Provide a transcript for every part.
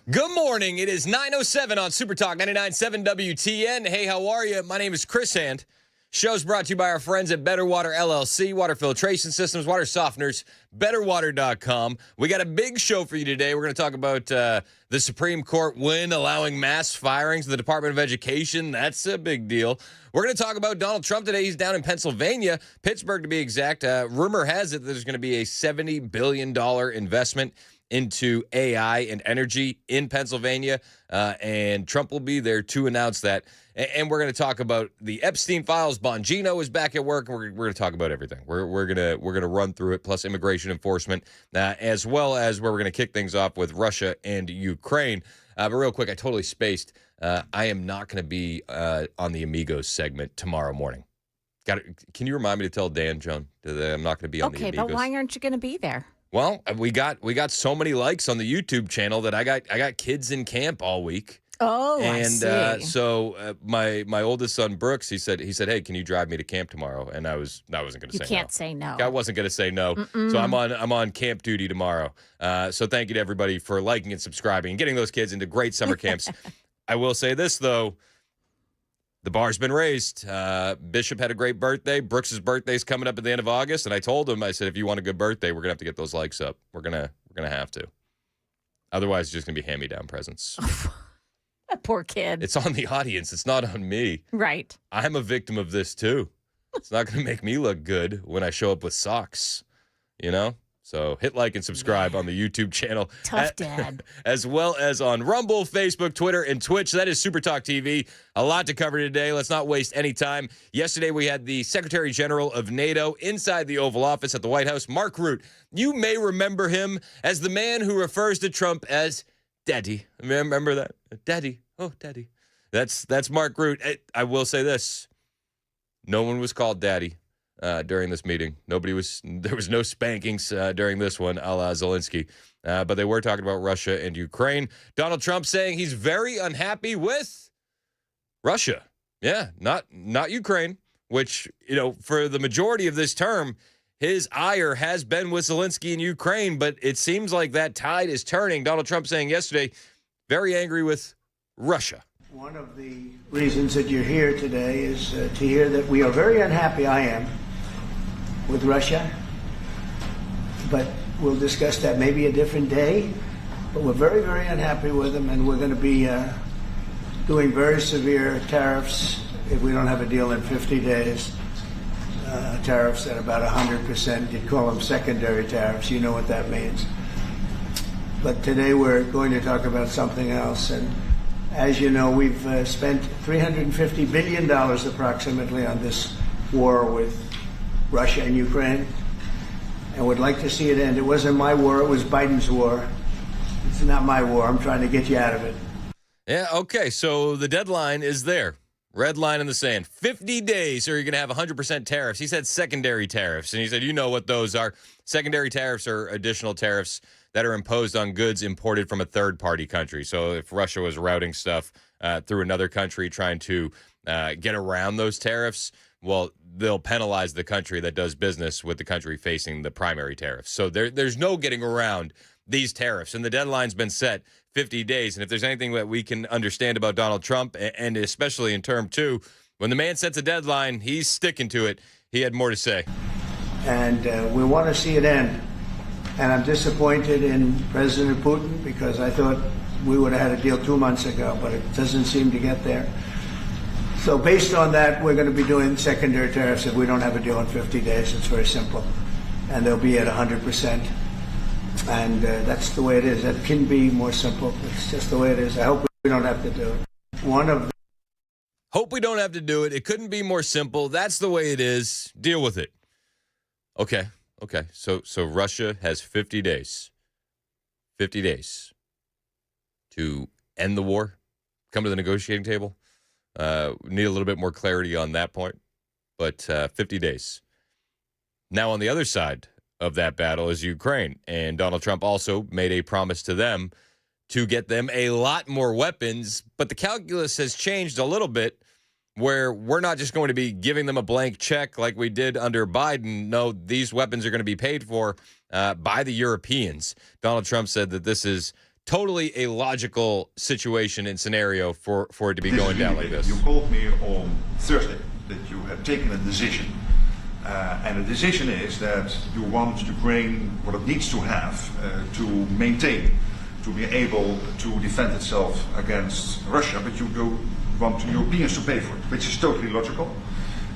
Good morning. It is 9:07 on Super Talk 99.7 WTN. Hey, how are you? My name is Chris Hand. Show's brought to you by our friends at Better Water LLC, water filtration systems, water softeners, betterwater.com. We got a big show for you today. We're going to talk about the Supreme Court win allowing mass firings in the Department of Education. That's a big deal. We're going to talk about Donald Trump today. He's down in Pennsylvania, Pittsburgh to be exact. Rumor has it that there's going to be a $70 billion investment into AI and energy in Pennsylvania, and Trump will be there to announce that. And we're going to talk about the Epstein files. Bongino is back at work. We're going to talk about everything. We're going to run through it, plus immigration enforcement, as well as where we're going to kick things off with Russia and Ukraine. But real quick, I totally spaced. I am not going to be on the Amigos segment tomorrow morning. Can you remind me to tell Dan, Joan, that I'm not going to be on the Amigos? Okay, but why aren't you going to be there? Well, we got so many likes on the YouTube channel that I got kids in camp all week. Oh, and I see. So my oldest son Brooks, he said, hey, can you drive me to camp tomorrow? And I wasn't going to say no. You can't say no. I wasn't going to say no. So I'm on camp duty tomorrow. So thank you to everybody for liking and subscribing and getting those kids into great summer camps. I will say this though. The bar's been raised. Bishop had a great birthday. Brooks's birthday's coming up at the end of August, and I told him, I said, if you want a good birthday, we're gonna have to get those likes up. We're gonna have to. Otherwise, it's just gonna be hand-me-down presents. That poor kid. It's on the audience. It's not on me. Right. I'm a victim of this too. It's not gonna make me look good when I show up with socks. You know. So hit like and subscribe on the YouTube channel. Tough dad. As well as on Rumble, Facebook, Twitter, and Twitch. That is Super Talk TV. A lot to cover today. Let's not waste any time. Yesterday, we had the Secretary General of NATO inside the Oval Office at the White House, Mark Rutte. You may remember him as the man who refers to Trump as Daddy. Remember that? Daddy. Oh, Daddy. That's Mark Rutte. I will say this. No one was called Daddy. During this meeting. There was no spankings during this one, a la Zelensky. But they were talking about Russia and Ukraine. Donald Trump saying he's very unhappy with Russia. Yeah, not Ukraine, which, for the majority of this term, his ire has been with Zelensky and Ukraine, but it seems like that tide is turning. Donald Trump saying yesterday, very angry with Russia. One of the reasons that you're here today is to hear that we are very unhappy, I am, with Russia, but we'll discuss that maybe a different day. But we're very, very unhappy with them, and we're going to be doing very severe tariffs if we don't have a deal in 50 days. Tariffs at about 100%. You'd call them secondary tariffs. You know what that means. But today we're going to talk about something else. And as you know, we've spent $350 billion approximately on this war with Russia and Ukraine, and would like to see it end. It wasn't my war, it was Biden's war. It's not my war. I'm trying to get you out of it. Yeah, okay, so the deadline is there. Red line in the sand. 50 days or you're going to have 100% tariffs. He said secondary tariffs, and he said, you know what those are. Secondary tariffs are additional tariffs that are imposed on goods imported from a third-party country. So if Russia was routing stuff through another country trying to get around those tariffs, well, they'll penalize the country that does business with the country facing the primary tariffs. So there's no getting around these tariffs. And the deadline's been set 50 days. And if there's anything that we can understand about Donald Trump, and especially in term two, when the man sets a deadline, he's sticking to it. He had more to say. And we want to see it end. And I'm disappointed in President Putin because I thought we would have had a deal 2 months ago, but it doesn't seem to get there. So based on that, we're going to be doing secondary tariffs if we don't have a deal in 50 days. It's very simple. And they'll be at 100%. And that's the way it is. It can be more simple. It's just the way it is. I hope we don't have to do it. Hope we don't have to do it. It couldn't be more simple. That's the way it is. Deal with it. Okay. So Russia has 50 days. 50 days to end the war, come to the negotiating table. Need a little bit more clarity on that point, but 50 days. Now, on the other side of that battle is Ukraine, and Donald Trump also made a promise to them to get them a lot more weapons, but the calculus has changed a little bit where we're not just going to be giving them a blank check like we did under Biden. No, these weapons are going to be paid for by the Europeans. Donald Trump said that this is totally a logical situation and scenario for it to be going down like this. You called me on Thursday that you have taken a decision. And the decision is that you want Ukraine what it needs to have to maintain, to be able to defend itself against Russia, but you do want Europeans to pay for it, which is totally logical.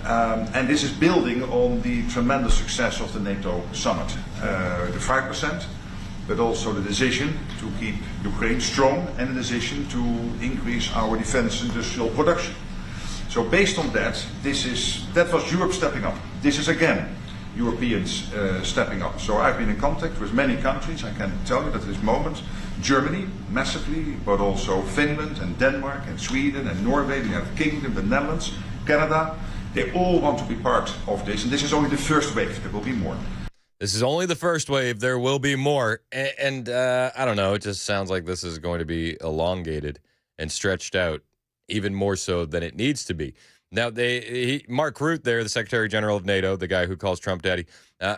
And this is building on the tremendous success of the NATO summit, the 5%, but also the decision to keep Ukraine strong and the decision to increase our defense industrial production. So based on that, that was Europe stepping up. This is again Europeans stepping up. So I've been in contact with many countries. I can tell you that at this moment, Germany massively, but also Finland and Denmark and Sweden and Norway, the United Kingdom, the Netherlands, Canada, they all want to be part of this. And this is only the first wave. There will be more. This is only the first wave. There will be more. And I don't know. It just sounds like this is going to be elongated and stretched out even more so than it needs to be. Now, Mark Rutte there, the Secretary General of NATO, the guy who calls Trump daddy,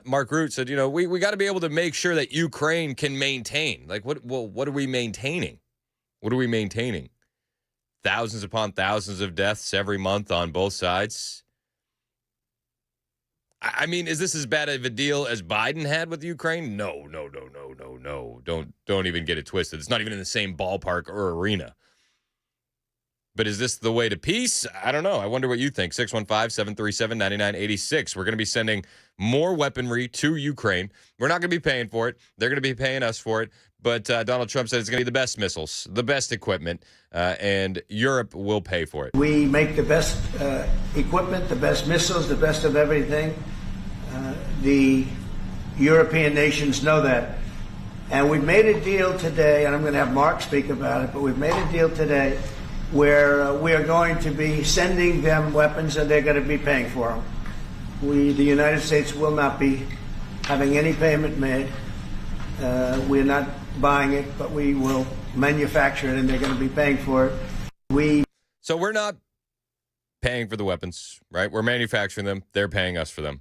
Mark Rutte said, we got to be able to make sure that Ukraine can maintain. Like, what are we maintaining? What are we maintaining? Thousands upon thousands of deaths every month on both sides. I mean, is this as bad of a deal as Biden had with Ukraine? No. Don't even get it twisted. It's not even in the same ballpark or arena. But is this the way to peace? I don't know. I wonder what you think. 615-737-9986. We're going to be sending more weaponry to Ukraine. We're not going to be paying for it. They're going to be paying us for it. But Donald Trump said it's going to be the best missiles, the best equipment, and Europe will pay for it. We make the best equipment, the best missiles, the best of everything. The European nations know that. And we've made a deal today, and I'm going to have Mark speak about it, but we've made a deal today where we are going to be sending them weapons and they're going to be paying for them. The United States, will not be having any payment made. We're not buying it, but we will manufacture it and they're going to be paying for it. So we're not paying for the weapons, right? We're manufacturing them. They're paying us for them.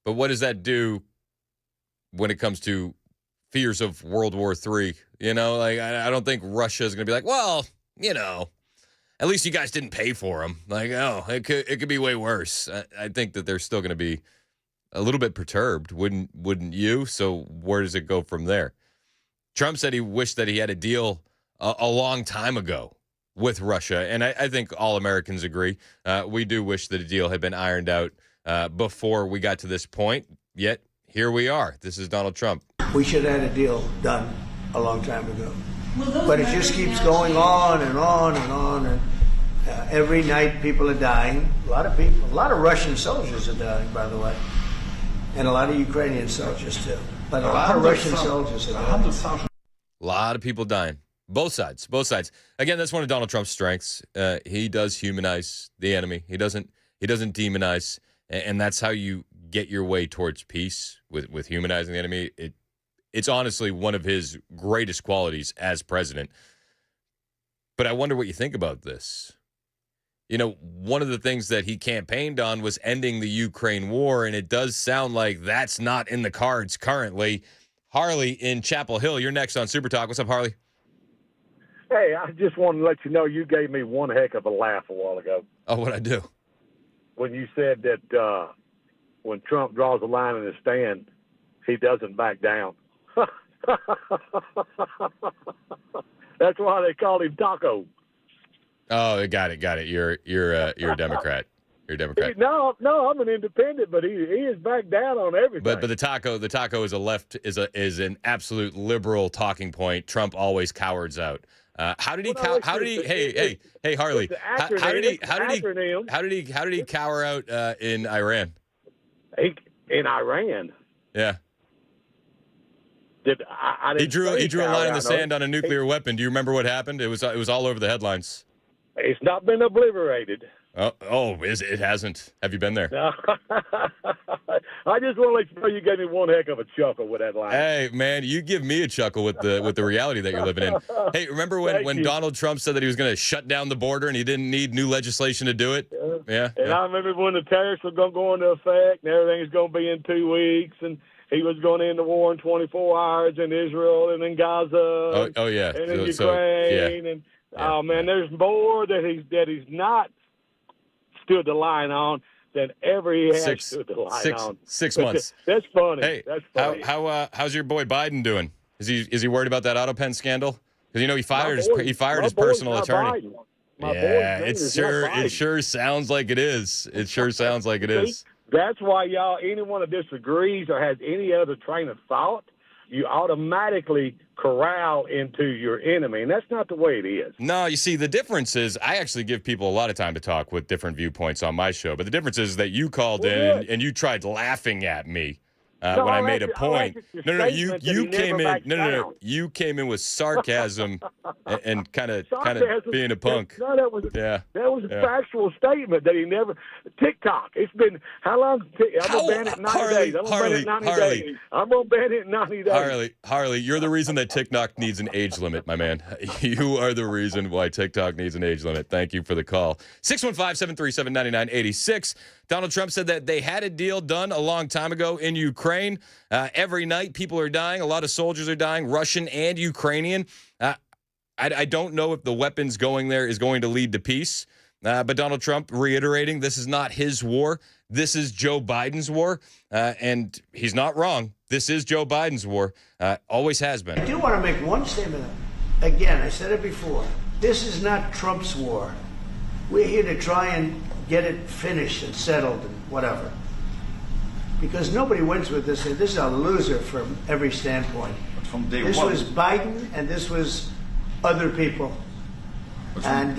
But what does that do when it comes to fears of World War III? I don't think Russia is going to be like, well, at least you guys didn't pay for them. Like, it could be way worse. I think that they're still going to be a little bit perturbed, wouldn't you? So where does it go from there? Trump said he wished that he had a deal a long time ago with Russia, and I think all Americans agree. We do wish that a deal had been ironed out before we got to this point, yet here we are. This is Donald Trump. We should have had a deal done a long time ago. But it just keeps going on and on and on. And every night people are dying. A lot of Russian soldiers are dying, by the way. And a lot of Ukrainian soldiers, too. But a lot of Russian soldiers are dying. A lot of people dying. Both sides. Again, that's one of Donald Trump's strengths. He does humanize the enemy. He doesn't demonize. And that's how you get your way towards peace, with humanizing the enemy. It's honestly one of his greatest qualities as president. But I wonder what you think about this. One of the things that he campaigned on was ending the Ukraine war, and it does sound like that's not in the cards currently. Harley in Chapel Hill, you're next on Super Talk. What's up, Harley? Hey, I just wanted to let you know you gave me one heck of a laugh a while ago. Oh, what'd I do? When you said that when Trump draws a line in the stand, he doesn't back down. That's why they called him Taco. Oh, got it. You're a Democrat. You're a Democrat. No, I'm an independent, but he is back down on everything. But the taco is is an absolute liberal talking point. Trump always cowards out. How did he? Hey, Harley. How did he cower out in Iran? In Iran. Yeah. He drew a line in the sand on a nuclear weapon. Do you remember what happened? It was all over the headlines. It's not been obliterated. It hasn't. Have you been there? No. I just want to let you know you gave me one heck of a chuckle with that line. Hey, man, you give me a chuckle with the reality that you're living in. Hey, remember when Donald Trump said that he was going to shut down the border and he didn't need new legislation to do it? Yeah. And I remember when the tariffs were going to go into effect and everything's going to be in 2 weeks. And he was going into war in 24 hours in Israel and in Gaza. Oh yeah. And in Ukraine. And oh man, there's more that he's not stood the line on than ever he has stood the line on. 6 months. That's funny. Hey, that's funny. How's your boy Biden doing? Is he worried about that autopen scandal? Because you know he fired his personal attorney. Biden. It sure sounds like it is. It sure sounds like it is. That's why y'all, anyone that disagrees or has any other train of thought, you automatically corral into your enemy, and that's not the way it is. No, you see, the difference is I actually give people a lot of time to talk with different viewpoints on my show, but the difference is that you called in and you tried laughing at me when I made a point. No, you came in. No, you came in with sarcasm and kind of being a punk. No, that was a factual statement that he never. TikTok. It's been how long? I'm gonna ban it in 90 days. I'm gonna ban it in 90 days. I'm gonna ban it in 90 days. Harley, you're the reason that TikTok needs an age limit, my man. You are the reason why TikTok needs an age limit. Thank you for the call. 615-737-9986. Donald Trump said that they had a deal done a long time ago in Ukraine. Every night, people are dying. A lot of soldiers are dying, Russian and Ukrainian. I don't know if the weapons going there is going to lead to peace. But Donald Trump reiterating this is not his war. This is Joe Biden's war. And he's not wrong. This is Joe Biden's war. Always has been. I do want to make one statement. Again, I said it before. This is not Trump's war. We're here to try and get it finished and settled and whatever. Because nobody wins with this. This is a loser from every standpoint. From day this one. was Biden and this was other people. And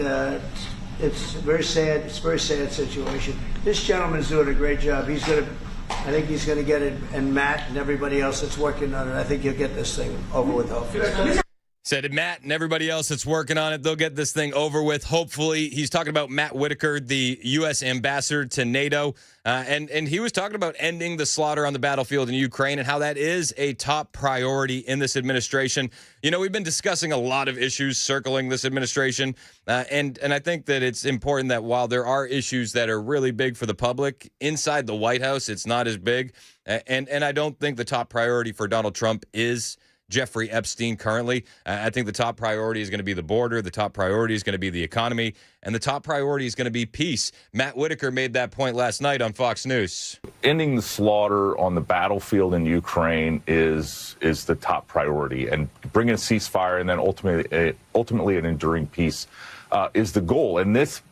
it's very sad. It's a very sad situation. This gentleman's doing a great job. I think he's going to get it, and Matt and everybody else that's working on it. I think he'll get this thing over with, hopefully. Said Matt and everybody else that's working on it, they'll get this thing over with. Hopefully, he's talking about Matt Whitaker, the U.S. ambassador to NATO, and he was talking about ending the slaughter on the battlefield in Ukraine and how that is a top priority in this administration. You know, we've been discussing a lot of issues circling this administration, and I think that it's important that while there are issues that are really big for the public, inside the White House, it's not as big, and I don't think the top priority for Donald Trump is Jeffrey Epstein currently. I think the top priority is going to be the border. The top priority is going to be the economy. And the top priority is going to be peace. Matt Whitaker made that point last night on Fox News. Ending the slaughter on the battlefield in Ukraine is the top priority. And bringing a ceasefire and then ultimately an enduring peace is the goal. And this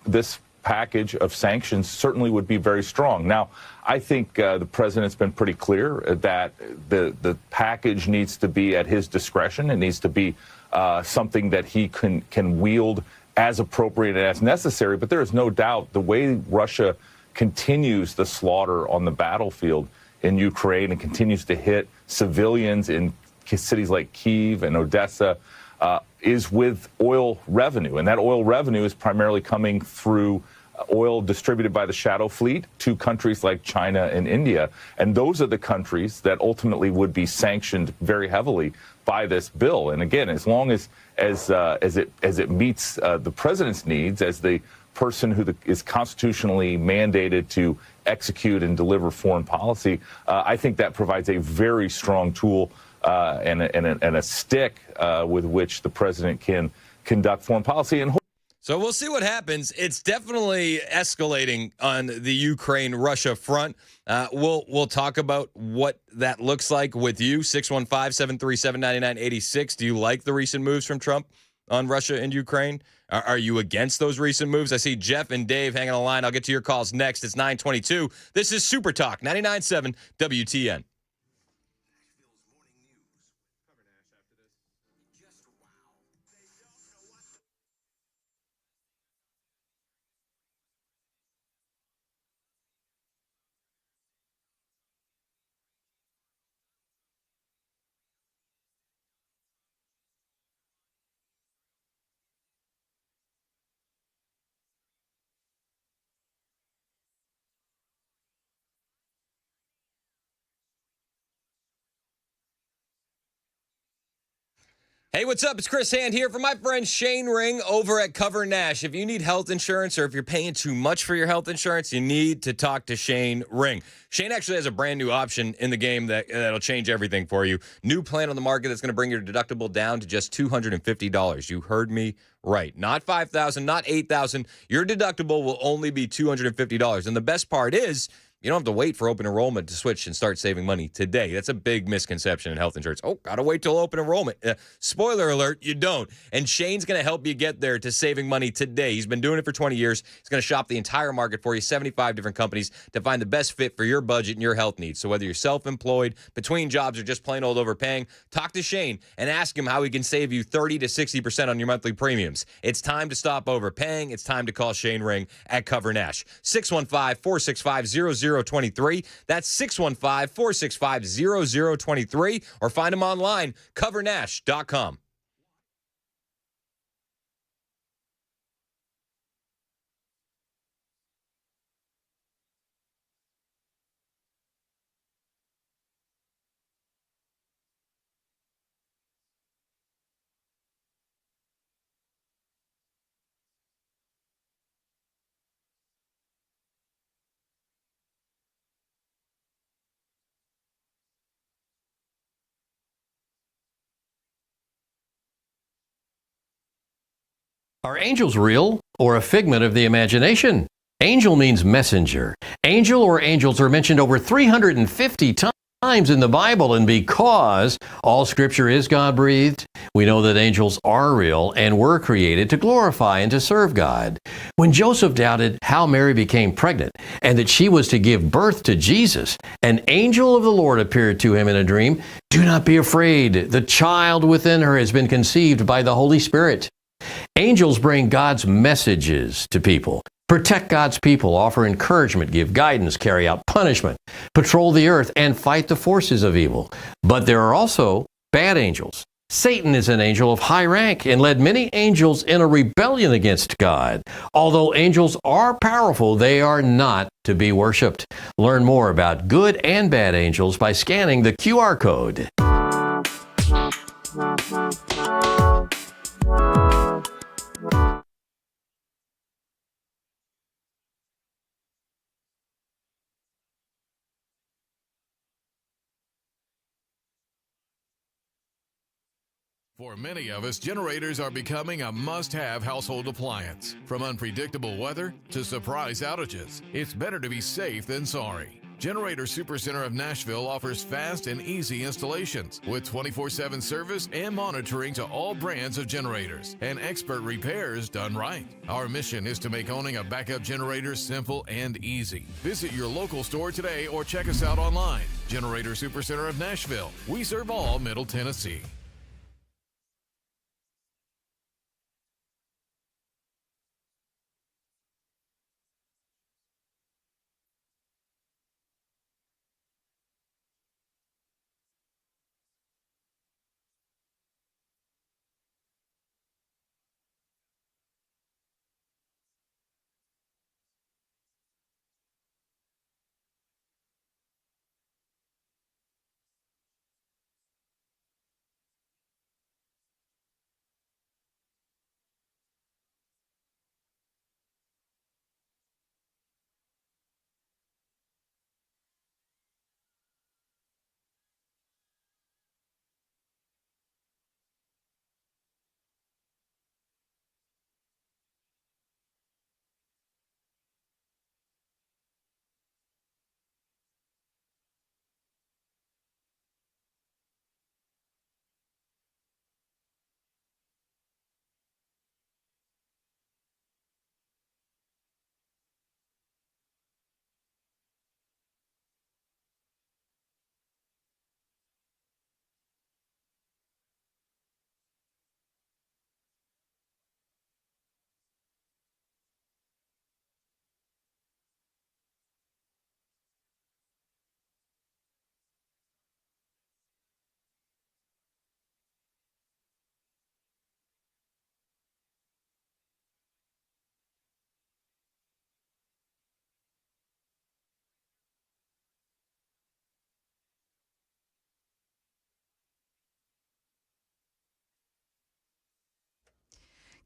package of sanctions certainly would be very strong. Now, I think the president's been pretty clear that the package needs to be at his discretion. It needs to be something that he can wield as appropriate and as necessary. But there is no doubt the way Russia continues the slaughter on the battlefield in Ukraine and continues to hit civilians in cities like Kyiv and Odessa is with oil revenue. And that oil revenue is primarily coming through oil distributed by the shadow fleet to countries like China and India. And those are the countries that ultimately would be sanctioned very heavily by this bill. And again, as long as it meets the president's needs as the person who is constitutionally mandated to execute and deliver foreign policy, I think that provides a very strong tool and a stick with which the president can conduct foreign policy. And so we'll see what happens. It's definitely escalating on the Ukraine-Russia front. We'll talk about what that looks like with you. 615-737-9986. Do you like the recent moves from Trump on Russia and Ukraine? Are you against those recent moves? I see Jeff and Dave hanging on the line. I'll get to your calls next. It's 9:22. This is Super Talk 99.7 WTN. Hey, what's up? It's Chris Hand here from my friend Shane Ring over at Cover Nash. If you need health insurance or if you're paying too much for your health insurance, you need to talk to Shane Ring. Shane actually has a brand new option in the game that'll change everything for you. New plan on the market that's going to bring your deductible down to just $250. You heard me right. Not $5,000, not $8,000. Your deductible will only be $250. And the best part is, you don't have to wait for open enrollment to switch and start saving money today. That's a big misconception in health insurance. Oh, got to wait till open enrollment. Spoiler alert, you don't. And Shane's going to help you get there to saving money today. He's been doing it for 20 years. He's going to shop the entire market for you, 75 different companies, to find the best fit for your budget and your health needs. So whether you're self-employed, between jobs, or just plain old overpaying, talk to Shane and ask him how he can save you 30 to 60% on your monthly premiums. It's time to stop overpaying. It's time to call Shane Ring at Cover Nash. 615-465-0023. That's 615-465-0023, or find them online, covernash.com. Are angels real or a figment of the imagination? Angel means messenger. Angel or angels are mentioned over 350 times in the Bible, and because all scripture is God-breathed, we know that angels are real and were created to glorify and to serve God. When Joseph doubted how Mary became pregnant and that she was to give birth to Jesus, an angel of the Lord appeared to him in a dream. "Do not be afraid. The child within her has been conceived by the Holy Spirit." Angels bring God's messages to people, protect God's people, offer encouragement, give guidance, carry out punishment, patrol the earth, and fight the forces of evil. But there are also bad angels. Satan is an angel of high rank and led many angels in a rebellion against God. Although angels are powerful, they are not to be worshipped. Learn more about good and bad angels by scanning the QR code. For many of us, generators are becoming a must-have household appliance. From unpredictable weather to surprise outages, it's better to be safe than sorry. Generator Supercenter of Nashville offers fast and easy installations with 24/7 service and monitoring to all brands of generators and expert repairs done right. Our mission is to make owning a backup generator simple and easy. Visit your local store today or check us out online. Generator Supercenter of Nashville. We serve all Middle Tennessee.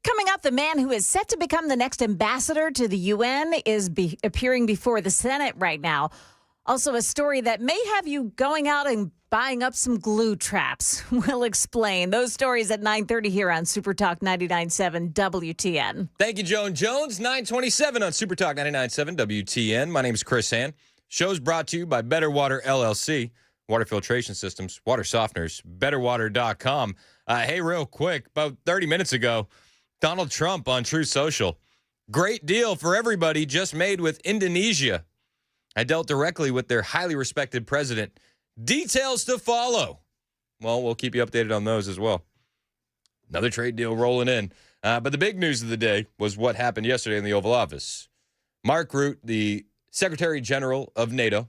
Coming up, the man who is set to become the next ambassador to the UN is appearing before the Senate right now. Also, a story that may have you going out and buying up some glue traps. We'll explain those stories at 9:30 here on Super Talk 99.7 WTN. Thank you, Joan Jones. 9:27 on Super Talk 99.7 WTN. My name is Chris Hand. Show's brought to you by Better Water LLC, water filtration systems, water softeners, betterwater.com. Hey, real quick, about 30 minutes ago, Donald Trump on Truth Social. Great deal for everybody just made with Indonesia. I dealt directly with their highly respected president. Details to follow. Well, we'll keep you updated on those as well. Another trade deal rolling in. But the big news of the day was what happened yesterday in the Oval Office. Mark Rutte, the Secretary General of NATO,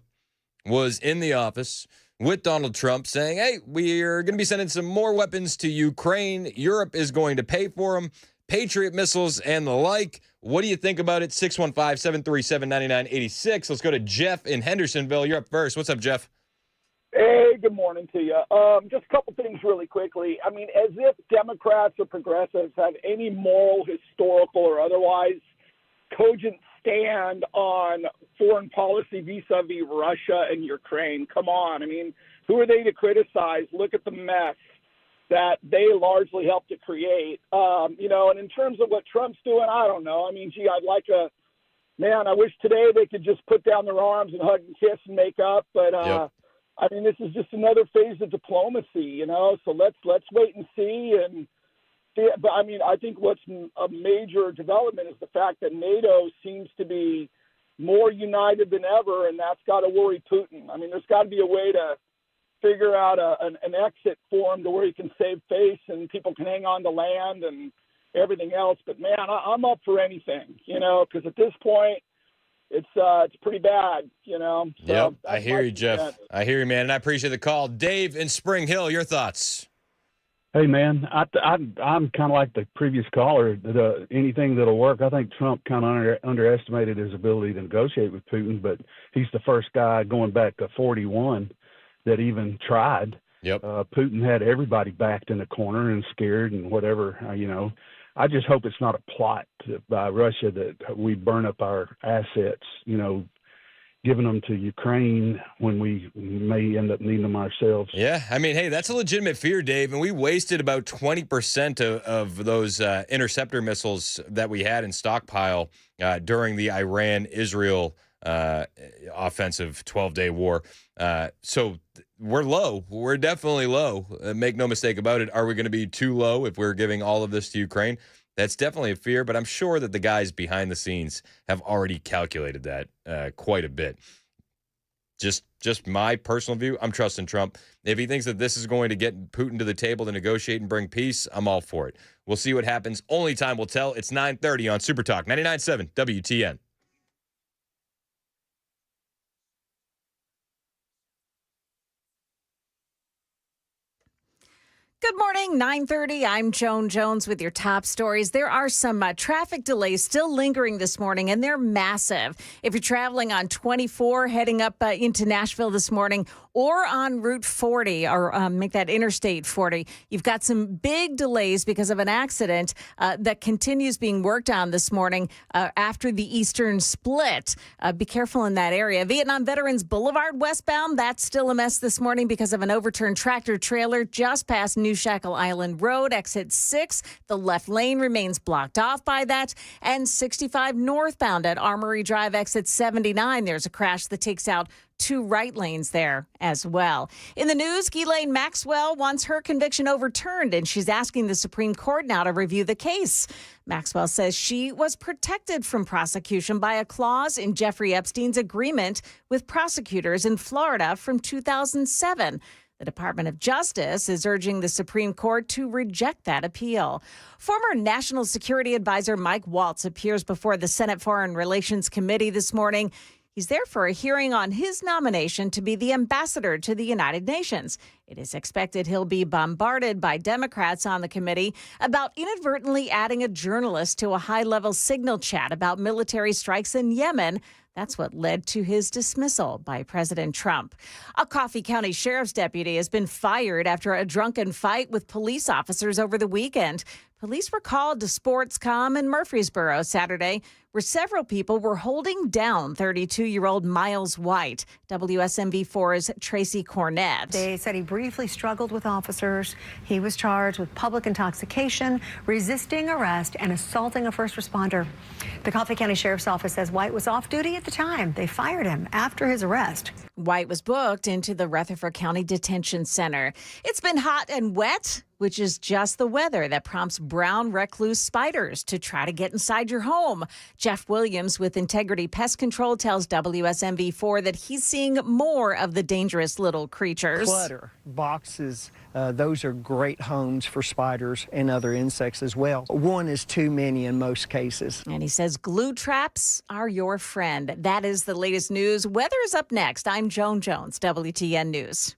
was in the office with Donald Trump saying, hey, we're going to be sending some more weapons to Ukraine. Europe is going to pay for them. Patriot missiles and the like. What do you think about it? 615-737-9986. Let's go to Jeff in Hendersonville. You're up first. What's up, Jeff? Hey, good morning to you. Just a couple things really quickly. I mean, as if Democrats or progressives have any moral, historical, or otherwise cogent stand on foreign policy vis-a-vis Russia and Ukraine. Come on. I mean, who are they to criticize? Look at the mess that they largely helped to create. And in terms of what Trump's doing, I don't know. I mean, I wish today they could just put down their arms and hug and kiss and make up. But, Yep. I mean, this is just another phase of diplomacy, so let's wait and see. But, I mean, I think what's a major development is the fact that NATO seems to be more united than ever, and that's got to worry Putin. I mean, there's got to be a way to figure out an exit for him to where he can save face and people can hang on to land and everything else. But, man, I'm up for anything, because at this point, it's pretty bad, So Yep, I hear you, Jeff. I hear you, man, and I appreciate the call. Dave in Spring Hill, your thoughts? Hey, man, I'm kind of like the previous caller. Anything that'll work. I think Trump kind of underestimated his ability to negotiate with Putin, but he's the first guy going back to 41 that even tried. Yep. Putin had everybody backed in a corner and scared and whatever, I just hope it's not a plot by Russia that we burn up our assets, giving them to Ukraine when we may end up needing them ourselves. Yeah, I mean, hey, that's a legitimate fear, Dave, and we wasted about 20% of those interceptor missiles that we had in stockpile during the Iran-Israel offensive 12-day war. So we're low. We're definitely low. Make no mistake about it. Are we going to be too low if we're giving all of this to Ukraine? That's definitely a fear, but I'm sure that the guys behind the scenes have already calculated that quite a bit. Just my personal view, I'm trusting Trump. If he thinks that this is going to get Putin to the table to negotiate and bring peace, I'm all for it. We'll see what happens. Only time will tell. It's 9:30 on Super Talk 99.7 WTN. Good morning, 9:30. I'm Joan Jones with your top stories. There are some traffic delays still lingering this morning, and they're massive. If you're traveling on 24 heading up into Nashville this morning or on Route 40 or make that Interstate 40, you've got some big delays because of an accident that continues being worked on this morning after the Eastern split. Be careful in that area. Vietnam Veterans Boulevard westbound, that's still a mess this morning because of an overturned tractor trailer just past New Shackle Island Road, exit 6. The left lane remains blocked off by that. And 65 northbound at Armory Drive, exit 79. There's a crash that takes out 2 right lanes there as well. In the news, Ghislaine Maxwell wants her conviction overturned, and she's asking the Supreme Court now to review the case. Maxwell says she was protected from prosecution by a clause in Jeffrey Epstein's agreement with prosecutors in Florida from 2007. The Department of Justice is urging the Supreme Court to reject that appeal. Former National Security Advisor Mike Waltz appears before the Senate Foreign Relations Committee this morning. He's there for a hearing on his nomination to be the ambassador to the United Nations. It is expected he'll be bombarded by Democrats on the committee about inadvertently adding a journalist to a high-level signal chat about military strikes in Yemen. That's what led to his dismissal by President Trump. A Coffee County Sheriff's deputy has been fired after a drunken fight with police officers over the weekend. Police were called to Sportscom in Murfreesboro Saturday, where several people were holding down 32-year-old Miles White. WSMV4's Tracy Cornett. They said he briefly struggled with officers. He was charged with public intoxication, resisting arrest, and assaulting a first responder. The Coffee County Sheriff's Office says White was off duty at the time. They fired him after his arrest. White was booked into the Rutherford County Detention Center. It's been hot and wet, which is just the weather that prompts brown recluse spiders to try to get inside your home. Jeff Williams with Integrity Pest Control tells WSMV4 that he's seeing more of the dangerous little creatures. Clutter, boxes, those are great homes for spiders and other insects as well. One is too many in most cases. And he says glue traps are your friend. That is the latest news. Weather is up next. I'm Joan Jones, WTN News.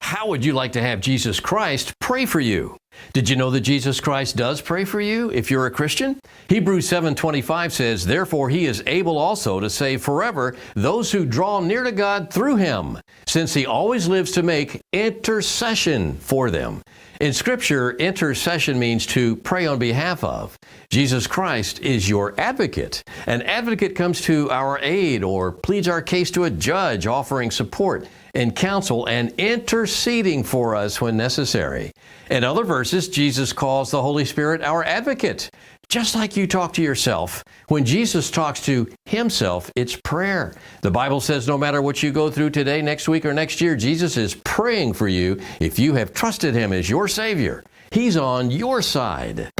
How would you like to have Jesus Christ pray for you? Did you know that Jesus Christ does pray for you if you're a Christian? Hebrews 7:25 says, "Therefore he is able also to save forever those who draw near to God through him, since he always lives to make intercession for them." In Scripture, intercession means to pray on behalf of. Jesus Christ is your advocate. An advocate comes to our aid or pleads our case to a judge, offering support and counsel and interceding for us when necessary. In other verses, Jesus calls the Holy Spirit our advocate. Just like you talk to yourself, when Jesus talks to himself, it's prayer. The Bible says no matter what you go through today, next week, or next year, Jesus is praying for you if you have trusted him as your Savior. He's on your side.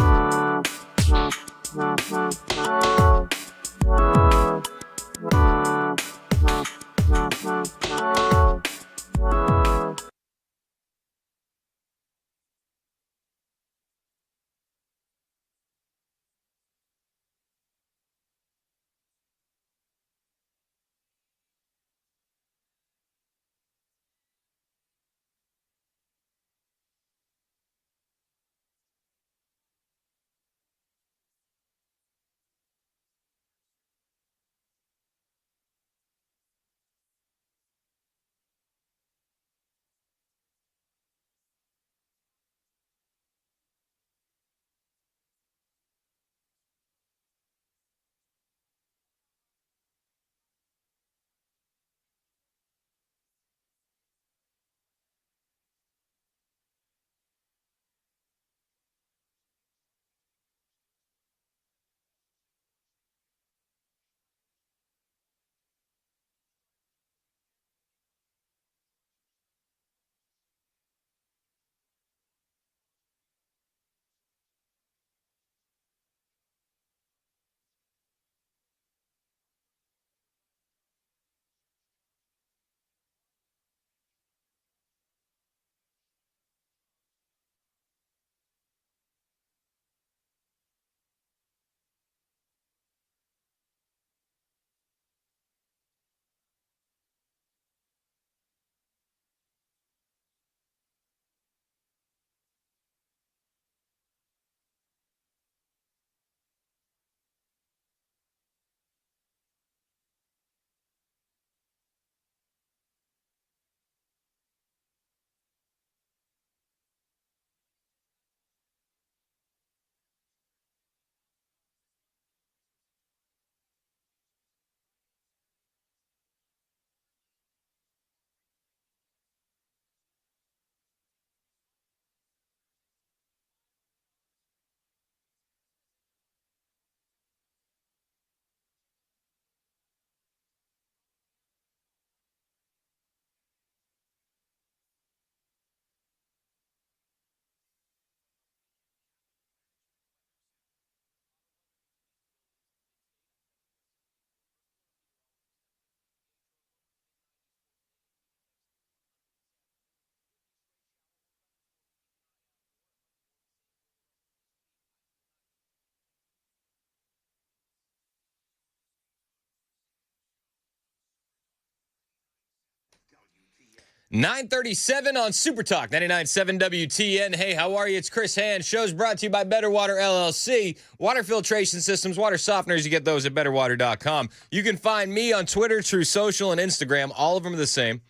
9:37 on Super Talk 99.7 WTN. Hey, how are you? It's Chris Hand. Show's brought to you by Better Water LLC. Water filtration systems, water softeners. You get those at betterwater.com. You can find me on Twitter, True Social, and Instagram. All of them are the same.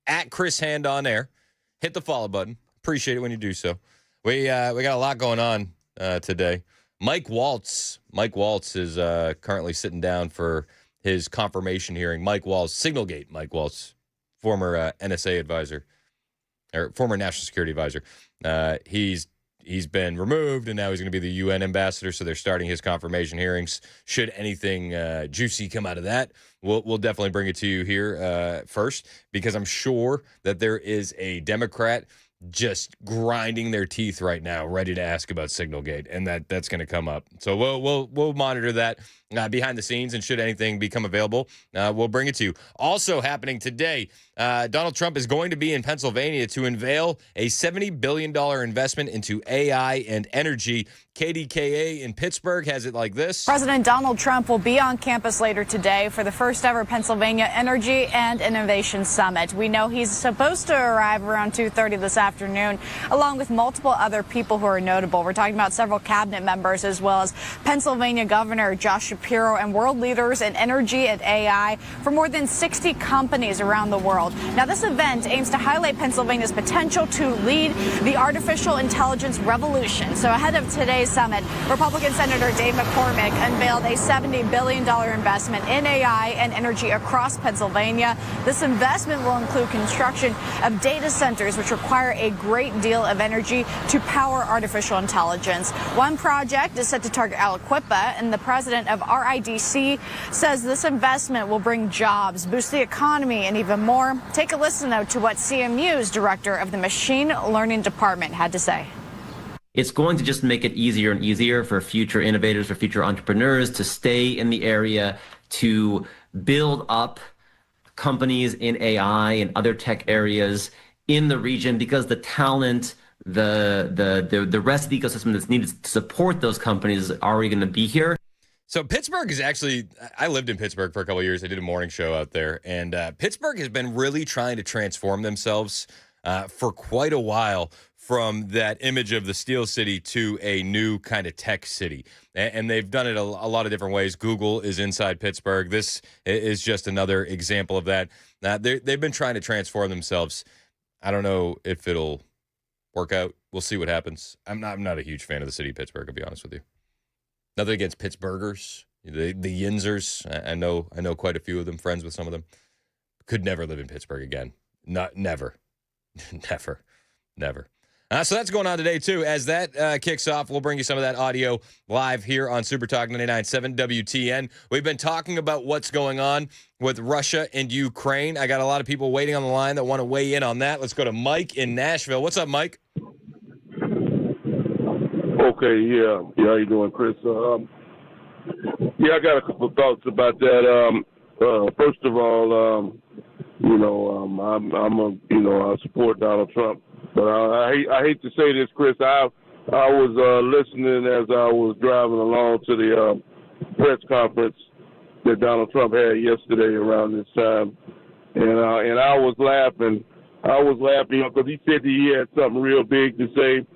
At Chris Hand on air. Hit the follow button. Appreciate it when you do so. We got a lot going on today. Mike Waltz is currently sitting down for his confirmation hearing. Mike Waltz, Signalgate Mike Waltz. Former NSA advisor, or former national security advisor. He's been removed, and now he's going to be the UN ambassador, so they're starting his confirmation hearings. Should anything juicy come out of that, we'll definitely bring it to you here first, because I'm sure that there is a Democrat just grinding their teeth right now, ready to ask about Signalgate, and that's going to come up. So we'll monitor that behind the scenes, and should anything become available, we'll bring it to you. Also happening today, Donald Trump is going to be in Pennsylvania to unveil a $70 billion investment into AI and energy. KDKA in Pittsburgh has it like this. President Donald Trump will be on campus later today for the first ever Pennsylvania Energy and Innovation Summit. We know he's supposed to arrive around 2:30 this afternoon, along with multiple other people who are notable. We're talking about several cabinet members, as well as Pennsylvania Governor Josh Shapiro, and world leaders in energy and AI for more than 60 companies around the world. Now, this event aims to highlight Pennsylvania's potential to lead the artificial intelligence revolution. So ahead of today's summit, Republican Senator Dave McCormick unveiled a $70 billion investment in AI and energy across Pennsylvania. This investment will include construction of data centers, which require a great deal of energy to power artificial intelligence. One project is set to target Aliquippa, and the president of RIDC says this investment will bring jobs, boost the economy, and even more. Take a listen, though, to what CMU's director of the Machine Learning Department had to say. It's going to just make it easier and easier for future innovators, for future entrepreneurs to stay in the area, to build up companies in AI and other tech areas in the region, because the talent, the rest of the ecosystem that's needed to support those companies is already going to be here. So Pittsburgh is actually, I lived in Pittsburgh for a couple of years. I did a morning show out there, and Pittsburgh has been really trying to transform themselves for quite a while, from that image of the Steel City to a new kind of tech city. And they've done it a lot of different ways. Google is inside Pittsburgh. This is just another example of that. They've been trying to transform themselves. I don't know if it'll work out. We'll see what happens. I'm not a huge fan of the city of Pittsburgh, to be honest with you. Nothing against Pittsburghers, the Yinzers. I know quite a few of them, friends with some of them. Could never live in Pittsburgh again. Never. So that's going on today, too. As that kicks off, we'll bring you some of that audio live here on Super Talk 99.7 WTN. We've been talking about what's going on with Russia and Ukraine. I got a lot of people waiting on the line that want to weigh in on that. Let's go to Mike in Nashville. What's up, Mike? Okay, yeah. How you doing, Chris? I got a couple of thoughts about that. First of all, I support Donald Trump. But I hate to say this, Chris. I was listening as I was driving along to the press conference that Donald Trump had yesterday around this time, and I was laughing. Because he said that he had something real big to say,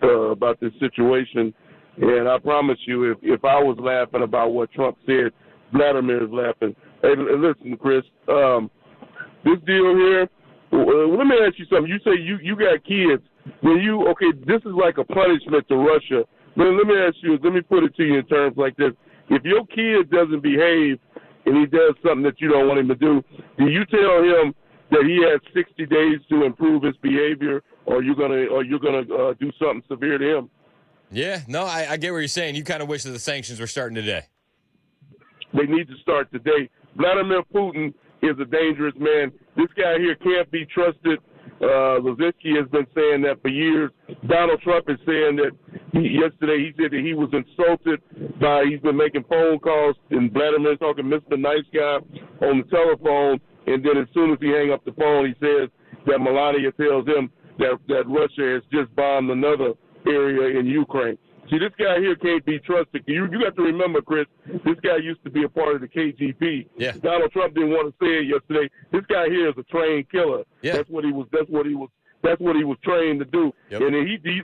about this situation. And I promise you, if I was laughing about what Trump said, Vladimir is laughing. Hey, listen, Chris. This deal here. Let me ask you something. You say you got kids. This is like a punishment to Russia. Let me put it to you in terms like this. If your kid doesn't behave and he does something that you don't want him to do you tell him that he has 60 days to improve his behavior, or you're gonna do something severe to him? Yeah, no, I get what you're saying. You kind of wish that the sanctions were starting today. They need to start today. Vladimir Putin is a dangerous man. This guy here can't be trusted. Lozinski has been saying that for years. Donald Trump is saying that yesterday he said that he was insulted he's been making phone calls, and Vladimir's talking Mr. Nice Guy on the telephone, and then as soon as he hang up the phone, he says that Melania tells him that Russia has just bombed another area in Ukraine. See, this guy here can't be trusted. You got to remember, Chris, this guy used to be a part of the KGB. Yeah. Donald Trump didn't want to say it yesterday. This guy here is a trained killer. Yeah. That's what he was trained to do. Yep. And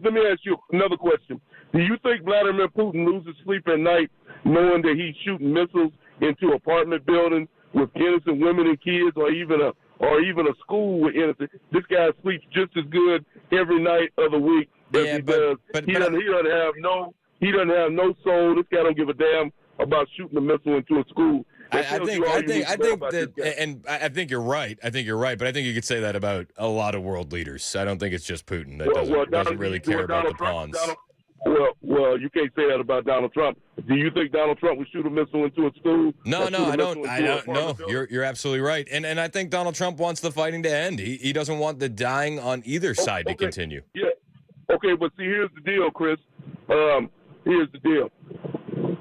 let me ask you another question. Do you think Vladimir Putin loses sleep at night knowing that he's shooting missiles into apartment buildings with innocent women and kids, or even a school with innocent? This guy sleeps just as good every night of the week as he does. He doesn't have no soul. This guy don't give a damn about shooting a missile into a school. I think you're right. I think you're right, but I think you could say that about a lot of world leaders. I don't think it's just Putin that doesn't really care about the pawns. Well, you can't say that about Donald Trump. Do you think Donald Trump would shoot a missile into a school? No, I don't. No, you're absolutely right. And I think Donald Trump wants the fighting to end. He doesn't want the dying on either side to continue. Yeah. Okay, but see, here's the deal, Chris. Here's the deal.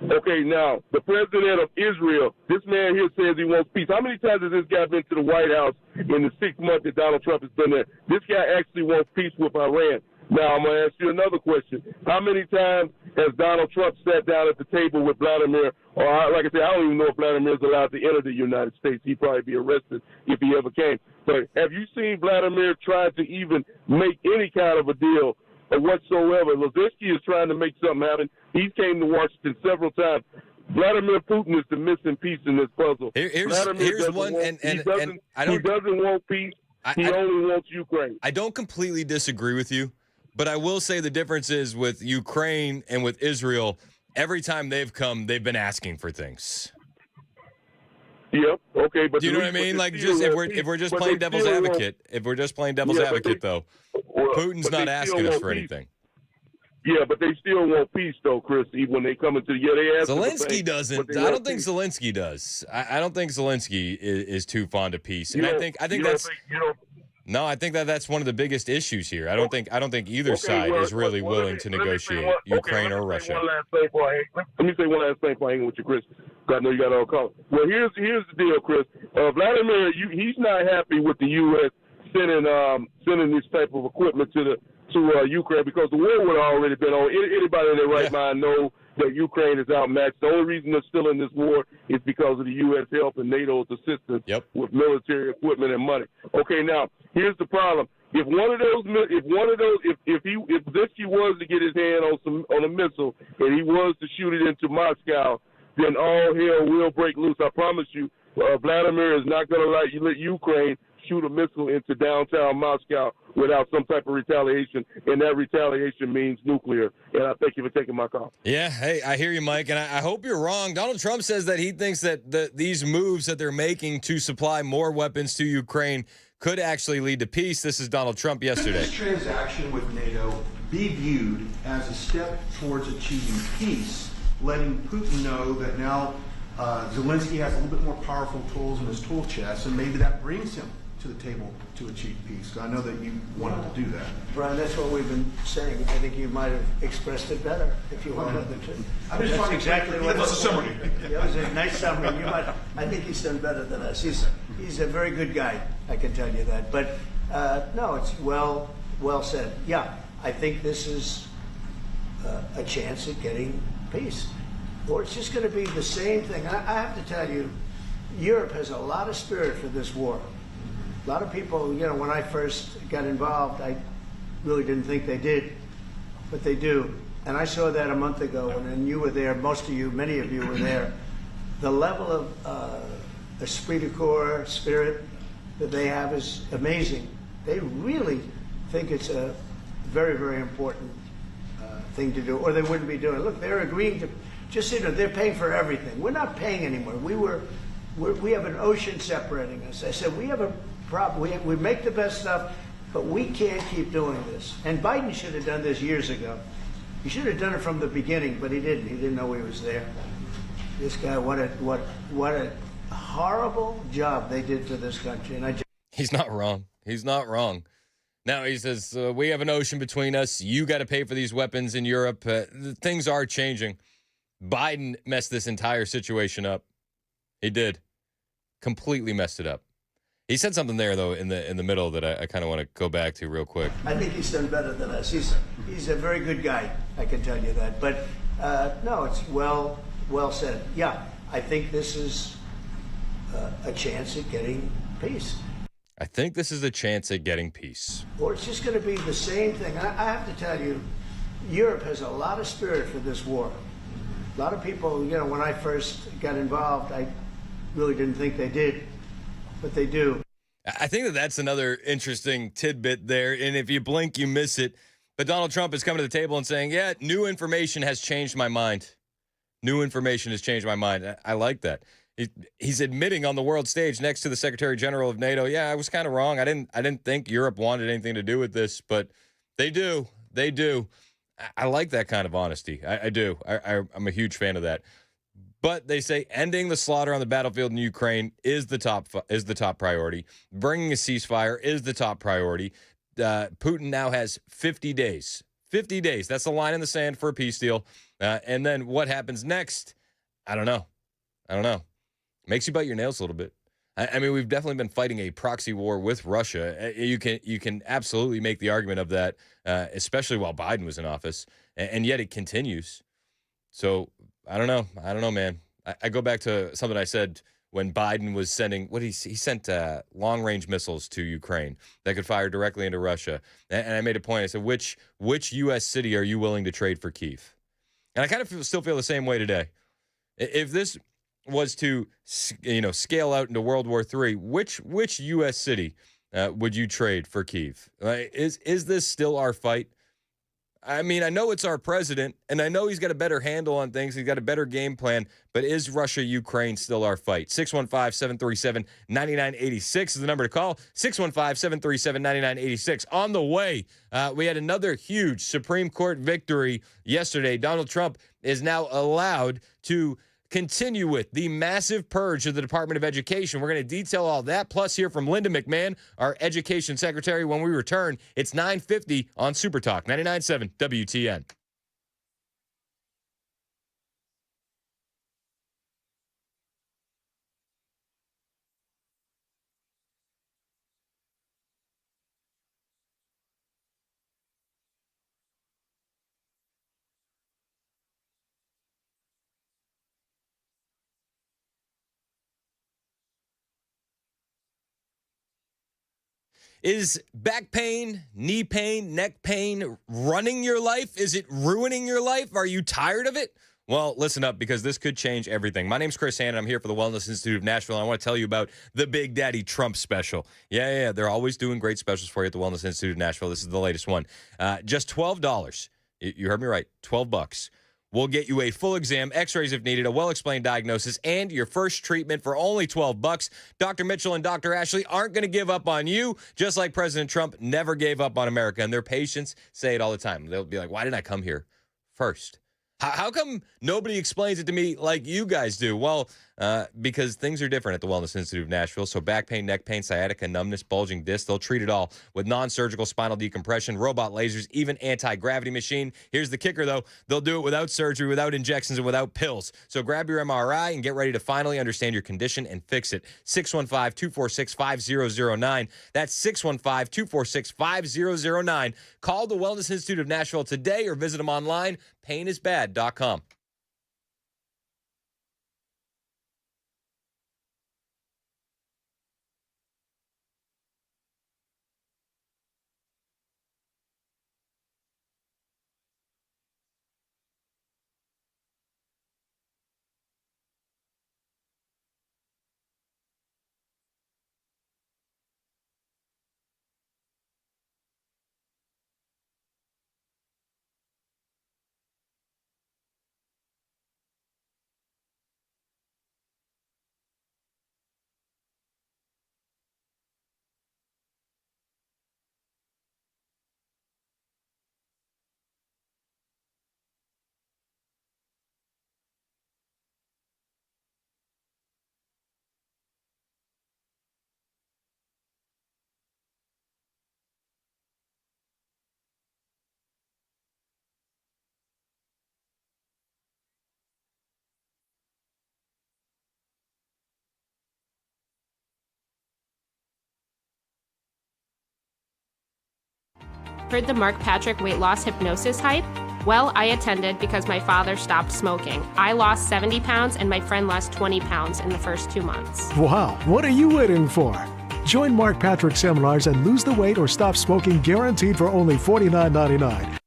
Okay, now, the president of Israel, this man here says he wants peace. How many times has this guy been to the White House in the 6 months that Donald Trump has been there? This guy actually wants peace with Iran. Now, I'm going to ask you another question. How many times has Donald Trump sat down at the table with Vladimir? Or, like I said, I don't even know if Vladimir is allowed to enter the United States. He'd probably be arrested if he ever came. But have you seen Vladimir try to even make any kind of a deal whatsoever? Zelensky is trying to make something happen. He came to Washington several times. Vladimir Putin is the missing piece in this puzzle. Here's one, and I don't. He doesn't want peace. He only wants Ukraine. I don't completely disagree with you, but I will say the difference is with Ukraine and with Israel. Every time they've come, they've been asking for things. Yep. Okay, but do you know what I mean? Like, just if we're just playing devil's advocate, though, Putin's not asking us for anything. Yeah, but they still want peace, though, Chris. Even when they come into they ask. Zelensky doesn't. I don't think Zelensky does. I don't think Zelensky is too fond of peace, and I think that's. No, I think that's one of the biggest issues here. I don't think either side is really willing to negotiate Ukraine or Russia. Let me say one last thing before I hang with you, Chris. I know you got all called. Well, here's the deal, Chris. Vladimir, he's not happy with the U.S. sending this type of equipment to Ukraine because the war would have already been on. Anybody in their right mind know that Ukraine is outmatched. The only reason they're still in this war is because of the U.S. help and NATO's assistance with military equipment and money. Okay, now here's the problem. If Zelensky was to get his hand on a missile and he was to shoot it into Moscow, then all hell will break loose. I promise you, Vladimir is not going to let Ukraine shoot a missile into downtown Moscow without some type of retaliation, and that retaliation means nuclear. And I thank you for taking my call. Yeah, hey, I hear you, Mike, and I hope you're wrong. Donald Trump says that he thinks that these moves that they're making to supply more weapons to Ukraine could actually lead to peace. This is Donald Trump yesterday. Could this transaction with NATO be viewed as a step towards achieving peace, letting Putin know that now Zelensky has a little bit more powerful tools in his tool chest, and maybe that brings him to the table to achieve peace? I know that you wanted to do that. Brian, that's what we've been saying. I think you might have expressed it better if you wanted to. I'm just talking exactly what it was. A summary. That was a nice summary. I think he's done better than us. He's a very good guy, I can tell you that. But no, it's well said. Yeah, I think this is a chance at getting peace. Or it's just going to be the same thing. I have to tell you, Europe has a lot of spirit for this war. A lot of people, when I first got involved, I really didn't think they did, but they do. And I saw that a month ago, and you were there, many of you were there. The level of esprit de corps, spirit that they have is amazing. They really think it's a very, very important thing to do, or they wouldn't be doing it. Look, they're agreeing to, they're paying for everything. We're not paying anymore. We have an ocean separating us. I said, we have a problem. We make the best stuff, but we can't keep doing this. And Biden should have done this years ago. He should have done it from the beginning, but he didn't. He didn't know he was there. This guy, what a horrible job they did to this country. And he's not wrong. He's not wrong. Now he says, we have an ocean between us. You got to pay for these weapons in Europe. Things are changing. Biden messed this entire situation up. He did. Completely messed it up. He said something there though in the middle that I kind of want to go back to real quick. I think he's done better than us. He's a very good guy. I can tell you that. But no, it's well said. Yeah, I think this is a chance at getting peace. I think this is a chance at getting peace. Or it's just going to be the same thing. I have to tell you, Europe has a lot of spirit for this war. A lot of people, when I first got involved, I really didn't think they did, but they do. I think that's another interesting tidbit there, and if you blink, you miss it. But Donald Trump is coming to the table and saying, yeah, new information has changed my mind. New information has changed my mind. I like that. He's admitting on the world stage next to the Secretary General of NATO, yeah, I was kind of wrong. I didn't think Europe wanted anything to do with this, but they do. They do. I like that kind of honesty. I do. I'm a huge fan of that. But they say ending the slaughter on the battlefield in Ukraine is the top priority. Bringing a ceasefire is the top priority. Putin now has 50 days. 50 days. That's the line in the sand for a peace deal. And then what happens next? I don't know. Makes you bite your nails a little bit. I mean, we've definitely been fighting a proxy war with Russia. You can absolutely make the argument of that, especially while Biden was in office, and yet it continues. So I don't know, man. I go back to something I said when Biden was sending he sent long-range missiles to Ukraine that could fire directly into Russia, and I made a point. I said, which U.S. city are you willing to trade for Kyiv? And I kind of still feel the same way today. If this was to scale out into World War III, which U.S. city would you trade for Kyiv? Is this still our fight? I mean, I know it's our president, and I know he's got a better handle on things. He's got a better game plan, but is Russia-Ukraine still our fight? 615-737-9986 is the number to call. 615-737-9986. On the way, we had another huge Supreme Court victory yesterday. Donald Trump is now allowed to continue with the massive purge of the Department of Education. We're going to detail all that, plus hear from Linda McMahon, our education secretary, when we return. It's 9:50 on Super Talk 99.7 WTN. Is back pain, knee pain, neck pain running your life? Is it ruining your life? Are you tired of it? Well, listen up, because this could change everything. My name's Chris Hand, and I'm here for the Wellness Institute of Nashville. I want to tell you about the Big Daddy Trump special. Yeah, they're always doing great specials for you at the Wellness Institute of Nashville. This is the latest one. Just $12. You heard me right, $12. We'll get you a full exam, x-rays if needed, a well-explained diagnosis, and your first treatment for only $12. Dr. Mitchell and Dr. Ashley aren't going to give up on you, just like President Trump never gave up on America. And their patients say it all the time. They'll be like, why didn't I come here first? How come nobody explains it to me like you guys do? Well, because things are different at the Wellness Institute of Nashville. So back pain, neck pain, sciatica, numbness, bulging disc, they'll treat it all with non-surgical spinal decompression, robot lasers, even anti-gravity machine. Here's the kicker, though. They'll do it without surgery, without injections, and without pills. So grab your MRI and get ready to finally understand your condition and fix it. 615-246-5009. That's 615-246-5009. Call the Wellness Institute of Nashville today or visit them online, painisbad.com. Heard the Mark Patrick weight loss hypnosis hype? Well, I attended because my father stopped smoking. I lost 70 pounds and my friend lost 20 pounds in the first 2 months. Wow, what are you waiting for? Join Mark Patrick seminars and lose the weight or stop smoking guaranteed for only $49.99.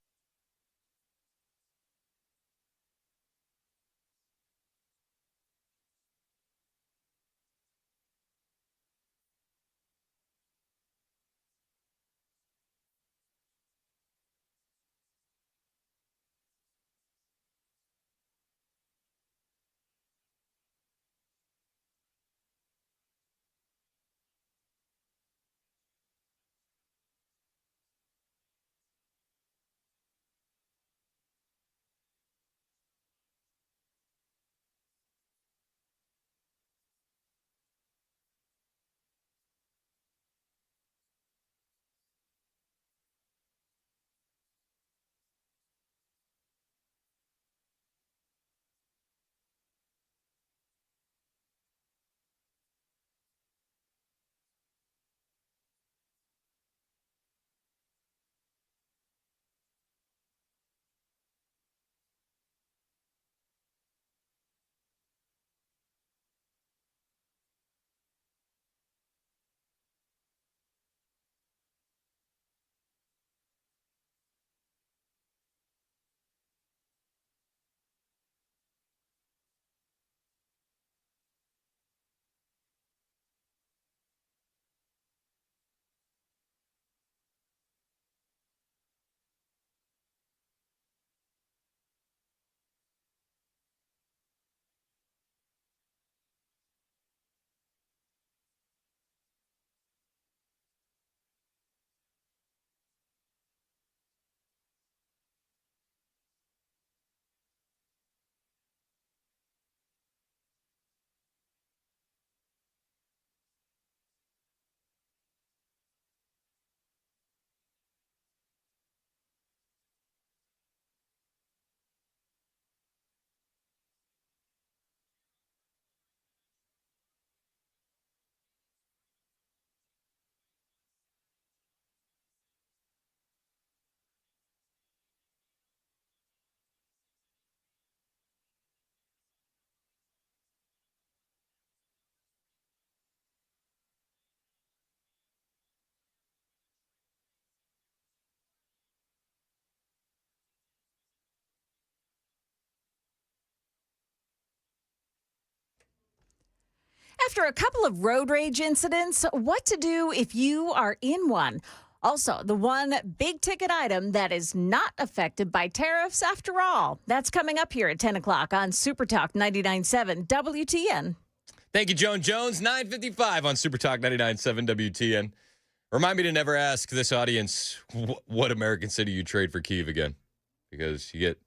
After a couple of road rage incidents, what to do if you are in one. Also, the one big ticket item that is not affected by tariffs after all. That's coming up here at 10 o'clock on Super Talk 99.7 WTN. Thank you, Joan Jones. 9:55 on Super Talk 99.7 WTN. Remind me to never ask this audience what American city you trade for Kyiv again, because you get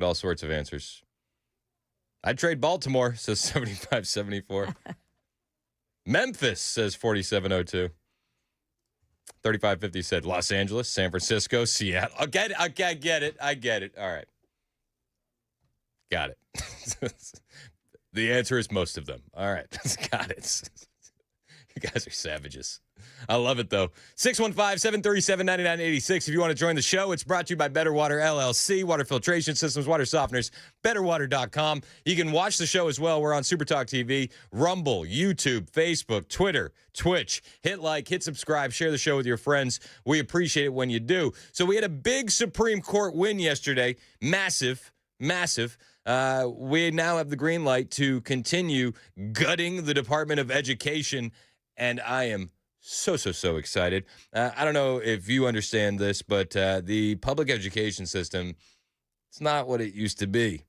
all sorts of answers. I'd trade Baltimore, says 7574. Memphis, says 4702. 3550 said Los Angeles, San Francisco, Seattle. I get it. All right. Got it. The answer is most of them. All right. Got it. You guys are savages. I love it, though. 615-737-9986. If you want to join the show, it's brought to you by Better Water LLC, water filtration systems, water softeners, betterwater.com. You can watch the show as well. We're on SuperTalk TV, Rumble, YouTube, Facebook, Twitter, Twitch. Hit like, hit subscribe, share the show with your friends. We appreciate it when you do. So we had a big Supreme Court win yesterday. Massive. We now have the green light to continue gutting the Department of Education, and I am so excited. I don't know if you understand this, but the public education system, it's not what it used to be.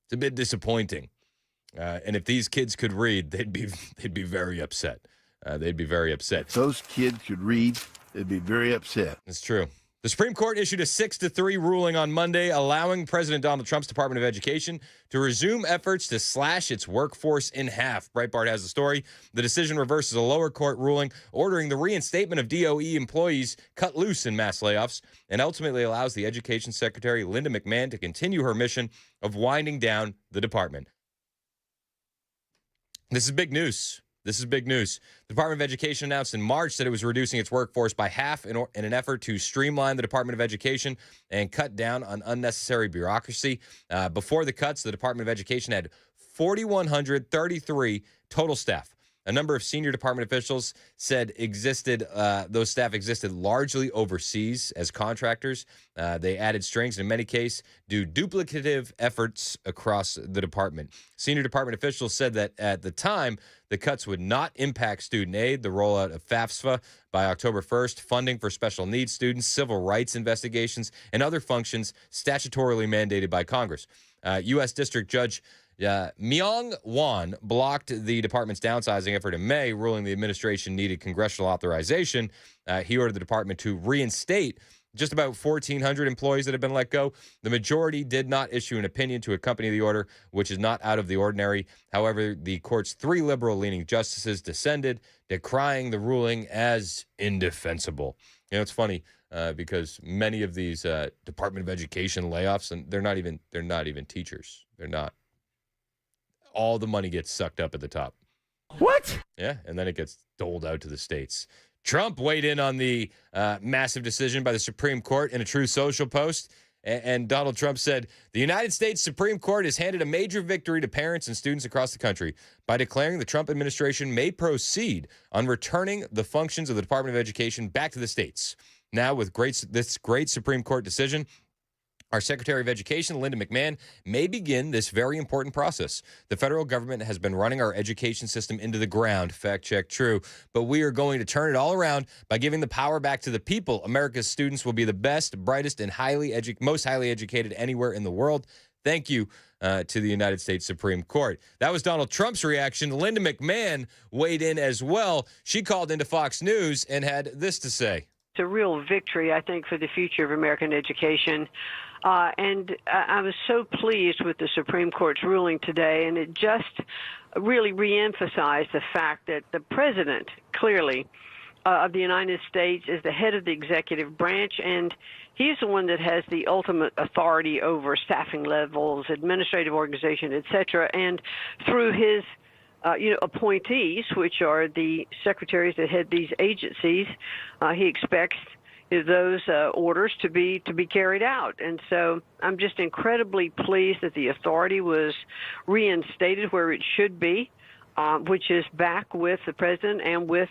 It's a bit disappointing. And if these kids could read, they'd be very upset. They'd be very upset. If those kids could read, they'd be very upset. It's true. The Supreme Court issued a 6-3 ruling on Monday, allowing President Donald Trump's Department of Education to resume efforts to slash its workforce in half. Breitbart has the story. The decision reverses a lower court ruling ordering the reinstatement of DOE employees cut loose in mass layoffs and ultimately allows the Education Secretary, Linda McMahon, to continue her mission of winding down the department. This is big news. This is big news. The Department of Education announced in March that it was reducing its workforce by half in an effort to streamline the Department of Education and cut down on unnecessary bureaucracy. Before the cuts, the Department of Education had 4,133 total staff. A number of senior department officials said those staff existed largely overseas as contractors. They added strings and in many cases do duplicative efforts across the department. Senior department officials said that at the time, the cuts would not impact student aid, the rollout of FAFSA by October 1st, funding for special needs students, civil rights investigations, and other functions statutorily mandated by Congress. U.S. District Judge Myung Won blocked the department's downsizing effort in May, ruling the administration needed congressional authorization. He ordered the department to reinstate just about 1,400 employees that have been let go. The majority did not issue an opinion to accompany the order, which is not out of the ordinary. However, the court's 3 liberal-leaning justices dissented, decrying the ruling as indefensible. You know, it's funny because many of these Department of Education layoffs, and they're not even teachers. They're not. All the money gets sucked up at the top. What? Yeah, and then it gets doled out to the states. Trump weighed in on the massive decision by the Supreme Court in a Truth Social post, and Donald Trump said, the United States Supreme Court has handed a major victory to parents and students across the country by declaring the Trump administration may proceed on returning the functions of the Department of Education back to the states. Now, with this great Supreme Court decision, our Secretary of Education, Linda McMahon, may begin this very important process. The federal government has been running our education system into the ground. Fact check, true. But we are going to turn it all around by giving the power back to the people. America's students will be the best, brightest, and most highly educated anywhere in the world. Thank you to the United States Supreme Court. That was Donald Trump's reaction. Linda McMahon weighed in as well. She called into Fox News and had this to say. It's a real victory, I think, for the future of American education. And I was so pleased with the Supreme Court's ruling today, and it just really reemphasized the fact that the president, clearly, of the United States is the head of the executive branch, and he's the one that has the ultimate authority over staffing levels, administrative organization, et cetera. And through his appointees, which are the secretaries that head these agencies, he expects those orders to be carried out. And so I'm just incredibly pleased that the authority was reinstated where it should be, which is back with the president and with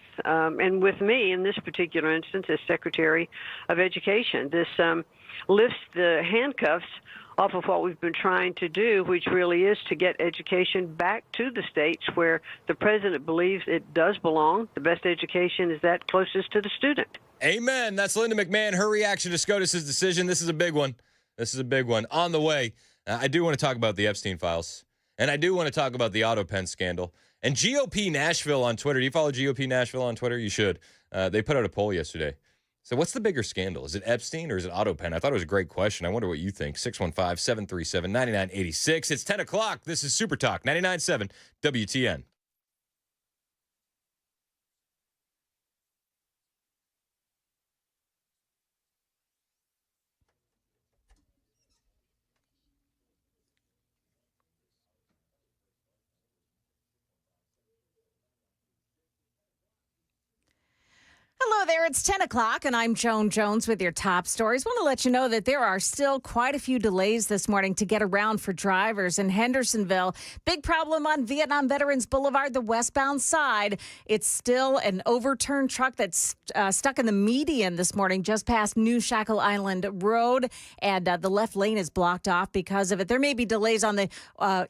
me in this particular instance as Secretary of Education. This lifts the handcuffs off of what we've been trying to do, which really is to get education back to the states where the president believes it does belong. The best education is that closest to the student. Amen. That's Linda McMahon. Her reaction to SCOTUS' decision. This is a big one. On the way, I do want to talk about the Epstein files, and I do want to talk about the autopen scandal. And GOP Nashville on Twitter. Do you follow GOP Nashville on Twitter? You should. They put out a poll yesterday. So what's the bigger scandal? Is it Epstein or is it autopen? I thought it was a great question. I wonder what you think. 615-737-9986. It's 10 o'clock. This is Super Talk 99.7 WTN. Hello there, it's 10 o'clock, and I'm Joan Jones with your top stories. Want to let you know that there are still quite a few delays this morning to get around for drivers in Hendersonville. Big problem on Vietnam Veterans Boulevard, the westbound side. It's still an overturned truck that's stuck in the median this morning just past New Shackle Island Road, and the left lane is blocked off because of it. There may be delays on the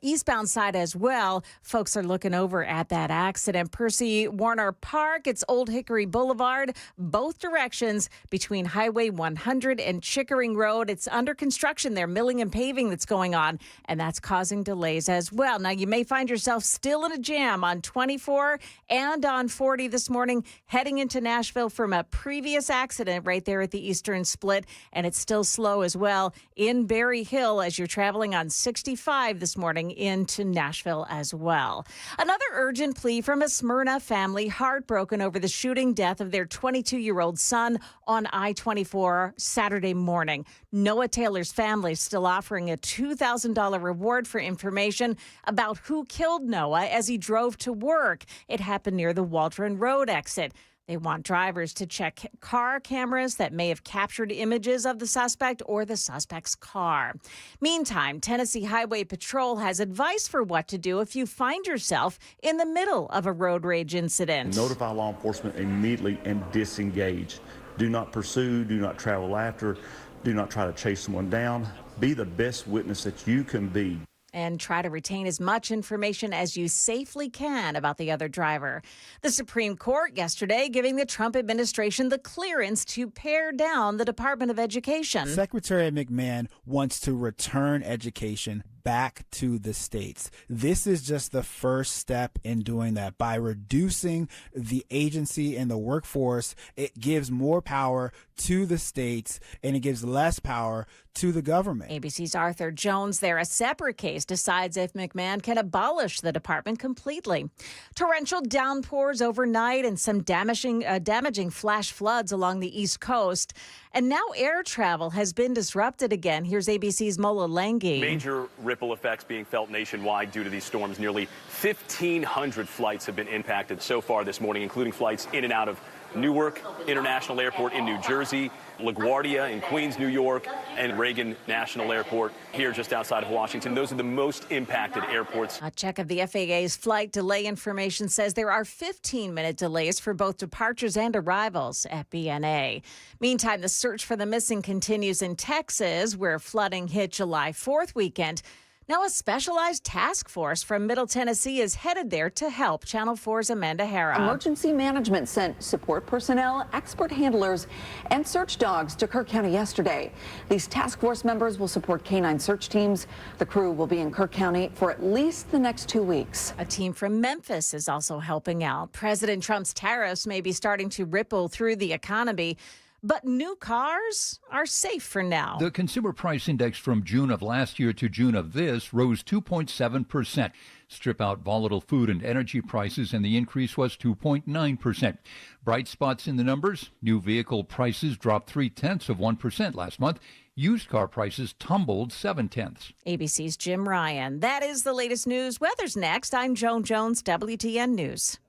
eastbound side as well. Folks are looking over at that accident. Percy Warner Park, it's Old Hickory Boulevard. Both directions between Highway 100 and Chickering Road. It's under construction there, milling and paving that's going on, and that's causing delays as well. Now, you may find yourself still in a jam on 24 and on 40 this morning, heading into Nashville from a previous accident right there at the Eastern Split, and it's still slow as well in Berry Hill as you're traveling on 65 this morning into Nashville as well. Another urgent plea from a Smyrna family, heartbroken over the shooting death of their 22-year-old son on I-24 Saturday morning. Noah Taylor's family is still offering a $2,000 reward for information about who killed Noah as he drove to work. It happened near the Waldron Road exit. They want drivers to check car cameras that may have captured images of the suspect or the suspect's car. Meantime, Tennessee Highway Patrol has advice for what to do if you find yourself in the middle of a road rage incident. Notify law enforcement immediately and disengage. Do not pursue, do not travel after, do not try to chase someone down. Be the best witness that you can be. And try to retain as much information as you safely can about the other driver. The Supreme Court yesterday giving the Trump administration the clearance to pare down the Department of Education. Secretary McMahon wants to return education back to the states. This is just the first step in doing that. By reducing the agency and the workforce, it gives more power to the states and it gives less power to the government. ABC's Arthur Jones there. A separate case decides if McMahon can abolish the department completely. Torrential downpours overnight and some damaging flash floods along the East Coast. And now air travel has been disrupted again. Here's ABC's Mola Langhi. Major ripple effects being felt nationwide due to these storms. Nearly 1,500 flights have been impacted so far this morning, including flights in and out of Newark International Airport in New Jersey, LaGuardia in Queens, New York, and Reagan National Airport here just outside of Washington. Those are the most impacted airports. A check of the FAA's flight delay information says there are 15-minute delays for both departures and arrivals at BNA. Meantime, the search for the missing continues in Texas, where flooding hit July 4th weekend. Now a specialized task force from Middle Tennessee is headed there to help. Channel 4's Amanda Hara. Emergency management sent support personnel, expert handlers, and search dogs to Kirk County yesterday. These task force members will support canine search teams. The crew will be in Kirk County for at least the next 2 weeks. A team from Memphis is also helping out. President Trump's tariffs may be starting to ripple through the economy, but new cars are safe for now. The consumer price index from June of last year to June of this rose 2.7%. Strip out volatile food and energy prices, and the increase was 2.9%. Bright spots in the numbers: new vehicle prices dropped 0.3% last month. Used car prices tumbled 0.7. ABC's Jim Ryan. That is the latest news. Weather's next. I'm Joan Jones, WTN News.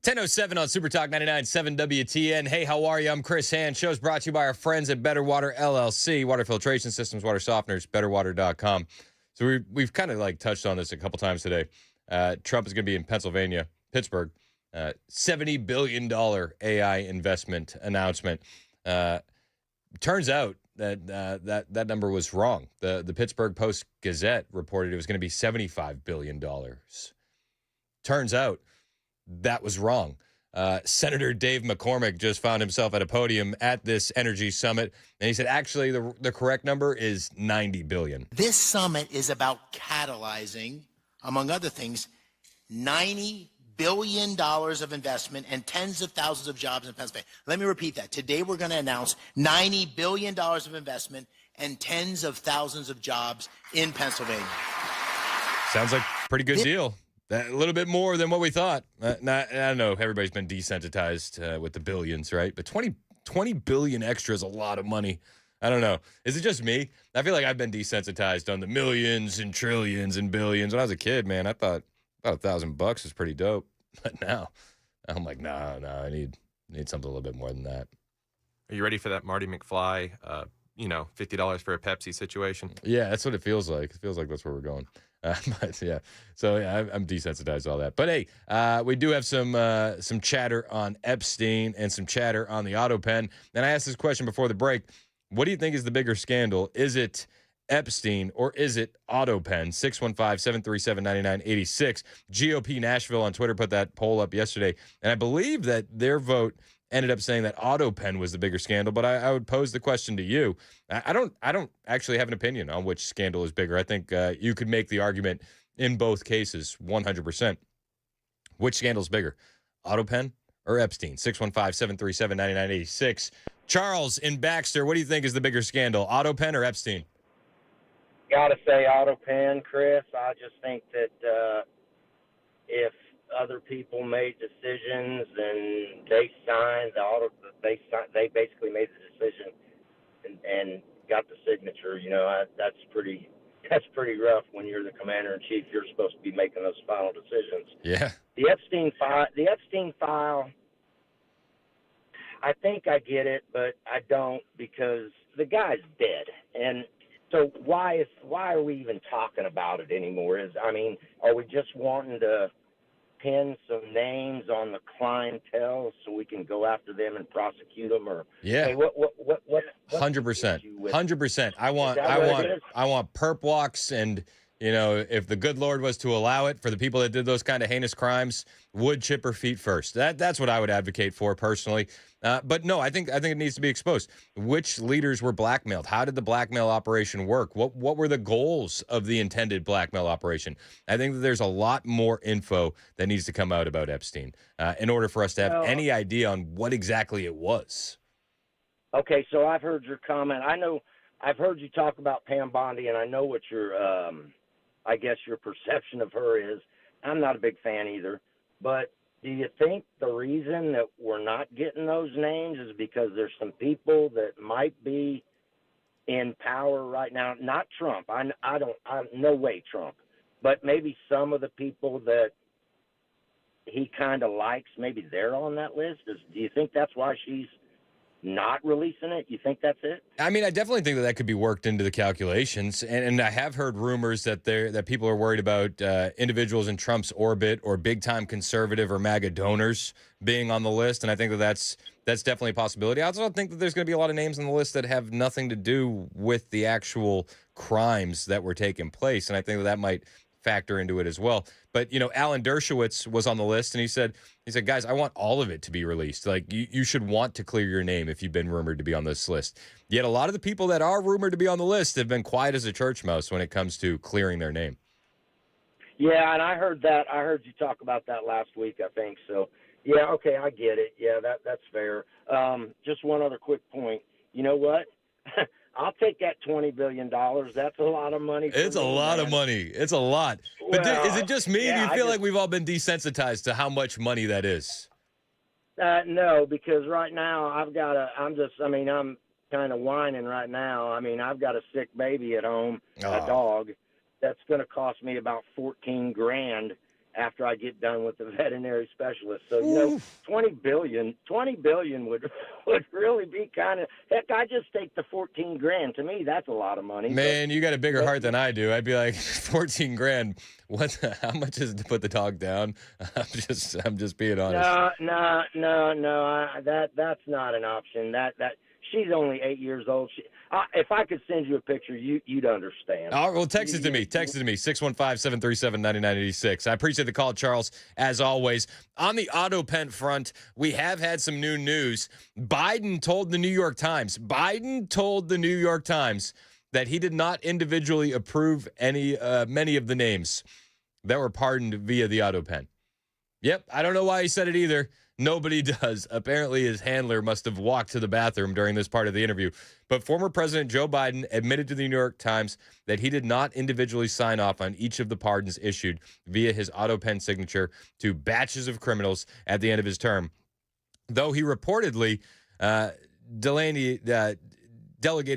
10:07 on Super Talk 99.7 WTN. Hey, how are you? I'm Chris Hand. Show's brought to you by our friends at Better Water LLC, water filtration systems, water softeners, betterwater.com. So we've kind of like touched on this a couple times today. Trump is going to be in Pennsylvania, Pittsburgh. $70 billion AI investment announcement. Turns out that number was wrong. The Pittsburgh Post-Gazette reported it was going to be $75 billion. Turns out that was wrong. Senator Dave McCormick just found himself at a podium at this energy summit, and he said, actually, the correct number is $90 billion. This summit is about catalyzing, among other things, $90 billion of investment and tens of thousands of jobs in Pennsylvania. Let me repeat that. Today we're going to announce $90 billion of investment and tens of thousands of jobs in Pennsylvania. Sounds like a pretty good deal. A little bit more than what we thought. I don't know. Everybody's been desensitized with the billions, right? But 20 billion extra is a lot of money. I don't know. Is it just me? I feel like I've been desensitized on the millions and trillions and billions. When I was a kid, man, I thought about $1,000 is pretty dope. But now I'm like, no, I need something a little bit more than that. Are you ready for that Marty McFly, $50 for a Pepsi situation? Yeah, that's what it feels like. It feels like that's where we're going. But yeah, so yeah, I'm desensitized to all that. But hey, we do have some chatter on Epstein and some chatter on the autopen. And I asked this question before the break. What do you think is the bigger scandal? Is it Epstein or is it autopen? 615-737-9986. GOP Nashville on Twitter put that poll up yesterday. And I believe that their vote ended up saying that autopen was the bigger scandal, but I would pose the question to you. I don't actually have an opinion on which scandal is bigger. I think you could make the argument in both cases 100%. Which scandal is bigger, autopen or Epstein? 615-737-9986. Charles in Baxter, what do you think is the bigger scandal, autopen or Epstein? Gotta say autopen, Chris. I just think that if other people made decisions and they signed they basically made the decision and got the signature. That's pretty rough when you're the commander in chief. You're supposed to be making those final decisions. Yeah. The Epstein file. I think I get it, but I don't, because the guy's dead, and so why are we even talking about it anymore? Are we just wanting to pin some names on the clientele so we can go after them and prosecute them? Or yeah, hey, what 100%, 100%. I want perp walks, and if the good Lord was to allow it for the people that did those kind of heinous crimes, wood chipper feet first. That's what I would advocate for personally. But no, I think it needs to be exposed. Which leaders were blackmailed? How did the blackmail operation work? What were the goals of the intended blackmail operation? I think that there's a lot more info that needs to come out about Epstein in order for us to have any idea on what exactly it was. Okay, so I've heard your comment. I've heard you talk about Pam Bondi, and I know what your, I guess your perception of her is. I'm not a big fan either, but do you think the reason that we're not getting those names is because there's some people that might be in power right now? Not Trump. No way Trump. But maybe some of the people that he kind of likes, maybe they're on that list. Do you think that's why she's not releasing it? You think that's it? I definitely think that could be worked into the calculations, and I have heard rumors that people are worried about individuals in Trump's orbit or big-time conservative or MAGA donors being on the list, and I think that's definitely a possibility. I also don't think that there's going to be a lot of names on the list that have nothing to do with the actual crimes that were taking place, and I think that might factor into it as well. But Alan Dershowitz was on the list, and he said, guys, I want all of it to be released. Like, you should want to clear your name if you've been rumored to be on this list. Yet a lot of the people that are rumored to be on the list have been quiet as a church mouse when it comes to clearing their name. Yeah, and I heard that. I heard you talk about that last week, I think. So, yeah, okay, I get it. Yeah, that's fair. Just one other quick point. You know what? I'll take that $20 billion. That's a lot of money. It's a lot of money. It's a lot. But is it just me? Yeah, do you feel like we've all been desensitized to how much money that is? No, because right now I'm kind of whining right now. I've got a sick baby at home, a dog, that's going to cost me about $14,000. after I get done with the veterinary specialist. So, you know, 20 billion would really be kind of, heck, I just take the 14 grand. To me, that's a lot of money. Man, you got a bigger heart than I do. I'd be like, 14 grand. How much is it to put the dog down? I'm just being honest. No. That's not an option. She's only 8 years old. If I could send you a picture, you'd understand. Oh, well, text it to me. 615-737-9986. I appreciate the call, Charles, as always. On the autopen front, we have had some new news. Biden told the New York Times that he did not individually approve many of the names that were pardoned via the autopen. Yep, I don't know why he said it either. Nobody does. Apparently, his handler must have walked to the bathroom during this part of the interview. But former President Joe Biden admitted to the New York Times that he did not individually sign off on each of the pardons issued via his autopen signature to batches of criminals at the end of his term, though he reportedly delegated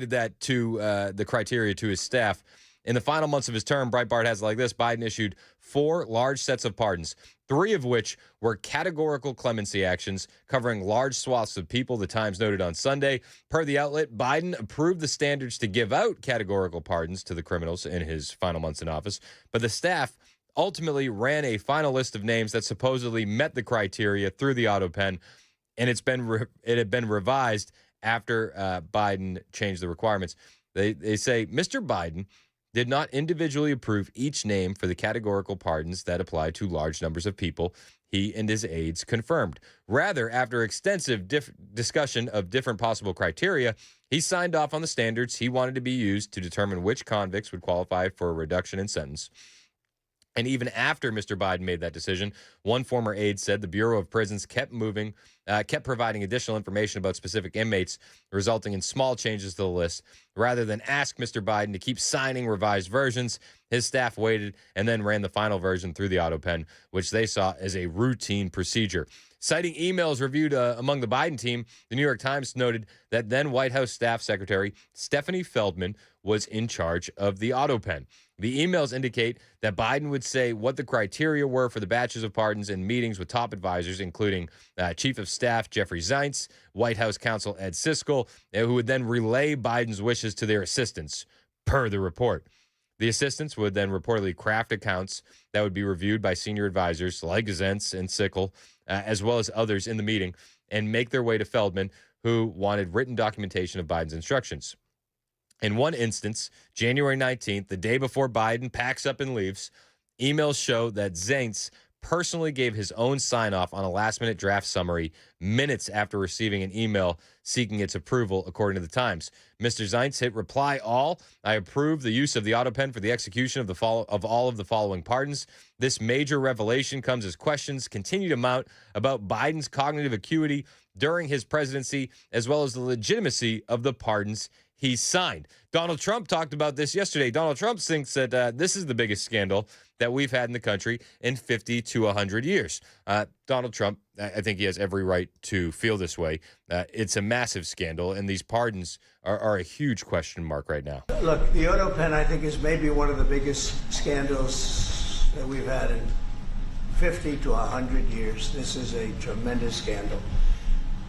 that to the criteria to his staff. In the final months of his term, Breitbart has it like this: Biden issued 4 large sets of pardons, 3 of which were categorical clemency actions covering large swaths of people, the Times noted on Sunday. Per the outlet, Biden approved the standards to give out categorical pardons to the criminals in his final months in office, but the staff ultimately ran a final list of names that supposedly met the criteria through the autopen, and it had been revised after Biden changed the requirements. They say Mr. Biden did not individually approve each name for the categorical pardons that apply to large numbers of people, he and his aides confirmed. Rather, after extensive discussion of different possible criteria, he signed off on the standards he wanted to be used to determine which convicts would qualify for a reduction in sentence. And even after Mr. Biden made that decision, one former aide said the Bureau of Prisons kept providing additional information about specific inmates, resulting in small changes to the list. Rather than ask Mr. Biden to keep signing revised versions, his staff waited and then ran the final version through the autopen, which they saw as a routine procedure. Citing emails reviewed among the Biden team, the New York Times noted that then White House Staff Secretary Stephanie Feldman was in charge of the autopen. The emails indicate that Biden would say what the criteria were for the batches of pardons in meetings with top advisors, including Chief of Staff Jeffrey Zients, White House counsel Ed Siskel, who would then relay Biden's wishes to their assistants, per the report. The assistants would then reportedly craft accounts that would be reviewed by senior advisors like Zients and Siskel, as well as others in the meeting, and make their way to Feldman, who wanted written documentation of Biden's instructions. In one instance, January 19th, the day before Biden packs up and leaves, emails show that Zients personally gave his own sign-off on a last-minute draft summary minutes after receiving an email seeking its approval, according to the Times. Mr. Zients hit reply all. I approve the use of the autopen for the execution of all of the following pardons. This major revelation comes as questions continue to mount about Biden's cognitive acuity during his presidency, as well as the legitimacy of the pardons he signed. Donald Trump talked about this yesterday. Donald Trump thinks that this is the biggest scandal that we've had in the country in 50 to 100 years. Donald Trump, I think he has every right to feel this way. It's a massive scandal, and these pardons are a huge question mark right now. Look, the autopen, I think, is maybe one of the biggest scandals that we've had in 50 to 100 years. This is a tremendous scandal.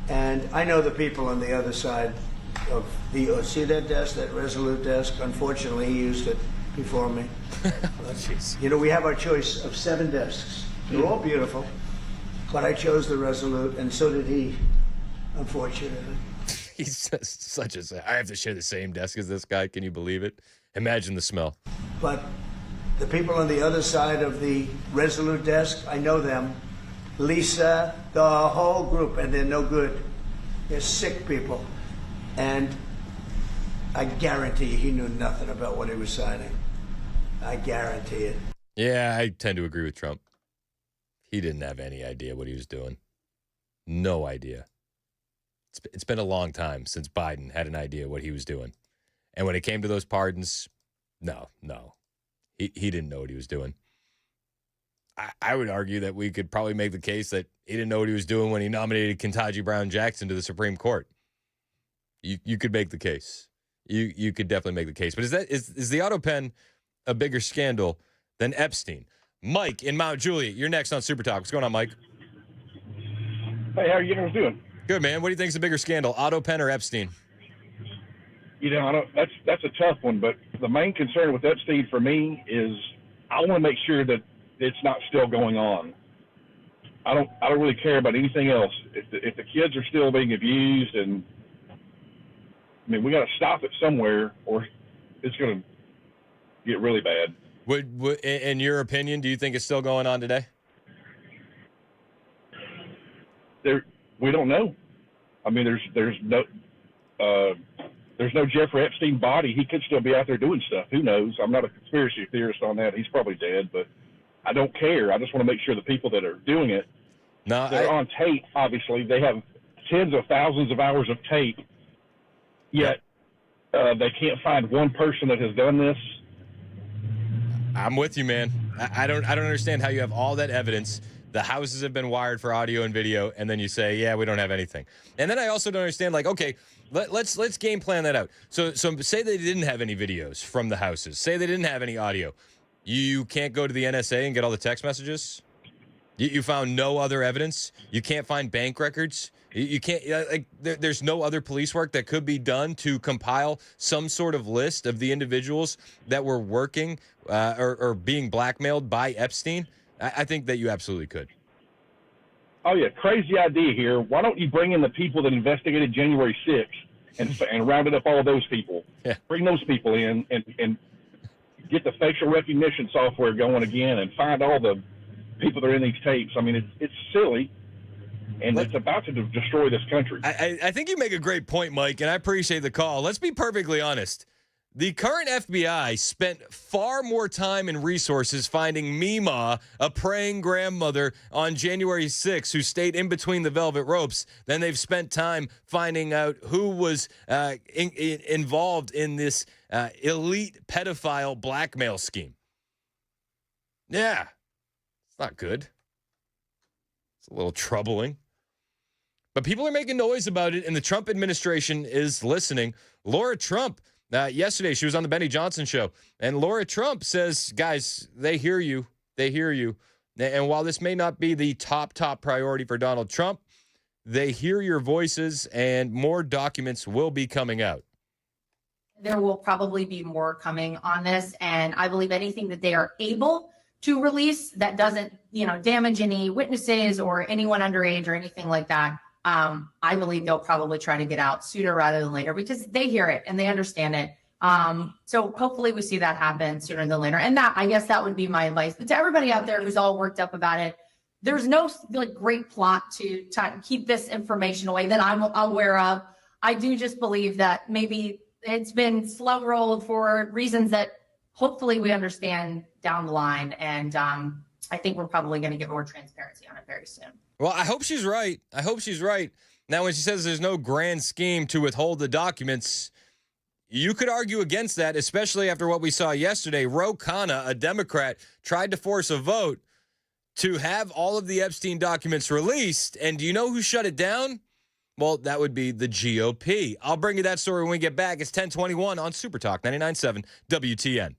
And I know the people on the other side of the, see that desk, that Resolute desk? Unfortunately, he used it before me. You know, we have our choice of 7 desks. They're all beautiful, but I chose the Resolute, and so did he, unfortunately. He's just such a... I have to share the same desk as this guy. Can you believe it? Imagine the smell. But the people on the other side of the Resolute desk, I know them. Lisa, the whole group, and they're no good. They're sick people. And I guarantee you he knew nothing about what he was signing. I guarantee it. Yeah, I tend to agree with Trump. He didn't have any idea what he was doing. No idea. It's been a long time since Biden had an idea what he was doing. And when it came to those pardons, no. He didn't know what he was doing. I would argue that we could probably make the case that he didn't know what he was doing when he nominated Ketanji Brown Jackson to the Supreme Court. You could make the case. You could definitely make the case. But is the autopen a bigger scandal than Epstein? Mike in Mount Juliet, you're next on Super Talk. What's going on, Mike? Hey, how are you guys doing? Good, man. What do you think is the bigger scandal, autopen or Epstein? You know, that's a tough one, but the main concern with Epstein for me is I want to make sure that it's not still going on. I don't really care about anything else. If the kids are still being abused, and I mean, we got to stop it somewhere, or it's going to get really bad. Would, in your opinion, do you think it's still going on today? We don't know. I mean, there's no Jeffrey Epstein body. He could still be out there doing stuff. Who knows? I'm not a conspiracy theorist on that. He's probably dead, but I don't care. I just want to make sure the people that are doing it, they're on tape. Obviously, they have tens of thousands of hours of tape. Yet they can't find one person that has done this. I'm with you, man. I don't understand how you have all that evidence. The houses have been wired for audio and video, and then you say, yeah, we don't have anything. And then I also don't understand, like, okay, let's game plan that out. So say they didn't have any videos from the houses. Say they didn't have any audio. You can't go to the NSA and get all the text messages? You found no other evidence? You can't find bank records? You can't, like, there's no other police work that could be done to compile some sort of list of the individuals that were working or being blackmailed by Epstein? I think that you absolutely could. Oh, yeah, crazy idea here. Why don't you bring in the people that investigated January 6th and rounded up all those people? Yeah. Bring those people in and get the facial recognition software going again and find all the people that are in these tapes. I mean, it's silly, and it's about to destroy this country. I think you make a great point, Mike, and I appreciate the call. Let's be perfectly honest. The current FBI spent far more time and resources finding Mima, a praying grandmother, on January 6th who stayed in between the velvet ropes than they've spent time finding out who was involved in this elite pedophile blackmail scheme. Yeah, it's not good. It's a little troubling. But people are making noise about it, and the Trump administration is listening. Laura Trump, yesterday, she was on the Benny Johnson show, and Laura Trump says, guys, they hear you. They hear you. And while this may not be the top priority for Donald Trump, they hear your voices, and more documents will be coming out. There will probably be more coming on this, and I believe anything that they are able to release that doesn't, damage any witnesses or anyone underage or anything like that, I believe they'll probably try to get out sooner rather than later because they hear it and they understand it. So hopefully we see that happen sooner than later. And I guess that would be my advice. But to everybody out there who's all worked up about it, there's no great plot to keep this information away that I'm aware of. I do just believe that maybe it's been slow rolled for reasons that hopefully we understand down the line. And I think we're probably going to get more transparency on it very soon. Well, I hope she's right. I hope she's right. Now, when she says there's no grand scheme to withhold the documents, you could argue against that, especially after what we saw yesterday. Ro Khanna, a Democrat, tried to force a vote to have all of the Epstein documents released. And do you know who shut it down? Well, that would be the GOP. I'll bring you that story when we get back. It's 1021 on Super Talk 99.7 WTN.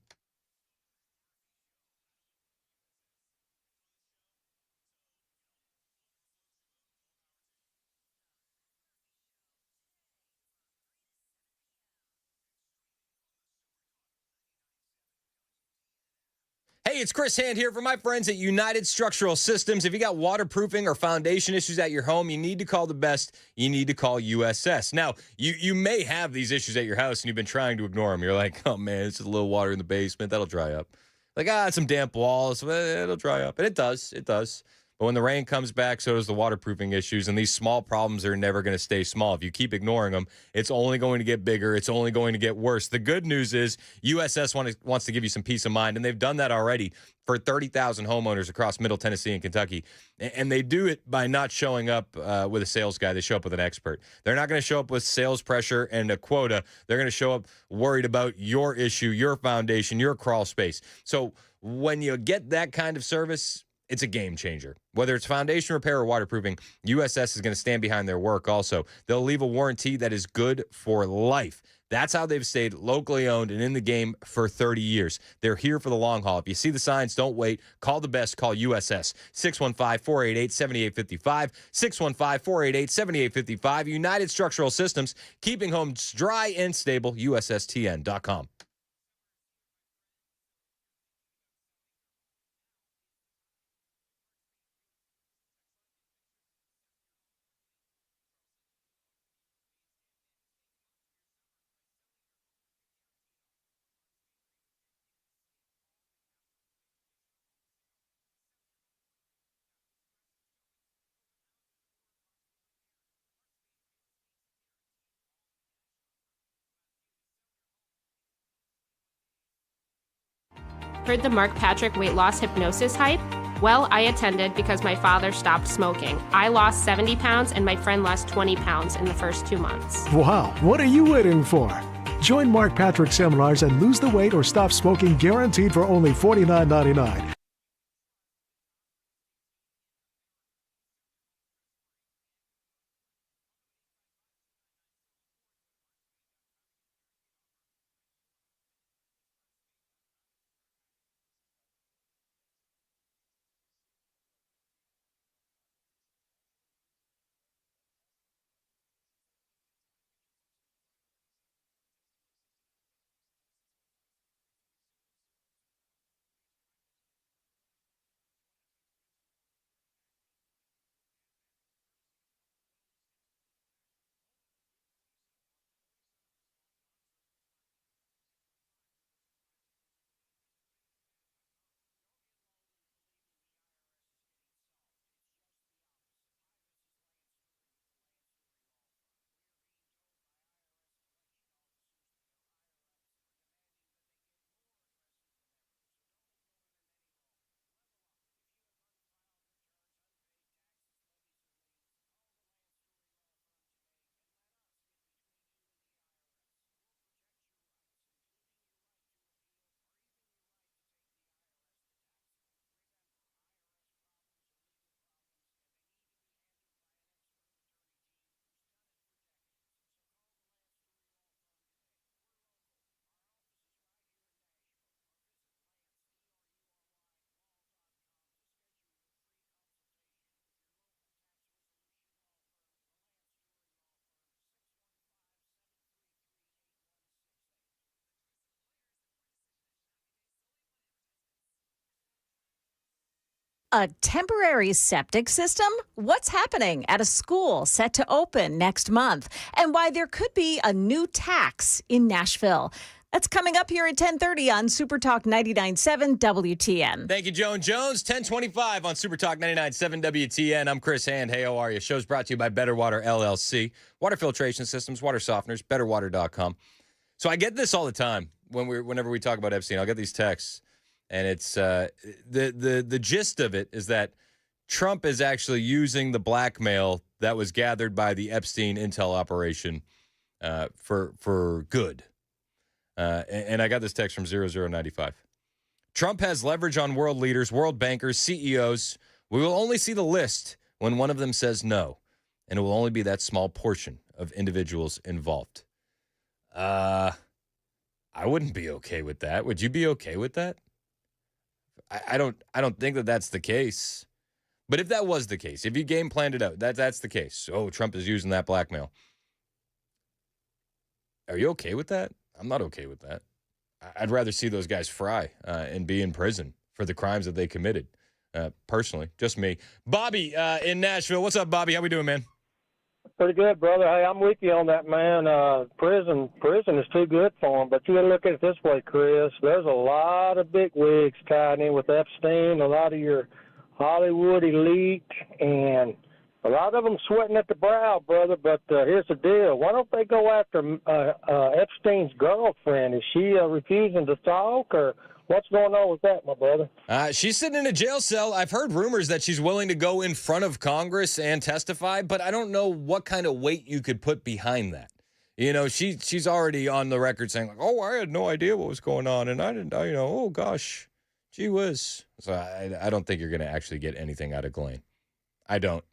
Hey, it's Chris Hand here for my friends at United Structural Systems. If you got waterproofing or foundation issues at your home, you need to call the best. You need to call USS. Now, you may have these issues at your house and you've been trying to ignore them. You're like, oh man, it's a little water in the basement. That'll dry up. Like, some damp walls. It'll dry up. And it does. It does. But when the rain comes back, so does the waterproofing issues. And these small problems are never going to stay small. If you keep ignoring them, it's only going to get bigger. It's only going to get worse. The good news is USS wants to give you some peace of mind. And they've done that already for 30,000 homeowners across Middle Tennessee and Kentucky. And they do it by not showing up with a sales guy. They show up with an expert. They're not going to show up with sales pressure and a quota. They're going to show up worried about your issue, your foundation, your crawl space. So when you get that kind of service, it's a game changer. Whether it's foundation repair or waterproofing, USS is going to stand behind their work also. They'll leave a warranty that is good for life. That's how they've stayed locally owned and in the game for 30 years. They're here for the long haul. If you see the signs, don't wait. Call the best. Call USS. 615-488-7855. 615-488-7855. United Structural Systems, keeping homes dry and stable. USSTN.com. Heard the Mark Patrick weight loss hypnosis hype? Well, I attended because my father stopped smoking. I lost 70 pounds and my friend lost 20 pounds in the first 2 months. Wow, what are you waiting for? Join Mark Patrick seminars and lose the weight or stop smoking guaranteed for only $49.99. A temporary septic system? What's happening at a school set to open next month? And why there could be a new tax in Nashville. That's coming up here at 10:30 on Super Talk 99.7 WTN. Thank you, Joan Jones. 10:25 on Super Talk 99.7 WTN. I'm Chris Hand. Hey, how are you? Show's brought to you by Better Water LLC. Water filtration systems, water softeners, betterwater.com. So I get this all the time whenever we talk about Epstein. I'll get these texts. And it's the gist of it is that Trump is actually using the blackmail that was gathered by the Epstein intel operation for good. And I got this text from 0095. Trump has leverage on world leaders, world bankers, CEOs. We will only see the list when one of them says no. And it will only be that small portion of individuals involved. I wouldn't be okay with that. Would you be okay with that? I don't think that that's the case. But if that was the case, if you game planned it out, that's the case. Oh, Trump is using that blackmail. Are you okay with that? I'm not okay with that. I'd rather see those guys fry and be in prison for the crimes that they committed. Personally, just me. Bobby in Nashville. What's up, Bobby? How we doing, man? Pretty good, brother. Hey, I'm with you on that, man. Prison is too good for him. But you got to look at it this way, Chris. There's a lot of big wigs tied in with Epstein, a lot of your Hollywood elite, and a lot of them sweating at the brow, brother. But here's the deal. Why don't they go after Epstein's girlfriend? Is she refusing to talk, or what's going on with that, my brother? She's sitting in a jail cell. I've heard rumors that she's willing to go in front of Congress and testify, but I don't know what kind of weight you could put behind that. You know, she's already on the record saying, like, oh, I had no idea what was going on, and I didn't, oh, gosh, gee whiz. So I don't think you're going to actually get anything out of Ghislaine. I don't.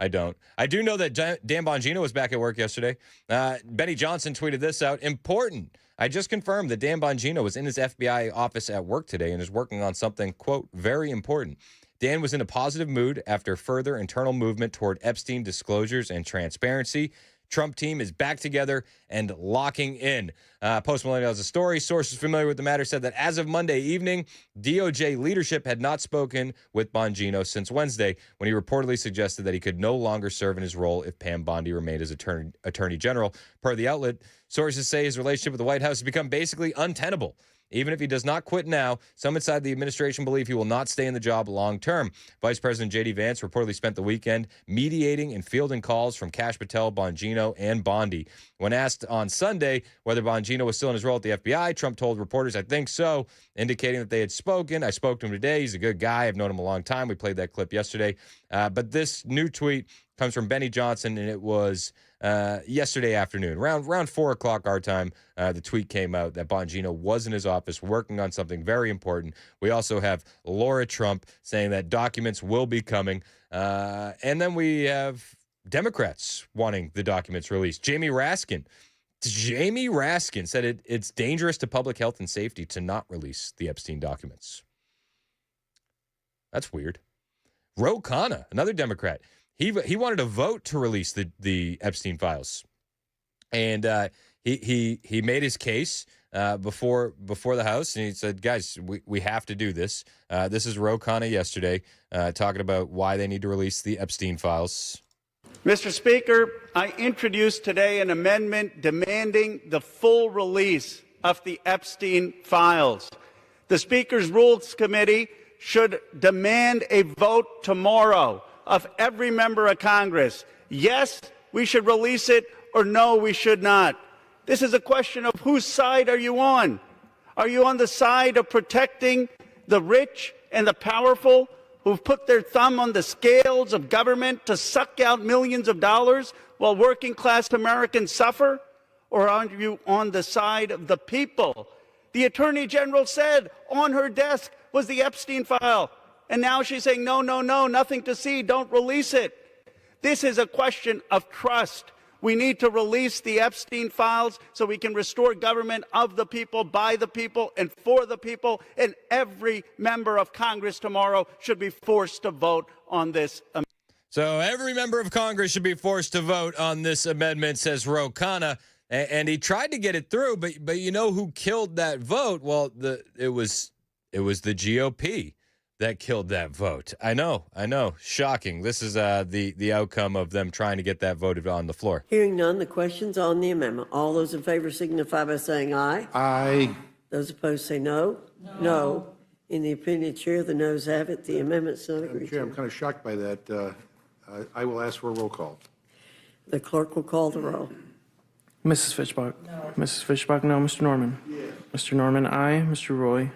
I don't. I do know that Dan Bongino was back at work yesterday. Benny Johnson tweeted this out. Important. I just confirmed that Dan Bongino was in his FBI office at work today and is working on something, quote, very important. Dan was in a positive mood after further internal movement toward Epstein disclosures and transparency. Trump team is back together and locking in. Post Millennial has a story. Sources familiar with the matter said that as of Monday evening, DOJ leadership had not spoken with Bongino since Wednesday, when he reportedly suggested that he could no longer serve in his role if Pam Bondi remained as attorney general. Per the outlet, sources say his relationship with the White House has become basically untenable. Even if he does not quit now, some inside the administration believe he will not stay in the job long term. Vice President J.D. Vance reportedly spent the weekend mediating and fielding calls from Kash Patel, Bongino, and Bondi. When asked on Sunday whether Bongino was still in his role at the FBI, Trump told reporters, "I think so," indicating that they had spoken. "I spoke to him today. He's a good guy. I've known him a long time." We played that clip yesterday. But this new tweet comes from Benny Johnson, and it was yesterday afternoon, around 4 o'clock our time. The tweet came out that Bongino was in his office working on something very important. We also have Laura Trump saying that documents will be coming. And then we have Democrats wanting the documents released. Jamie Raskin said it's dangerous to public health and safety to not release the Epstein documents. That's weird. Ro Khanna, another Democrat, he wanted a vote to release the Epstein files, and he made his case before the House, and he said, "Guys, we have to do this." This is Ro Khanna yesterday talking about why they need to release the Epstein files. Mr. Speaker, I introduced today an amendment demanding the full release of the Epstein files. The Speaker's Rules Committee should demand a vote tomorrow of every member of Congress. Yes, we should release it, or no, we should not. This is a question of whose side are you on? Are you on the side of protecting the rich and the powerful who've put their thumb on the scales of government to suck out millions of dollars while working class Americans suffer? Or are you on the side of the people? The Attorney General said on her desk was the Epstein file. And now she's saying, no, nothing to see, don't release it. This is a question of trust. We need to release the Epstein files so we can restore government of the people, by the people, and for the people. And every member of Congress tomorrow should be forced to vote on this amendment. So every member of Congress should be forced to vote on this amendment, says Ro Khanna. And he tried to get it through, but you know who killed that vote? Well, it was the GOP that killed that vote. I know. Shocking. This is the outcome of them trying to get that voted on the floor. Hearing none, the question's on the amendment. All those in favor signify by saying aye. Aye. Those opposed say no. No. In the opinion of the chair, the noes have it. The amendment's not agreed Chair, I'm to. kind of shocked by that. I will ask for a roll call. The clerk will call the roll. Mrs. Fishbach. No. Mrs. Fishbach, no. Mr. Norman. Yes. Mr. Norman, aye. Mr. Roy.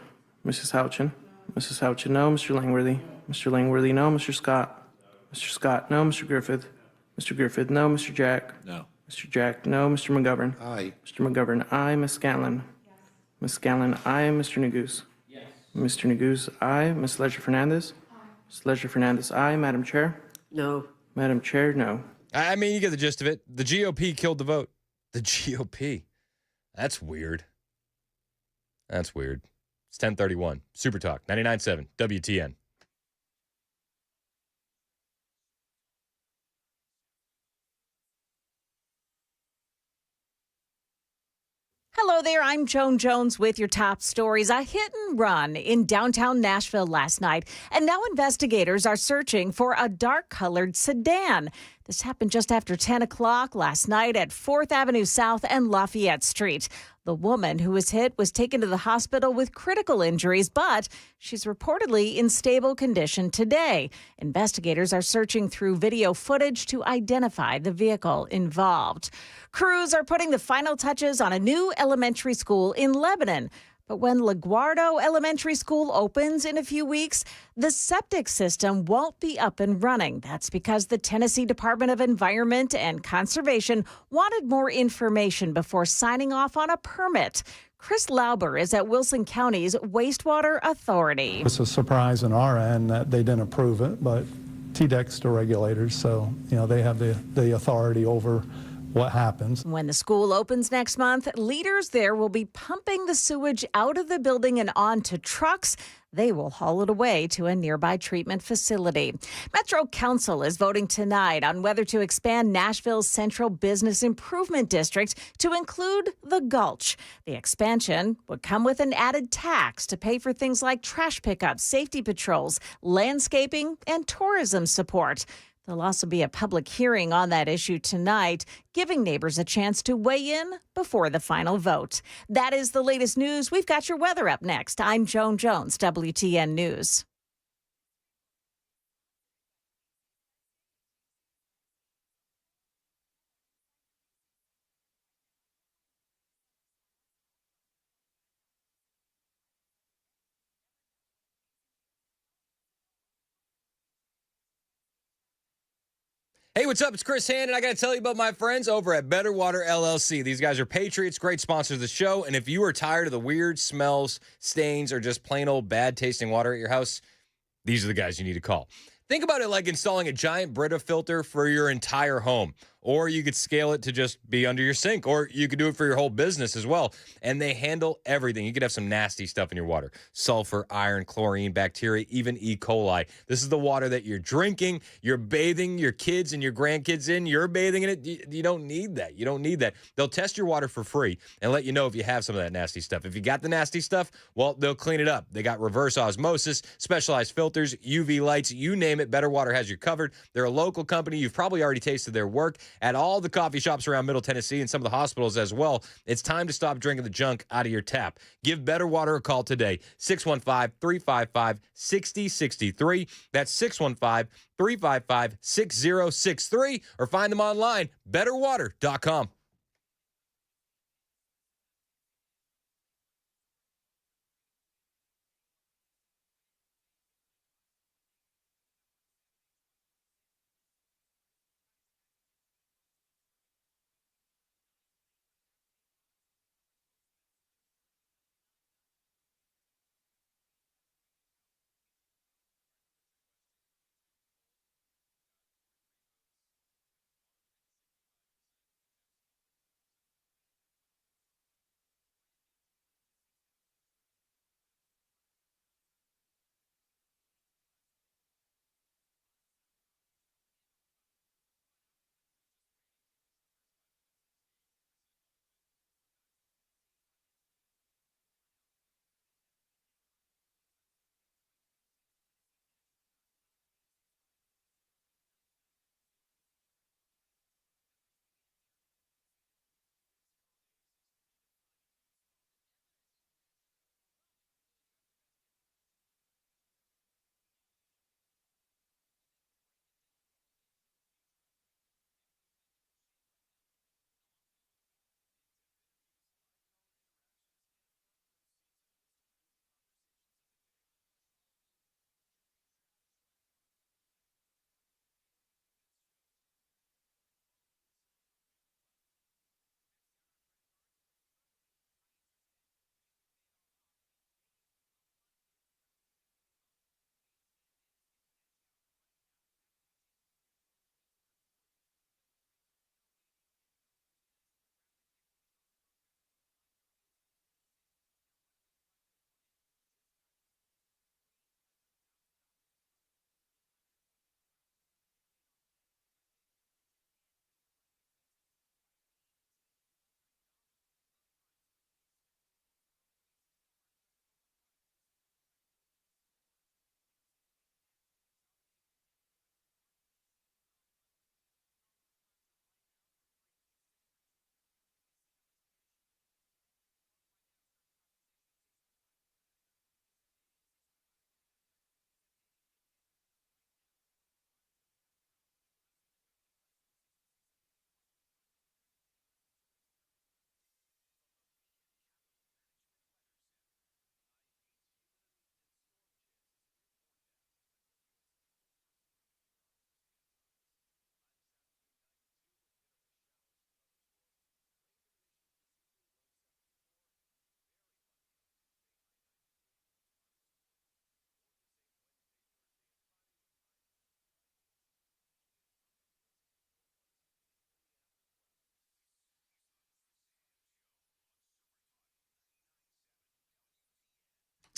Mrs. Houchin. Mrs. Houchin, no. Mr. Langworthy. Mr. Langworthy, no. Mr. Scott. Mr. Scott, no. Mr. Griffith. Mr. Griffith, no. Mr. Jack. No. Mr. Jack, no. Mr. McGovern. Aye. Mr. McGovern, aye. Ms. Scanlon. Yes. Ms. Scanlon, aye. Mr. Neguse. Yes. Mr. Neguse, aye. Ms. Leger-Fernandez. Aye. Ms. Leger-Fernandez, aye. Madam Chair. No. Madam Chair, no. I mean, you get the gist of it. The GOP killed the vote. The GOP. That's weird. It's 10:31. Super Talk, 99.7 WTN. Hello there, I'm Joan Jones with your top stories. A hit and run in downtown Nashville last night, and now investigators are searching for a dark-colored sedan. This happened just after 10 o'clock last night at 4th Avenue South and Lafayette Street. The woman who was hit was taken to the hospital with critical injuries, but she's reportedly in stable condition today. Investigators are searching through video footage to identify the vehicle involved. Crews are putting the final touches on a new elementary school in Lebanon. But when LaGuardo Elementary School opens in a few weeks, the septic system won't be up and running. That's because the Tennessee Department of Environment and Conservation wanted more information before signing off on a permit. Chris Lauber is at Wilson County's Wastewater Authority. It's a surprise on our end that they didn't approve it, but TDECs to regulators, so they have the authority over what happens. When the school opens next month, leaders there will be pumping the sewage out of the building and onto trucks. They will haul it away to a nearby treatment facility. Metro Council is voting tonight on whether to expand Nashville's Central Business Improvement District to include the Gulch. The expansion would come with an added tax to pay for things like trash pickup, safety patrols, landscaping, and tourism support. There'll also be a public hearing on that issue tonight, giving neighbors a chance to weigh in before the final vote. That is the latest news. We've got your weather up next. I'm Joan Jones, WTN News. Hey, what's up? It's Chris Hand, and I got to tell you about my friends over at Better Water LLC. These guys are patriots, great sponsors of the show, and if you are tired of the weird smells, stains, or just plain old bad-tasting water at your house, these are the guys you need to call. Think about it like installing a giant Brita filter for your entire home. Or you could scale it to just be under your sink. Or you could do it for your whole business as well. And they handle everything. You could have some nasty stuff in your water. Sulfur, iron, chlorine, bacteria, even E. coli. This is the water that you're drinking, you're bathing your kids and your grandkids in. You're bathing in it. You don't need that. You don't need that. They'll test your water for free and let you know if you have some of that nasty stuff. If you got the nasty stuff, well, they'll clean it up. They got reverse osmosis, specialized filters, UV lights, you name it. Better Water has you covered. They're a local company. You've probably already tasted their work at all the coffee shops around Middle Tennessee and some of the hospitals as well. It's time to stop drinking the junk out of your tap. Give Better Water a call today. 615-355-6063. That's 615-355-6063. Or find them online, betterwater.com.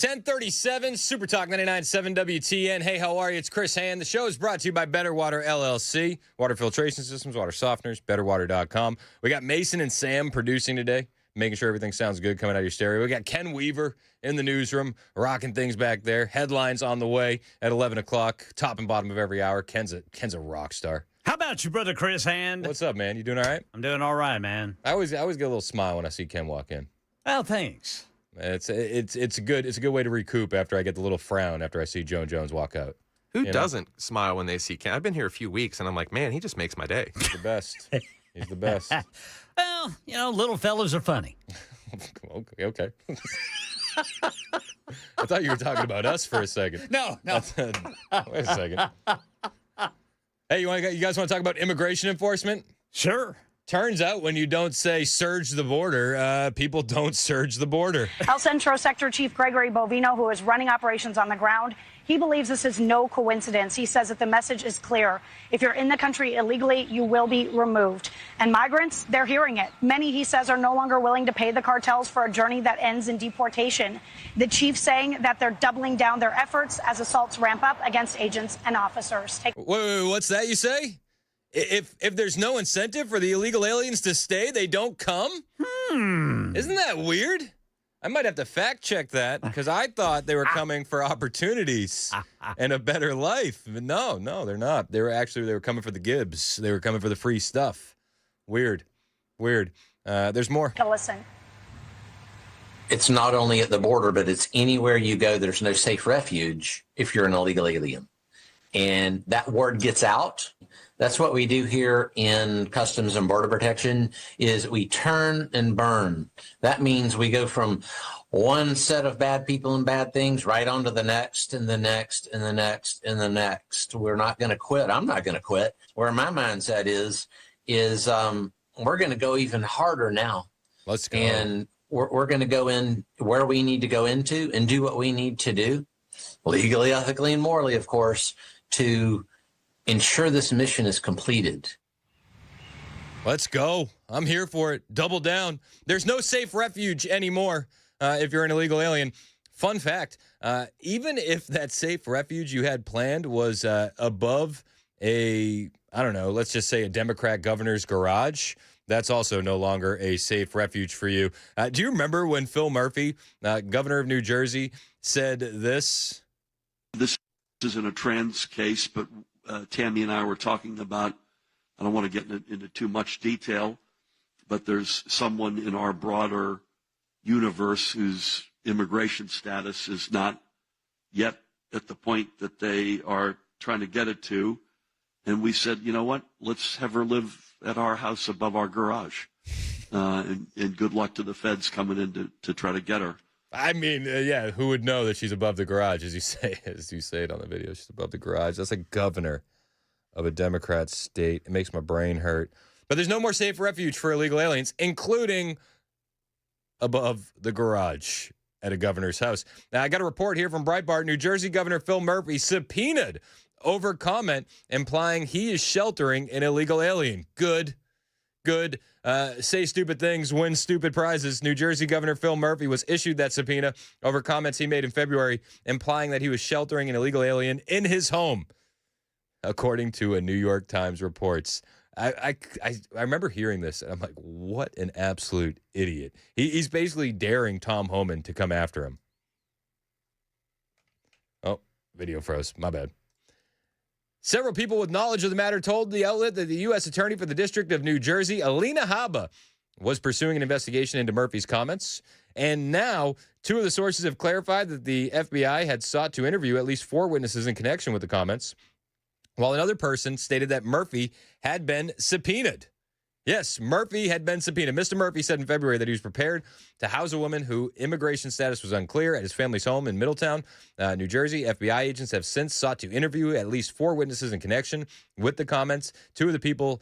1037 Super Talk 99.7 WTN. Hey, how are you? It's Chris Hand. The show is brought to you by Better Water LLC, water filtration systems, water softeners, betterwater.com. We got Mason and Sam producing today, making sure everything sounds good coming out of your stereo. We got Ken Weaver in the newsroom, rocking things back there. Headlines on the way at 11 o'clock, top and bottom of every hour. Ken's a rock star. How about you, brother Chris Hand? What's up, man? You doing all right? I'm doing all right, man. I always get a little smile when I see Ken walk in. Well, thanks. It's a good way to recoup after I get the little frown after I see Joan Jones walk out. Who doesn't smile when they see Ken? I've been here a few weeks, and I'm like, man, he just makes my day. He's the best. He's the best. Well, little fellas are funny. Okay. I thought you were talking about us for a second. No. Wait a second. Hey, you guys want to talk about immigration enforcement? Sure. Turns out when you don't say surge the border, people don't surge the border. El Centro Sector Chief Gregory Bongino, who is running operations on the ground, he believes this is no coincidence. He says that the message is clear. If you're in the country illegally, you will be removed. And migrants, they're hearing it. Many, he says, are no longer willing to pay the cartels for a journey that ends in deportation. The chief saying that they're doubling down their efforts as assaults ramp up against agents and officers. Wait, what's that you say? If there's no incentive for the illegal aliens to stay, they don't come? Isn't that weird? I might have to fact check that because I thought they were coming for opportunities and a better life. But no, they're not. They were coming for the Gibbs. They were coming for the free stuff. Weird. There's more. To listen. It's not only at the border, but it's anywhere you go. There's no safe refuge if you're an illegal alien. And that word gets out. That's what we do here in Customs and Border Protection is we turn and burn. That means we go from one set of bad people and bad things right on to the next and the next and the next and the next. We're not going to quit. I'm not going to quit. Where my mindset is we're going to go even harder now. Let's go. And we're going to go in where we need to go into and do what we need to do, legally, ethically, and morally, of course, to ensure this mission is completed. Let's go. I'm here for it. Double down. There's no safe refuge anymore if you're an illegal alien. Fun fact, even if that safe refuge you had planned was above let's just say a Democrat governor's garage, that's also no longer a safe refuge for you. Do you remember when Phil Murphy, governor of New Jersey, said this? This isn't a trans case, but Tammy and I were talking about, I don't want to get into too much detail, but there's someone in our broader universe whose immigration status is not yet at the point that they are trying to get it to. And we said, you know what, let's have her live at our house above our garage. And good luck to the feds coming in to try to get her. I mean, who would know that she's above the garage, as you say it on the video. She's above the garage. That's a governor of a Democrat state. It makes my brain hurt. But there's no more safe refuge for illegal aliens, including above the garage at a governor's house. Now, I got a report here from Breitbart. New Jersey Governor Phil Murphy subpoenaed over comment implying he is sheltering an illegal alien. Good. Say stupid things, win stupid prizes. New Jersey Governor Phil Murphy was issued that subpoena over comments he made in February implying that he was sheltering an illegal alien in his home, according to a New York Times reports. I remember hearing this, and I'm like, what an absolute idiot. He's basically daring Tom Homan to come after him. Oh, video froze. My bad. Several people with knowledge of the matter told the outlet that the U.S. Attorney for the District of New Jersey, Alina Habba, was pursuing an investigation into Murphy's comments. And now, two of the sources have clarified that the FBI had sought to interview at least 4 witnesses in connection with the comments, while another person stated that Murphy had been subpoenaed. Yes, Murphy had been subpoenaed. Mr. Murphy said in February that he was prepared to house a woman whose immigration status was unclear at his family's home in Middletown, New Jersey. FBI agents have since sought to interview at least 4 witnesses in connection with the comments. 2 of the people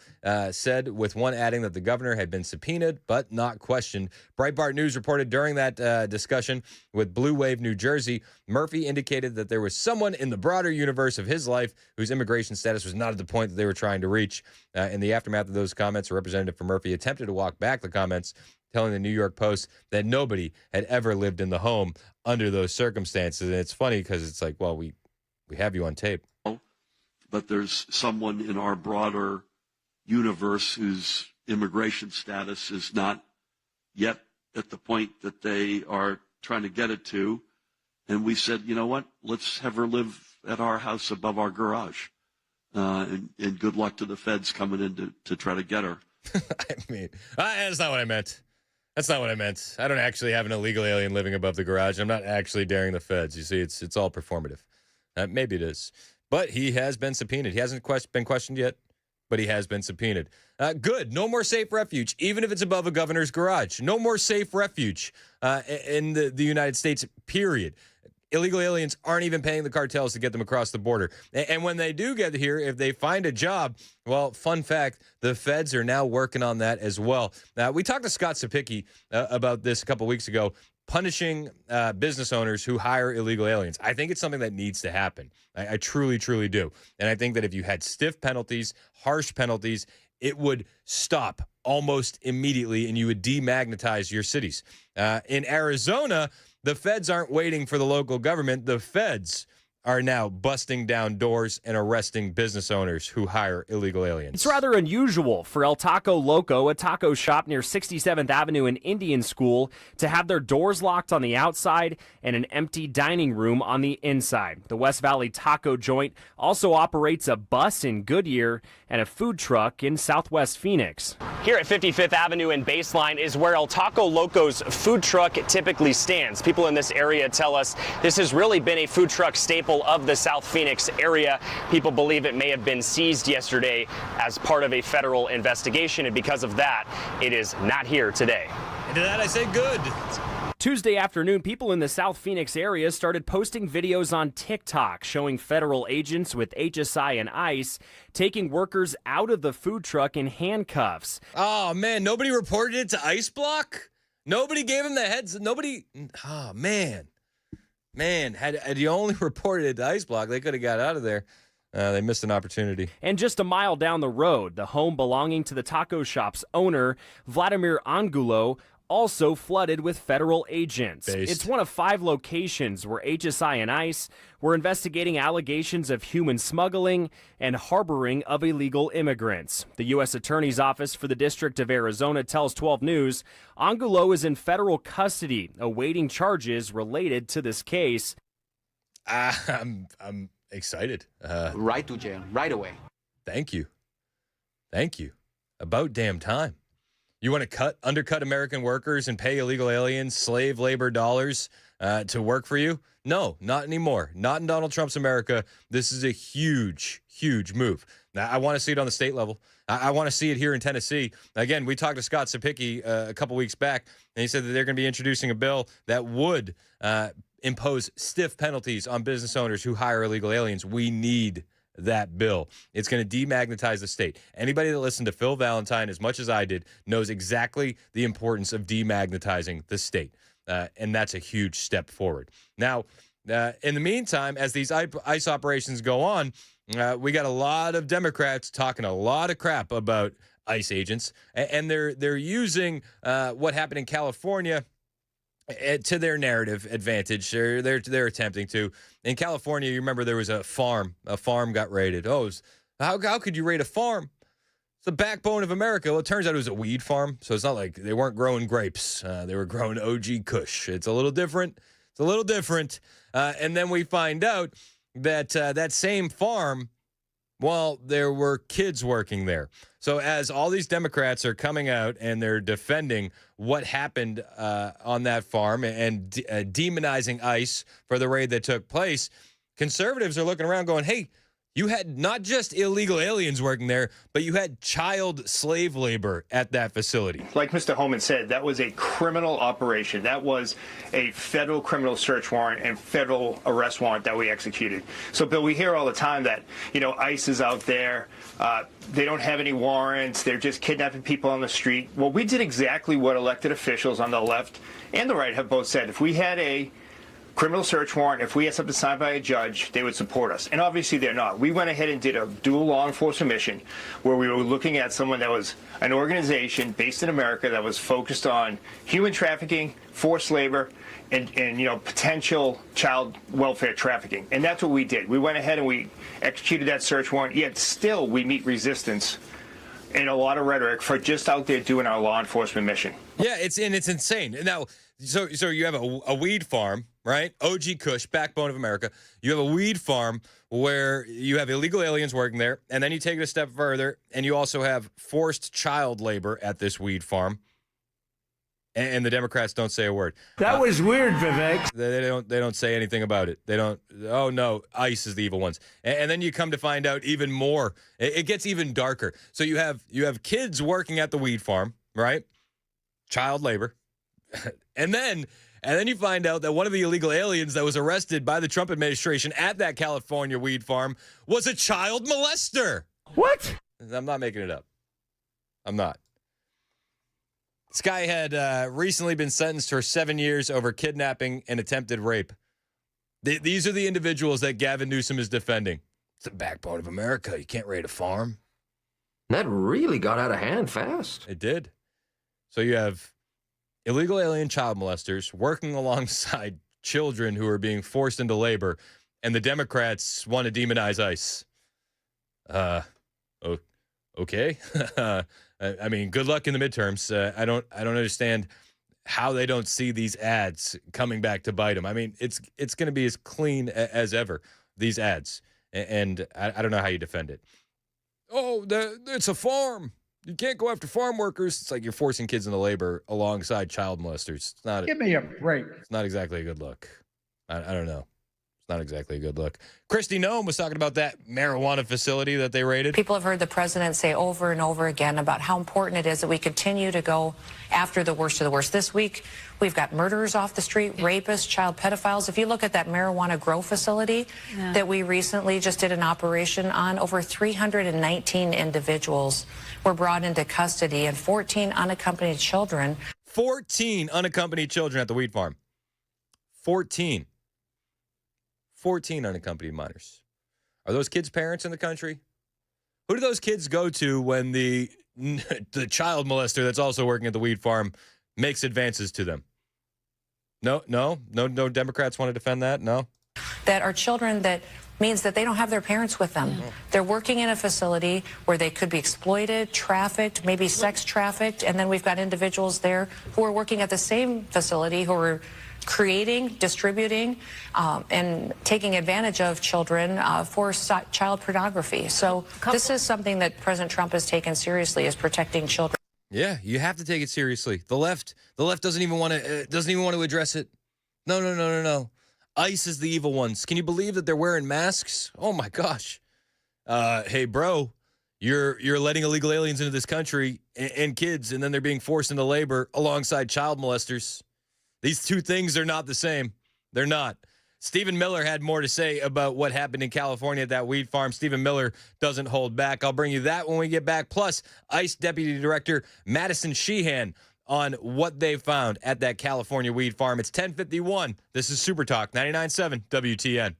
said, with one adding that the governor had been subpoenaed but not questioned. Breitbart News reported during that discussion with Blue Wave New Jersey, Murphy indicated that there was someone in the broader universe of his life whose immigration status was not at the point that they were trying to reach. In the aftermath of those comments, a representative for Murphy attempted to walk back the comments, telling the New York Post that nobody had ever lived in the home under those circumstances. And it's funny because it's like, well, we have you on tape. But there's someone in our broader universe whose immigration status is not yet at the point that they are trying to get it to. And we said, you know what, let's have her live at our house above our garage. And good luck to the feds coming in to try to get her. I mean, that's not what I meant. That's not what I meant. I don't actually have an illegal alien living above the garage. I'm not actually daring the feds. You see, it's all performative. Maybe it is. But he has been subpoenaed. He hasn't been questioned yet, but he has been subpoenaed. Good. No more safe refuge, even if it's above a governor's garage. No more safe refuge in the United States, period. Illegal aliens aren't even paying the cartels to get them across the border. And when they do get here, if they find a job, well, fun fact, the feds are now working on that as well. Now, we talked to Scott Sapicki about this a couple weeks ago, punishing business owners who hire illegal aliens. I think it's something that needs to happen. I truly, truly do. And I think that if you had stiff penalties, harsh penalties, it would stop almost immediately and you would demagnetize your cities. In Arizona, the feds aren't waiting for the local government. The feds are now busting down doors and arresting business owners who hire illegal aliens. It's rather unusual for El Taco Loco, a taco shop near 67th Avenue and Indian School, to have their doors locked on the outside and an empty dining room on the inside. The West Valley Taco Joint also operates a bus in Goodyear and a food truck in Southwest Phoenix. Here at 55th Avenue and Baseline is where El Taco Loco's food truck typically stands. People in this area tell us this has really been a food truck staple of the South Phoenix area. People believe it may have been seized yesterday as part of a federal investigation, and because of that, it is not here today. And to that I say good. Tuesday afternoon, people in the South Phoenix area started posting videos on TikTok showing federal agents with HSI and ICE taking workers out of the food truck in handcuffs. Oh, man, nobody reported it to ICE Block? Nobody gave him the heads? Nobody? Oh, man. Man, had you only reported it to ICE Block, they could have got out of there. They missed an opportunity. And just a mile down the road, the home belonging to the taco shop's owner, Vladimir Angulo, also flooded with federal agents. It's one of 5 locations where HSI and ICE were investigating allegations of human smuggling and harboring of illegal immigrants. The U.S. Attorney's Office for the District of Arizona tells 12 News Angulo is in federal custody, awaiting charges related to this case. I'm excited. Right to jail, right away. Thank you. Thank you. About damn time. You want to undercut American workers and pay illegal aliens slave labor dollars to work for you? No, not anymore. Not in Donald Trump's America. This is a huge, huge move. Now, I want to see it on the state level. I want to see it here in Tennessee. Again, we talked to Scott Sapicki a couple weeks back, and he said that they're going to be introducing a bill that would impose stiff penalties on business owners who hire illegal aliens. We need that bill. It's going to demagnetize the state. Anybody that listened to Phil Valentine as much as I did knows exactly the importance of demagnetizing the state. And that's a huge step forward. Now, in the meantime, as these ICE operations go on, we got a lot of Democrats talking a lot of crap about ICE agents, and they're using what happened in California to their narrative advantage. They're attempting to. In California, you remember there was a farm. A farm got raided. How could you raid a farm? It's the backbone of America. Well, it turns out it was a weed farm, so it's not like they weren't growing grapes. They were growing OG Kush. It's a little different. And then we find out that that same farm, well, there were kids working there. So as all these Democrats are coming out and they're defending what happened on that farm and demonizing ICE for the raid that took place, conservatives are looking around going, hey, you had not just illegal aliens working there, but you had child slave labor at that facility. Like Mr. Holman said, that was a criminal operation. That was a federal criminal search warrant and federal arrest warrant that we executed. So, Bill, we hear all the time that, ICE is out there. They don't have any warrants. They're just kidnapping people on the street. Well, we did exactly what elected officials on the left and the right have both said. If we had a criminal search warrant, if we had something signed by a judge, they would support us. And obviously they're not. We went ahead and did a dual law enforcement mission where we were looking at someone that was an organization based in America that was focused on human trafficking, forced labor, and potential child welfare trafficking. And that's what we did. We went ahead and we executed that search warrant, yet still we meet resistance and a lot of rhetoric for just out there doing our law enforcement mission. Yeah, it's insane. Now, so you have a weed farm, right? OG Kush, backbone of America. You have a weed farm where you have illegal aliens working there, and then you take it a step further, and you also have forced child labor at this weed farm. And the Democrats don't say a word. That was weird, Vivek. They don't say anything about it. They don't. Oh no, ICE is the evil ones. And then you come to find out even more. It gets even darker. So you have kids working at the weed farm, right? Child labor, and then you find out that one of the illegal aliens that was arrested by the Trump administration at that California weed farm was a child molester. What? I'm not making it up. I'm not. This guy had recently been sentenced for 7 years over kidnapping and attempted rape. These are the individuals that Gavin Newsom is defending. It's the backbone of America. You can't raid a farm. That really got out of hand fast. It did. So you have illegal alien child molesters working alongside children who are being forced into labor, and the Democrats want to demonize ICE. Okay. I mean, good luck in the midterms. I don't understand how they don't see these ads coming back to bite them. I mean, it's going to be as clean as ever, these ads, and I don't know how you defend it. Oh, it's a farm. You can't go after farm workers. It's like you're forcing kids into labor alongside child molesters. It's not. Give me a break. It's not exactly a good look. I don't know. It's not exactly a good look. Christy Noem was talking about that marijuana facility that they raided. People have heard the president say over and over again about how important it is that we continue to go after the worst of the worst. This week, we've got murderers off the street, rapists, child pedophiles. If you look at that marijuana grow facility that we recently just did an operation on, over 319 individuals were brought into custody and 14 unaccompanied children. 14 unaccompanied children at the weed farm. 14 unaccompanied minors. Are those kids' parents in the country? Who do those kids go to when the child molester that's also working at the weed farm makes advances to them? No Democrats want to defend that? No? That are children that means that they don't have their parents with them. They're working in a facility where they could be exploited, trafficked, maybe sex trafficked, and then we've got individuals there who are working at the same facility who are creating, distributing, and taking advantage of children for child pornography. So this is something that President Trump has taken seriously, is protecting children. Yeah, you have to take it seriously. The left doesn't even want to address it. No. ICE is the evil ones. Can you believe that they're wearing masks? Oh my gosh. Hey, bro, you're letting illegal aliens into this country and kids, and then they're being forced into labor alongside child molesters. These two things are not the same. They're not. Stephen Miller had more to say about what happened in California at that weed farm. Stephen Miller doesn't hold back. I'll bring you that when we get back. Plus, ICE Deputy Director Madison Sheehan on what they found at that California weed farm. It's 10:51. This is Super Talk 99.7 WTN.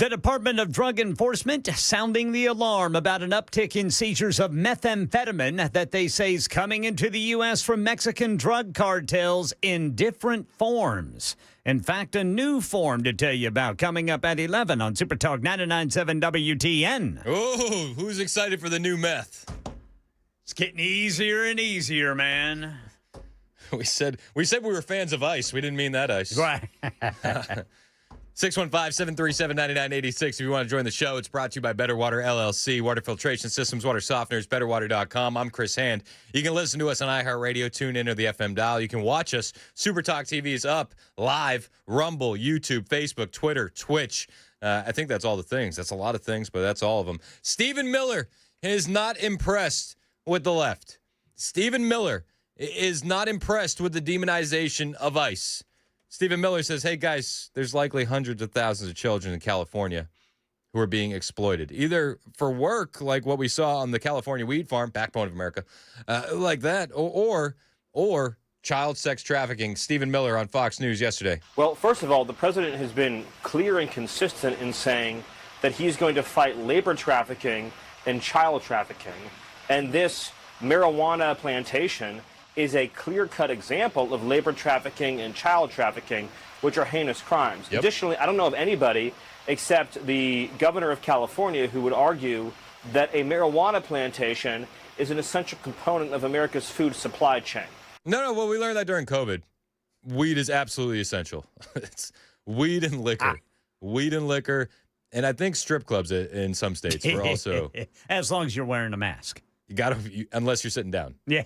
The Department of Drug Enforcement sounding the alarm about an uptick in seizures of methamphetamine that they say is coming into the U.S. from Mexican drug cartels in different forms. In fact, a new form to tell you about coming up at 11 on Super Talk 99.7 WTN. Oh, who's excited for the new meth? It's getting easier and easier, man. We said we were fans of ice. We didn't mean that ice. Right. 615-737-9986. If you want to join the show, it's brought to you by Better Water LLC, Water Filtration Systems, Water Softeners, BetterWater.com. I'm Chris Hand. You can listen to us on iHeartRadio, tune in or the FM dial. You can watch us. Super Talk TV is up live, Rumble, YouTube, Facebook, Twitter, Twitch. I think that's all the things. That's a lot of things, but that's all of them. Stephen Miller is not impressed with the left. Stephen Miller is not impressed with the demonization of ICE. Stephen Miller says, hey, guys, there's likely hundreds of thousands of children in California who are being exploited, either for work, like what we saw on the California weed farm, backbone of America, like that, or child sex trafficking. Stephen Miller on Fox News yesterday. Well, first of all, the president has been clear and consistent in saying that he's going to fight labor trafficking and child trafficking. And this marijuana plantation is a clear-cut example of labor trafficking and child trafficking, which are heinous crimes. Yep. Additionally, I don't know of anybody except the governor of California who would argue that a marijuana plantation is an essential component of America's food supply chain. No, well, we learned that during COVID. Weed is absolutely essential. It's weed and liquor. Weed and liquor. And I think strip clubs in some states were also... As long as you're wearing a mask. You got to, unless you're sitting down. Yeah.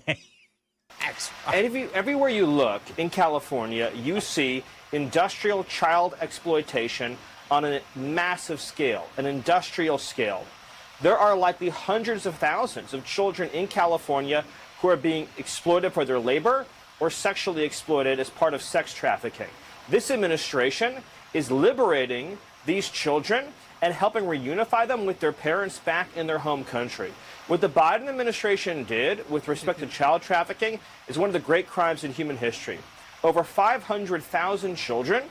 And everywhere you look in California, you see industrial child exploitation on a massive scale, an industrial scale. There are likely hundreds of thousands of children in California who are being exploited for their labor or sexually exploited as part of sex trafficking. This administration is liberating these children and helping reunify them with their parents back in their home country. What the Biden administration did with respect to child trafficking is one of the great crimes in human history. Over 500,000 children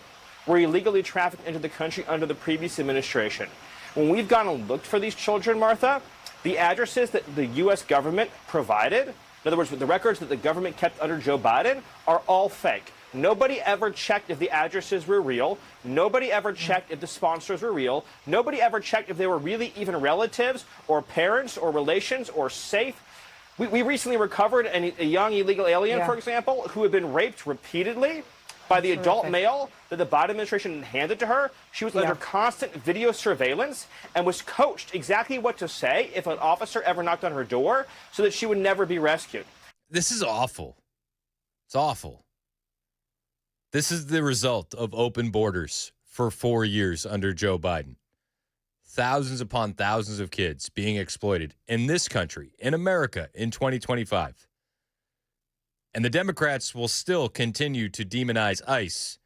were illegally trafficked into the country under the previous administration. When we've gone and looked for these children, Martha, the addresses that the U.S. government provided, in other words, the records that the government kept under Joe Biden, are all fake. Nobody ever checked if the addresses were real. Nobody ever checked if the sponsors were real. Nobody ever checked if they were really even relatives or parents or relations or safe. We recently recovered a young illegal alien, for example, who had been raped repeatedly by the adult male that the Biden administration handed to her. She was under constant video surveillance and was coached exactly what to say if an officer ever knocked on her door so that she would never be rescued. This is awful. It's awful. This is the result of open borders for 4 years under Joe Biden. Thousands upon thousands of kids being exploited in this country, in America, in 2025. And the Democrats will still continue to demonize ICE,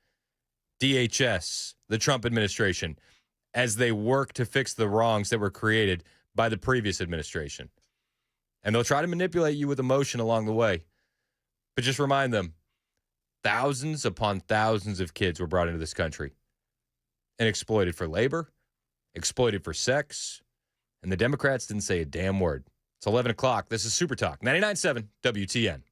DHS, the Trump administration, as they work to fix the wrongs that were created by the previous administration. And they'll try to manipulate you with emotion along the way. But just remind them, thousands upon thousands of kids were brought into this country and exploited for labor, exploited for sex, and the Democrats didn't say a damn word. It's 11 o'clock. This is Super Talk, 99.7 WTN.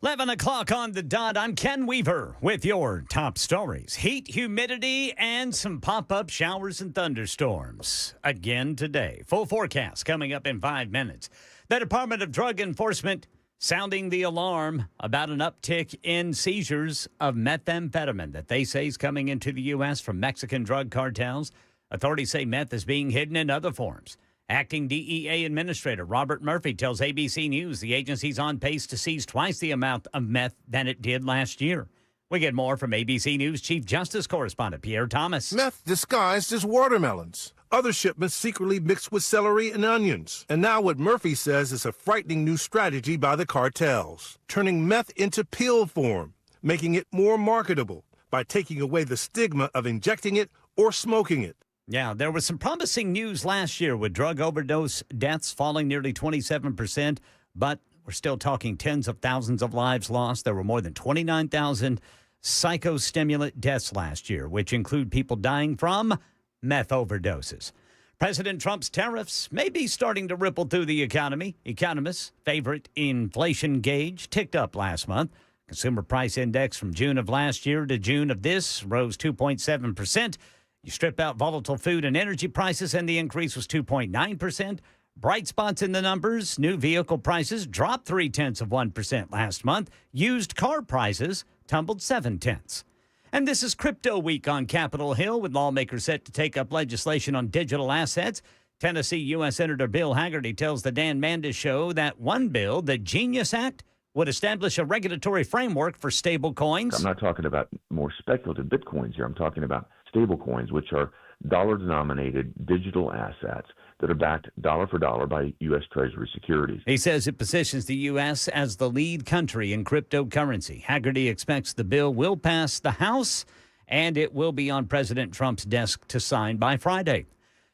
Eleven o'clock on the dot. I'm Ken Weaver with your top stories. Heat, humidity, and some pop-up showers and thunderstorms again today. Full forecast coming up in 5 minutes. The Department of Drug Enforcement sounding the alarm about an uptick in seizures of methamphetamine that they say is coming into the U.S. from Mexican drug cartels. Authorities say meth is being hidden in other forms. Acting DEA Administrator Robert Murphy tells ABC News the agency's on pace to seize twice the amount of meth than it did last year. We get more from ABC News Chief Justice Correspondent Pierre Thomas. Meth disguised as watermelons. Other shipments secretly mixed with celery and onions. And now what Murphy says is a frightening new strategy by the cartels, turning meth into pill form. making it more marketable by taking away the stigma of injecting it or smoking it. Yeah, there was some promising news last year with drug overdose deaths falling nearly 27%, but we're still talking tens of thousands of lives lost. There were more than 29,000 psychostimulant deaths last year, which include people dying from meth overdoses. President Trump's tariffs may be starting to ripple through the economy. Economists' favorite inflation gauge ticked up last month. Consumer price index from June of last year to June of this rose 2.7%. You strip out volatile food and energy prices, and the increase was 2.9%. Bright spots in the numbers: new vehicle prices dropped 0.3% last month. Used car prices tumbled 0.7%. And this is Crypto Week on Capitol Hill, with lawmakers set to take up legislation on digital assets. Tennessee U.S. Senator Bill Hagerty tells the Dan Mandis Show that one bill, the Genius Act, would establish a regulatory framework for stable coins. I'm not talking about more speculative bitcoins here. I'm talking about stable coins, which are dollar-denominated digital assets that are backed dollar for dollar by U.S. Treasury securities. He says it positions the U.S. as the lead country in cryptocurrency. Hagerty expects the bill will pass the House, and it will be on President Trump's desk to sign by Friday.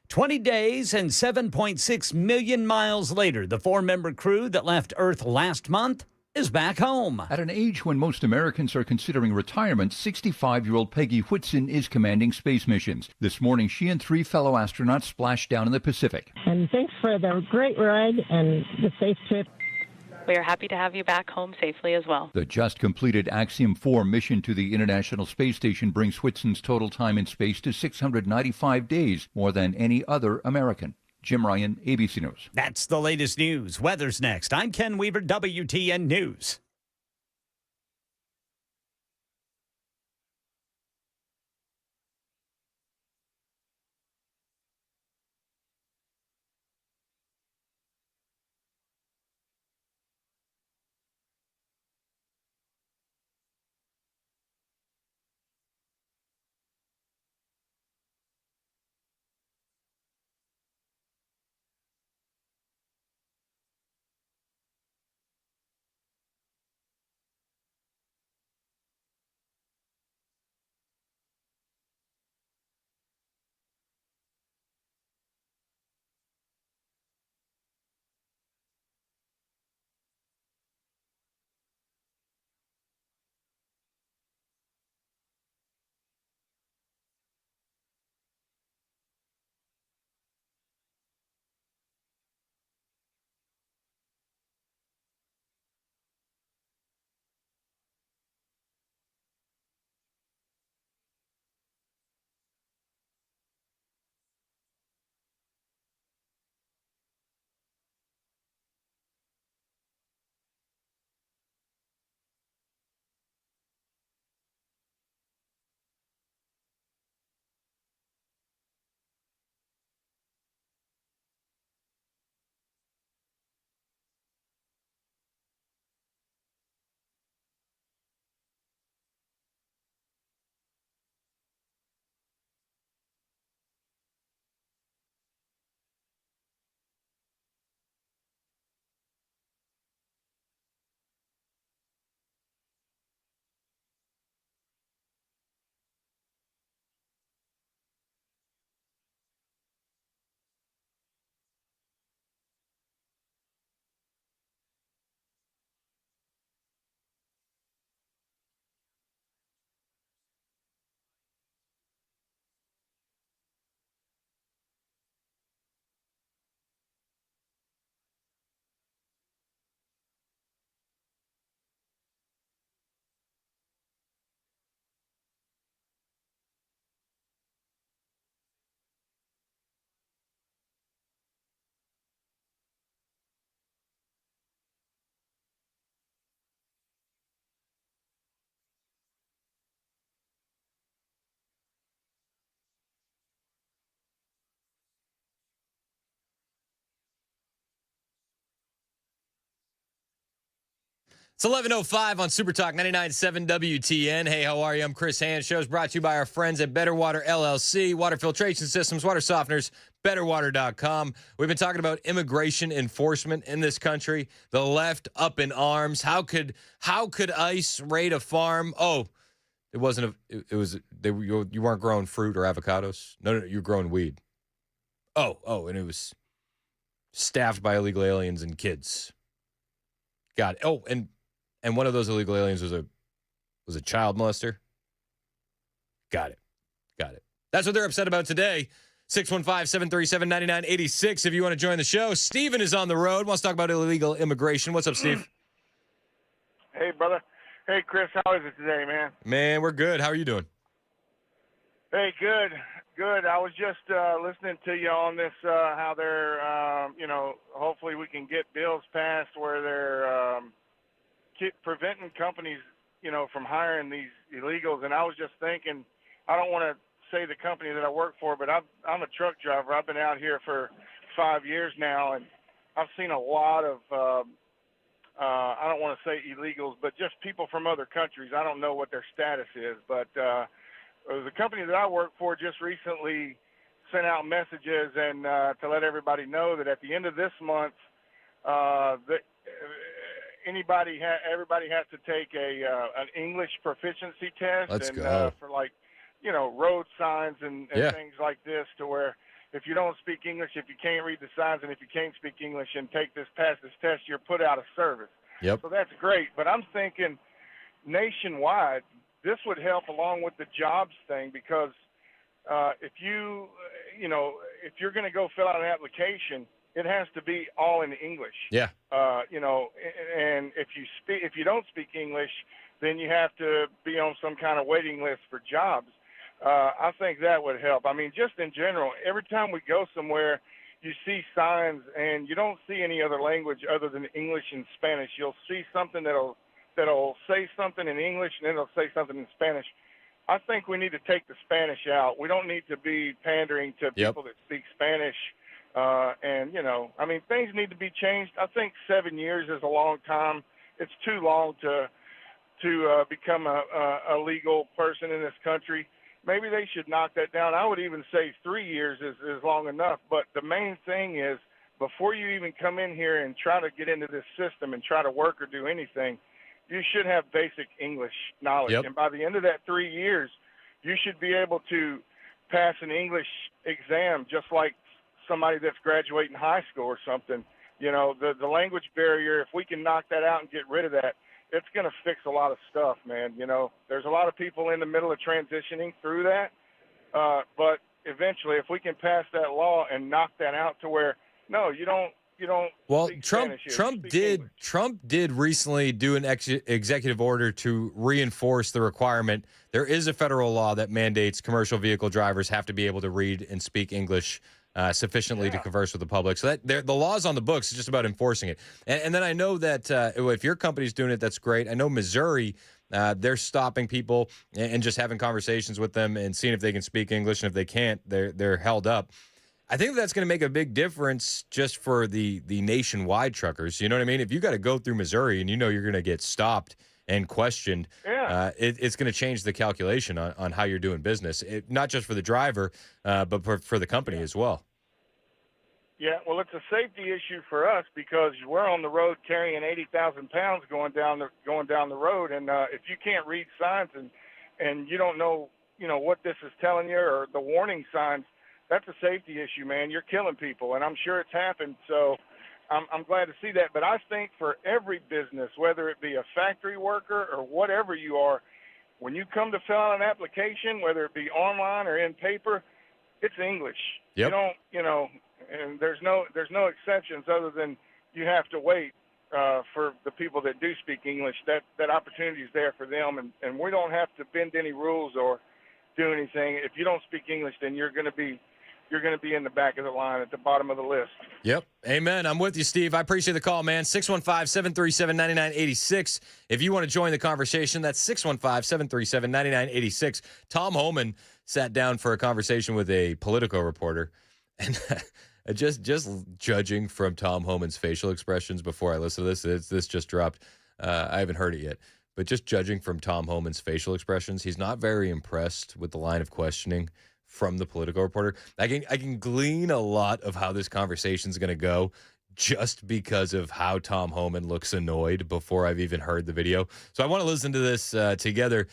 20 days and 7.6 million miles later, the four-member crew that left Earth last month is back home. At an age when most Americans are considering retirement, 65-year-old Peggy Whitson is commanding space missions. This morning, she and 3 fellow astronauts splashed down in the Pacific. And thanks for the great ride and the safe trip. We are happy to have you back home safely as well. The just completed Axiom 4 mission to the International Space Station brings Whitson's total time in space to 695 days, more than any other American. Jim Ryan, ABC News. That's the latest news. Weather's next. I'm Ken Weaver, WTN News. It's 11:05 on Super Talk 99.7 WTN. Hey, how are you? I'm Chris Hand. Show's brought to you by our friends at Better Water LLC, water filtration systems, water softeners, betterwater.com. We've been talking about immigration enforcement in this country. The left up in arms. How could ICE raid a farm? Oh, it wasn't you weren't growing fruit or avocados. No, you were growing weed. Oh, and it was staffed by illegal aliens and kids. Got it. Oh, and one of those illegal aliens was a child molester. Got it. That's what they're upset about today. 615-737-9986 if you want to join the show. Steven is on the road, wants to talk about illegal immigration. What's up, Steve? Hey, brother. Hey, Chris, how is it today, man? Man, we're good. How are you doing? Hey, good. I was just listening to you on this, how they're, hopefully we can get bills passed where they're preventing companies, from hiring these illegals. And I was just thinking, I don't want to say the company that I work for, but I'm a truck driver. I've been out here for 5 years now, and I've seen a lot of, I don't want to say illegals, but just people from other countries. I don't know what their status is, but the company that I work for just recently sent out messages and to let everybody know that at the end of this month, everybody has to take an English proficiency test. Let's and, go. For road signs and things like this, to where if you don't speak English, if you can't read the signs, and if you can't speak English and pass this test, you're put out of service. Yep. So that's great. But I'm thinking nationwide, this would help along with the jobs thing, because if you're going to go fill out an application, it has to be all in English. Yeah. And if you don't speak English, then you have to be on some kind of waiting list for jobs. I think that would help. I mean, just in general, every time we go somewhere, you see signs and you don't see any other language other than English and Spanish. You'll see something that'll say something in English, and then it'll say something in Spanish. I think we need to take the Spanish out. We don't need to be pandering to people that speak Spanish. Things need to be changed. I think 7 years is a long time. It's too long to become a legal person in this country. Maybe they should knock that down. I would even say 3 years is long enough. But the main thing is, before you even come in here and try to get into this system and try to work or do anything, you should have basic English knowledge. Yep. And by the end of that 3 years, you should be able to pass an English exam just like somebody that's graduating high school or something. The language barrier, if we can knock that out and get rid of that, it's going to fix a lot of stuff, man. There's a lot of people in the middle of transitioning through that. But eventually, if we can pass that law and knock that out to where, no, you don't. Well, Trump did recently do an executive order to reinforce the requirement. There is a federal law that mandates commercial vehicle drivers have to be able to read and speak English sufficiently to converse with the public. So the law's on the books. It's just about enforcing it. And then I know that if your company's doing it, that's great. I know Missouri, they're stopping people and just having conversations with them and seeing if they can speak English. And if they can't, they're held up. I think that's going to make a big difference just for the nationwide truckers. You know what I mean? If you got to go through Missouri and you're going to get stopped and questioned, it's going to change the calculation on how you're doing business, not just for the driver, but for the company as well. Yeah, well, it's a safety issue for us because we're on the road carrying 80,000 pounds going down the road, and if you can't read signs and you don't know what this is telling you or the warning signs, that's a safety issue, man. You're killing people, and I'm sure it's happened. So I'm glad to see that. But I think for every business, whether it be a factory worker or whatever you are, when you come to fill out an application, whether it be online or in paper, it's English. Yep. You don't, and there's no exceptions other than you have to wait for the people that do speak English. That opportunity is there for them, and we don't have to bend any rules or do anything. If you don't speak English, then you're going to be in the back of the line at the bottom of the list. Yep. Amen. I'm with you, Steve. I appreciate the call, man. 615-737-9986. If you want to join the conversation, that's 615-737-9986. Tom Homan sat down for a conversation with a Politico reporter, and just judging from Tom Homan's facial expressions before I listened to this just dropped. I haven't heard it yet. But just judging from Tom Homan's facial expressions, he's not very impressed with the line of questioning from the Politico reporter. I can glean a lot of how this conversation is going to go just because of how Tom Homan looks annoyed before I've even heard the video. So I want to listen to this together.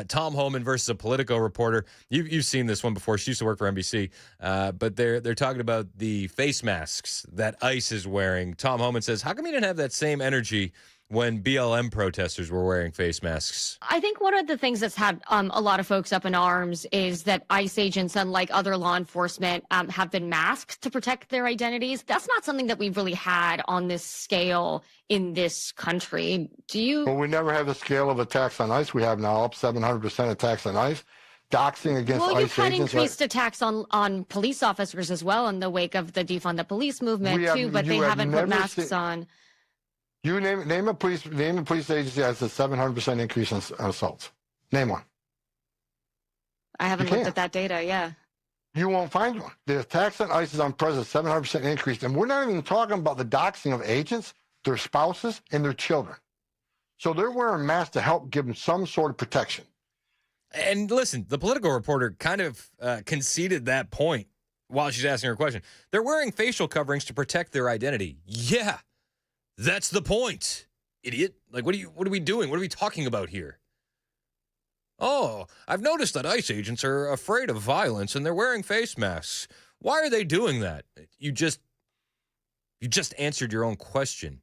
Tom Homan versus a Politico reporter. You've seen this one before. She used to work for NBC. But they're talking about the face masks that ICE is wearing. Tom Homan says, how come you didn't have that same energy when BLM protesters were wearing face masks? I think one of the things that's had a lot of folks up in arms is that ICE agents, unlike other law enforcement, have been masked to protect their identities. That's not something that we've really had on this scale in this country. Do you? Well, we never had the scale of attacks on ICE. We have now up 700% attacks on ICE. Doxing against ICE agents. Well, you've had increased attacks on police officers as well in the wake of the defund the police movement too, but they haven't put masks on. You name a police agency that has a 700% increase in assaults. Name one. I haven't looked at that data. Yeah. You won't find one. The attacks on ICE is unprecedented, 700% increase, and we're not even talking about the doxing of agents, their spouses, and their children. So they're wearing masks to help give them some sort of protection. And listen, the Politico reporter kind of conceded that point while she's asking her question. They're wearing facial coverings to protect their identity. Yeah. That's the point, idiot. Like, what are we doing? What are we talking about here? Oh, I've noticed that ICE agents are afraid of violence and they're wearing face masks. Why are they doing that? You just answered your own question.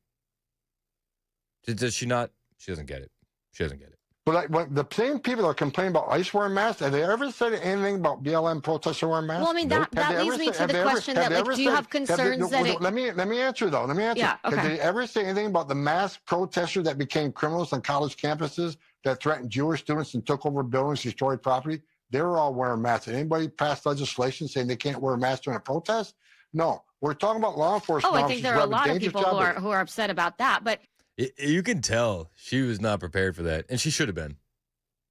Does she not? She doesn't get it. She doesn't get it. But when the same people that are complaining about ICE wearing masks, have they ever said anything about BLM protesters wearing masks? Well, I mean, that leads me to the question that, like, do you have concerns that it... Let me answer, though. Let me answer. Yeah, okay. Did they ever say anything about the mass protesters that became criminals on college campuses that threatened Jewish students and took over buildings, destroyed property? They were all wearing masks. Did anybody pass legislation saying they can't wear a mask during a protest? No. We're talking about law enforcement officers. I think there are a lot of people who are upset about that, but... You can tell she was not prepared for that, and she should have been.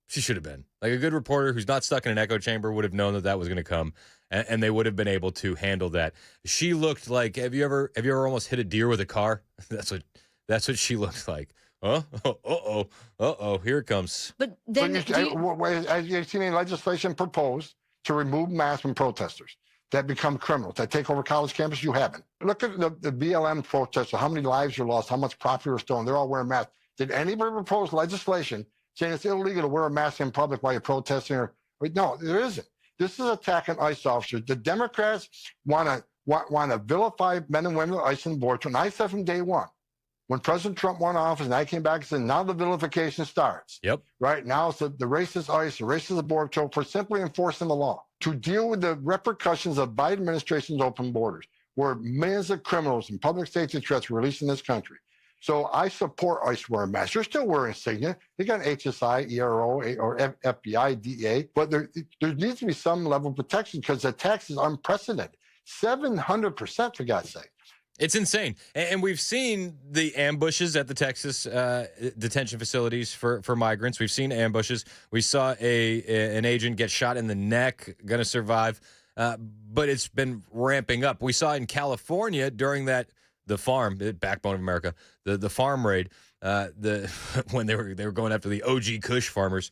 She should have been. Like, a good reporter who's not stuck in an echo chamber would have known that was going to come, and they would have been able to handle that. She looked like, have you ever almost hit a deer with a car? That's what she looked like. Huh? Uh-oh, here it comes. But then... Have you seen any legislation proposed to remove masks from protesters that become criminals, that take over college campus? You haven't. Look at the BLM protesters, how many lives were lost, how much property was stolen. They're all wearing masks. Did anybody propose legislation saying it's illegal to wear a mask in public while you're protesting? No, there isn't. This is attacking ICE officers. The Democrats want to vilify men and women of ICE and boards. And I said from day one, when President Trump won office and I came back and said, now the vilification starts. Yep. Right now, it's the racist ICE, the racist board for simply enforcing the law to deal with the repercussions of Biden administration's open borders, where millions of criminals and public safety threats were released in this country. So I support ICE wearing masks. They're still wearing insignia. They got HSI, ERO, or FBI, DEA, but there needs to be some level of protection because the tax is unprecedented. 700%, for God's sake. It's insane. And we've seen the ambushes at the Texas detention facilities for migrants. We've seen ambushes. We saw an agent get shot in the neck, going to survive. But it's been ramping up. We saw in California during the farm, the backbone of America, the farm raid, when they were going after the OG Kush farmers,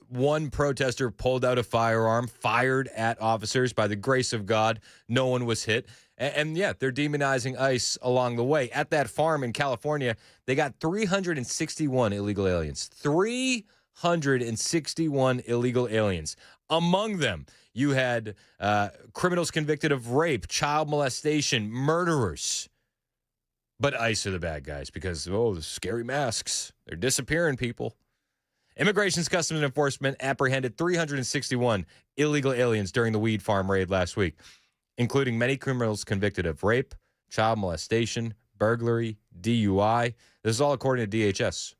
one protester pulled out a firearm, fired at officers. By the grace of God, no one was hit. And yeah, they're demonizing ICE along the way. At that farm in California, they got 361 illegal aliens. 361 illegal aliens. Among them, you had criminals convicted of rape, child molestation, murderers. But ICE are the bad guys because, the scary masks. They're disappearing people. Immigration's Customs Enforcement apprehended 361 illegal aliens during the weed farm raid last week, including many criminals convicted of rape, child molestation, burglary, DUI. This is all according to DHS.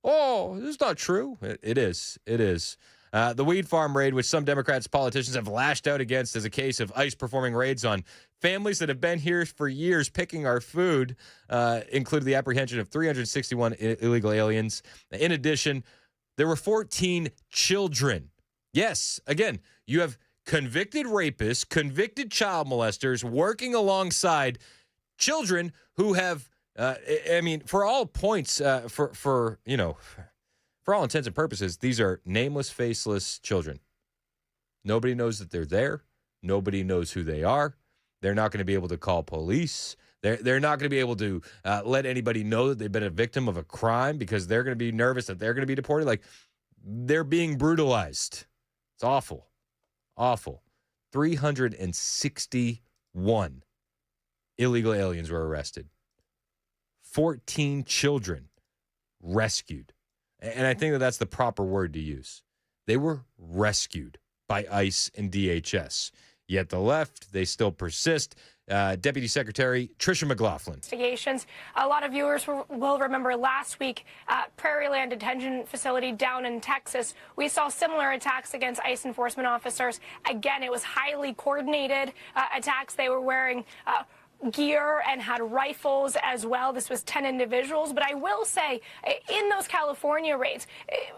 Oh, this is not true. It is. It is. The weed farm raid, which some Democrats politicians have lashed out against, is a case of ICE performing raids on families that have been here for years picking our food, included the apprehension of 361 illegal aliens. In addition, there were 14 children. Yes, again, you have convicted rapists, convicted child molesters working alongside children who have I mean, for all points, for all intents and purposes, these are nameless, faceless children. Nobody knows that they're there. Nobody knows who they are. They're not going to be able to call police. They're not going to be able to let anybody know that they've been a victim of a crime because they're going to be nervous that they're going to be deported. Like, they're being brutalized. It's awful. Awful. 361 illegal aliens were arrested. 14 children rescued. And I think that that's the proper word to use. They were rescued by ICE and DHS. Yet the left, they still persist. Deputy Secretary Tricia McLaughlin. Investigations. A lot of viewers will remember last week, Prairie Land Detention Facility down in Texas. We saw similar attacks against ICE enforcement officers. Again, it was highly coordinated attacks. They were wearing gear and had rifles as well. This was 10 individuals. But I will say, in those California raids,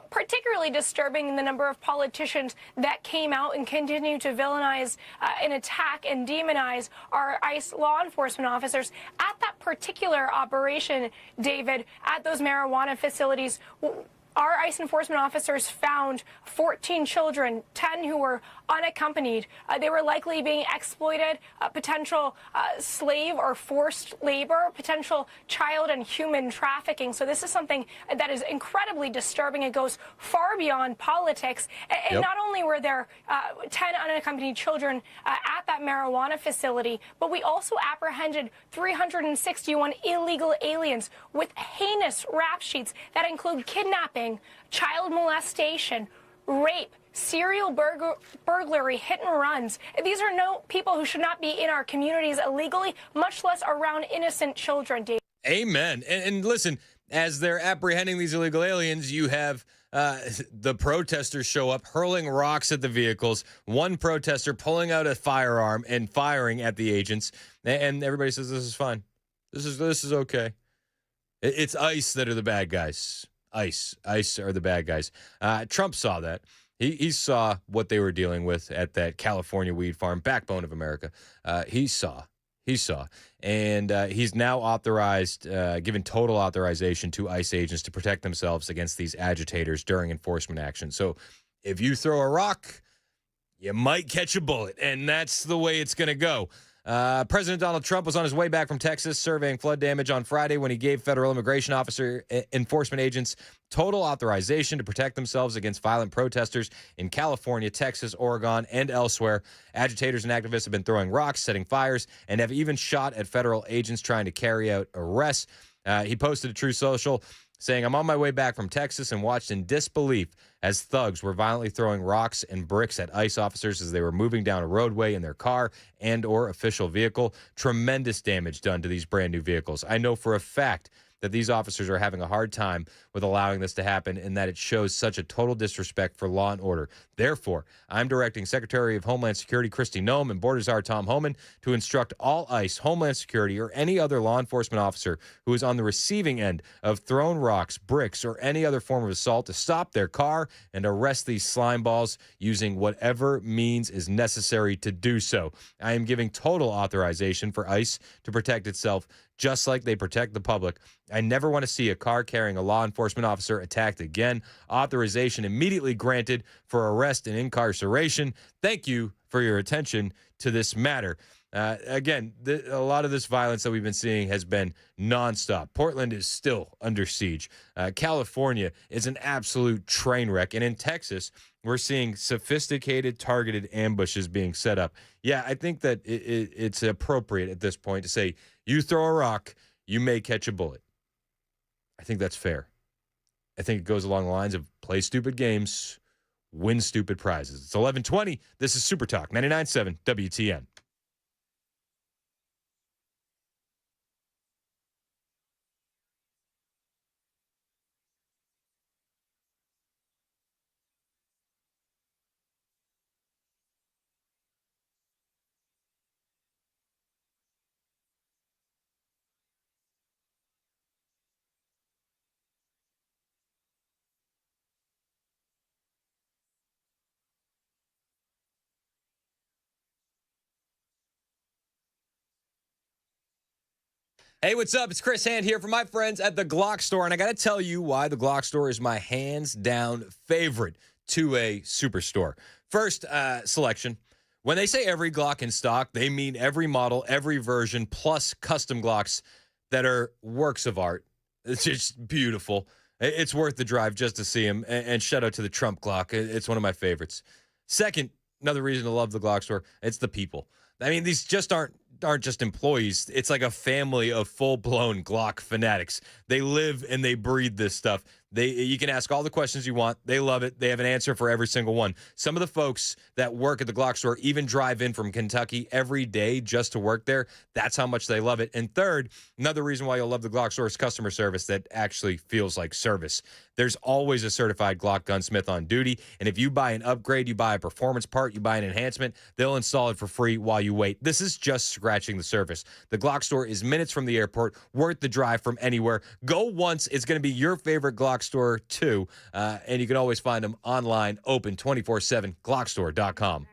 particularly disturbing the number of politicians that came out and continue to villainize and attack and demonize our ICE law enforcement officers. At that particular operation, David, at those marijuana facilities, our ICE enforcement officers found 14 children, 10 who were unaccompanied. They were likely being exploited, potential slave or forced labor, potential child and human trafficking. So this is something that is incredibly disturbing. It goes far beyond politics. And not only were there 10 unaccompanied children at that marijuana facility, but we also apprehended 361 illegal aliens with heinous rap sheets that include kidnapping, child molestation, rape, serial burglary, hit and runs. These are no people who should not be in our communities illegally, much less around innocent children, Dave. Amen. And listen, as they're apprehending these illegal aliens, you have the protesters show up hurling rocks at the vehicles, one protester pulling out a firearm and firing at the agents, and everybody says this is fine. This is okay. It's ICE that are the bad guys. ICE are the bad guys. Trump saw that. He saw what they were dealing with at that California weed farm, backbone of America. He saw, and he's now authorized, given total authorization to ICE agents to protect themselves against these agitators during enforcement action. So if you throw a rock, you might catch a bullet, and that's the way it's going to go. President Donald Trump was on his way back from Texas surveying flood damage on Friday when he gave federal immigration officer enforcement agents total authorization to protect themselves against violent protesters in California, Texas, Oregon, and elsewhere. Agitators and activists have been throwing rocks, setting fires, and have even shot at federal agents trying to carry out arrests. He posted a True Social saying, "I'm on my way back from Texas and watched in disbelief as thugs were violently throwing rocks and bricks at ICE officers as they were moving down a roadway in their car and or official vehicle. Tremendous damage done to these brand new vehicles. I know for a fact that these officers are having a hard time with allowing this to happen and that it shows such a total disrespect for law and order. Therefore, I'm directing Secretary of Homeland Security Kristi Noem and Border Czar Tom Homan to instruct all ICE, Homeland Security, or any other law enforcement officer who is on the receiving end of thrown rocks, bricks, or any other form of assault to stop their car and arrest these slime balls using whatever means is necessary to do so. I am giving total authorization for ICE to protect itself just like they protect the public. I never want to see a car carrying a law enforcement officer attacked again. Authorization immediately granted for arrest and incarceration. Thank you for your attention to this matter." Again, a lot of this violence that we've been seeing has been nonstop. Portland is still under siege. California is an absolute train wreck. And in Texas, we're seeing sophisticated, targeted ambushes being set up. Yeah, I think that it's appropriate at this point to say, you throw a rock, you may catch a bullet. I think that's fair. I think it goes along the lines of play stupid games, win stupid prizes. It's 11:20. This is Super Talk 99.7 WTN. Hey, what's up? It's Chris Hand here from my friends at the Glock Store, and I got to tell you why the Glock Store is my hands-down favorite to a superstore. First, selection. When they say every Glock in stock, they mean every model, every version, plus custom Glocks that are works of art. It's just beautiful. It's worth the drive just to see them. And shout out to the Trump Glock. It's one of my favorites. Second, another reason to love the Glock Store, it's the people. I mean, these just aren't just employees. It's like a family of full-blown Glock fanatics. They live and they breathe this stuff. You can ask all the questions you want. They love it. They have an answer for every single one. Some of the folks that work at the Glock Store even drive in from Kentucky every day just to work there. That's how much they love it. And third, another reason why you'll love the Glock Store is customer service that actually feels like service. There's always a certified Glock gunsmith on duty. And if you buy an upgrade, you buy a performance part, you buy an enhancement, they'll install it for free while you wait. This is just scratching the surface. The Glock Store is minutes from the airport, worth the drive from anywhere. Go once. It's going to be your favorite Glock Store too. And you can always find them online, open 24/7, glockstore.com.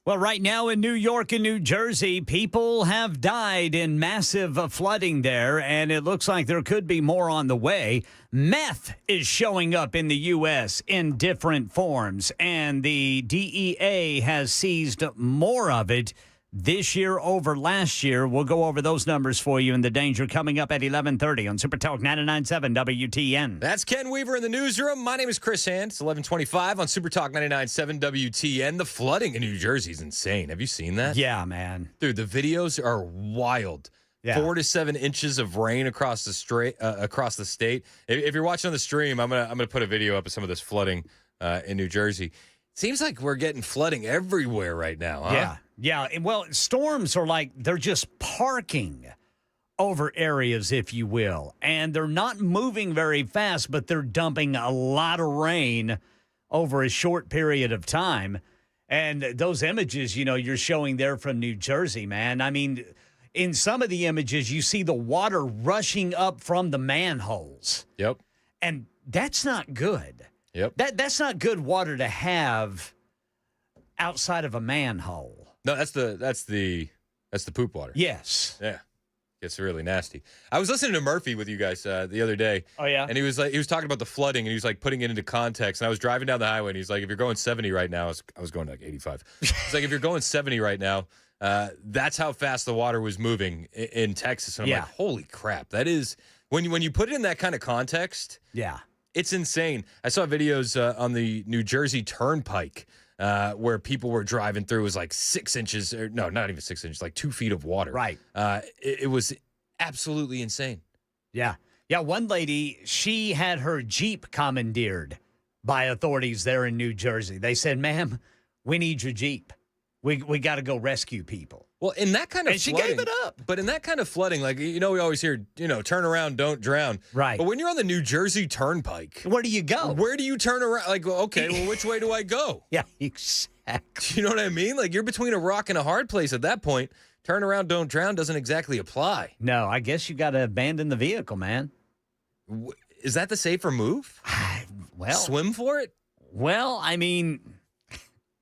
Well, right now in New York and New Jersey, people have died in massive flooding there, and it looks like there could be more on the way. Meth is showing up in the U.S. in different forms, and the DEA has seized more of it this year over last year. We'll go over those numbers for you and the danger coming up at 11:30 on Super Talk 99.7 WTN. That's Ken Weaver in the newsroom. My name is Chris Hand. It's 11:25 on Super Talk 99.7 WTN. The flooding in New Jersey is insane. Have you seen that? Yeah, man. Dude, the videos are wild. Yeah. 4 to 7 inches of rain across the state. If you're watching on the stream, I'm gonna put a video up of some of this flooding in New Jersey. Seems like we're getting flooding everywhere right now, huh? Yeah. Well, storms are like they're just parking over areas, if you will, and they're not moving very fast, but they're dumping a lot of rain over a short period of time. And those images, you're showing there from New Jersey, man. I mean, in some of the images, you see the water rushing up from the manholes. Yep. And that's not good. Yep. That's not good water to have outside of a manhole. No, that's the poop water. Yes. Yeah. Gets really nasty. I was listening to Murphy with you guys the other day. Oh, yeah? And he was talking about the flooding, and he was like putting it into context. And I was driving down the highway, and he's like, if you're going 70 right now, I was going like 85. It's like, if you're going 70 right now, that's how fast the water was moving in Texas. And I'm like, holy crap. That is, when you put it in that kind of context, it's insane. I saw videos on the New Jersey Turnpike where people were driving through. It was like 6 inches, or no, not even 6 inches, like 2 feet of water. Right. It was absolutely insane. Yeah. Yeah, one lady, she had her Jeep commandeered by authorities there in New Jersey. They said, ma'am, we need your Jeep. We got to go rescue people. Well, in that kind of and flooding, she gave it up. But in that kind of flooding, like, we always hear, turn around, don't drown. Right. But when you're on the New Jersey Turnpike, where do you go? Where do you turn around? Like, okay, well, which way do I go? Yeah, exactly. You know what I mean? Like, you're between a rock and a hard place at that point. Turn around, don't drown doesn't exactly apply. No, I guess you got to abandon the vehicle, man. Is that the safer move? Well, swim for it? Well, I mean,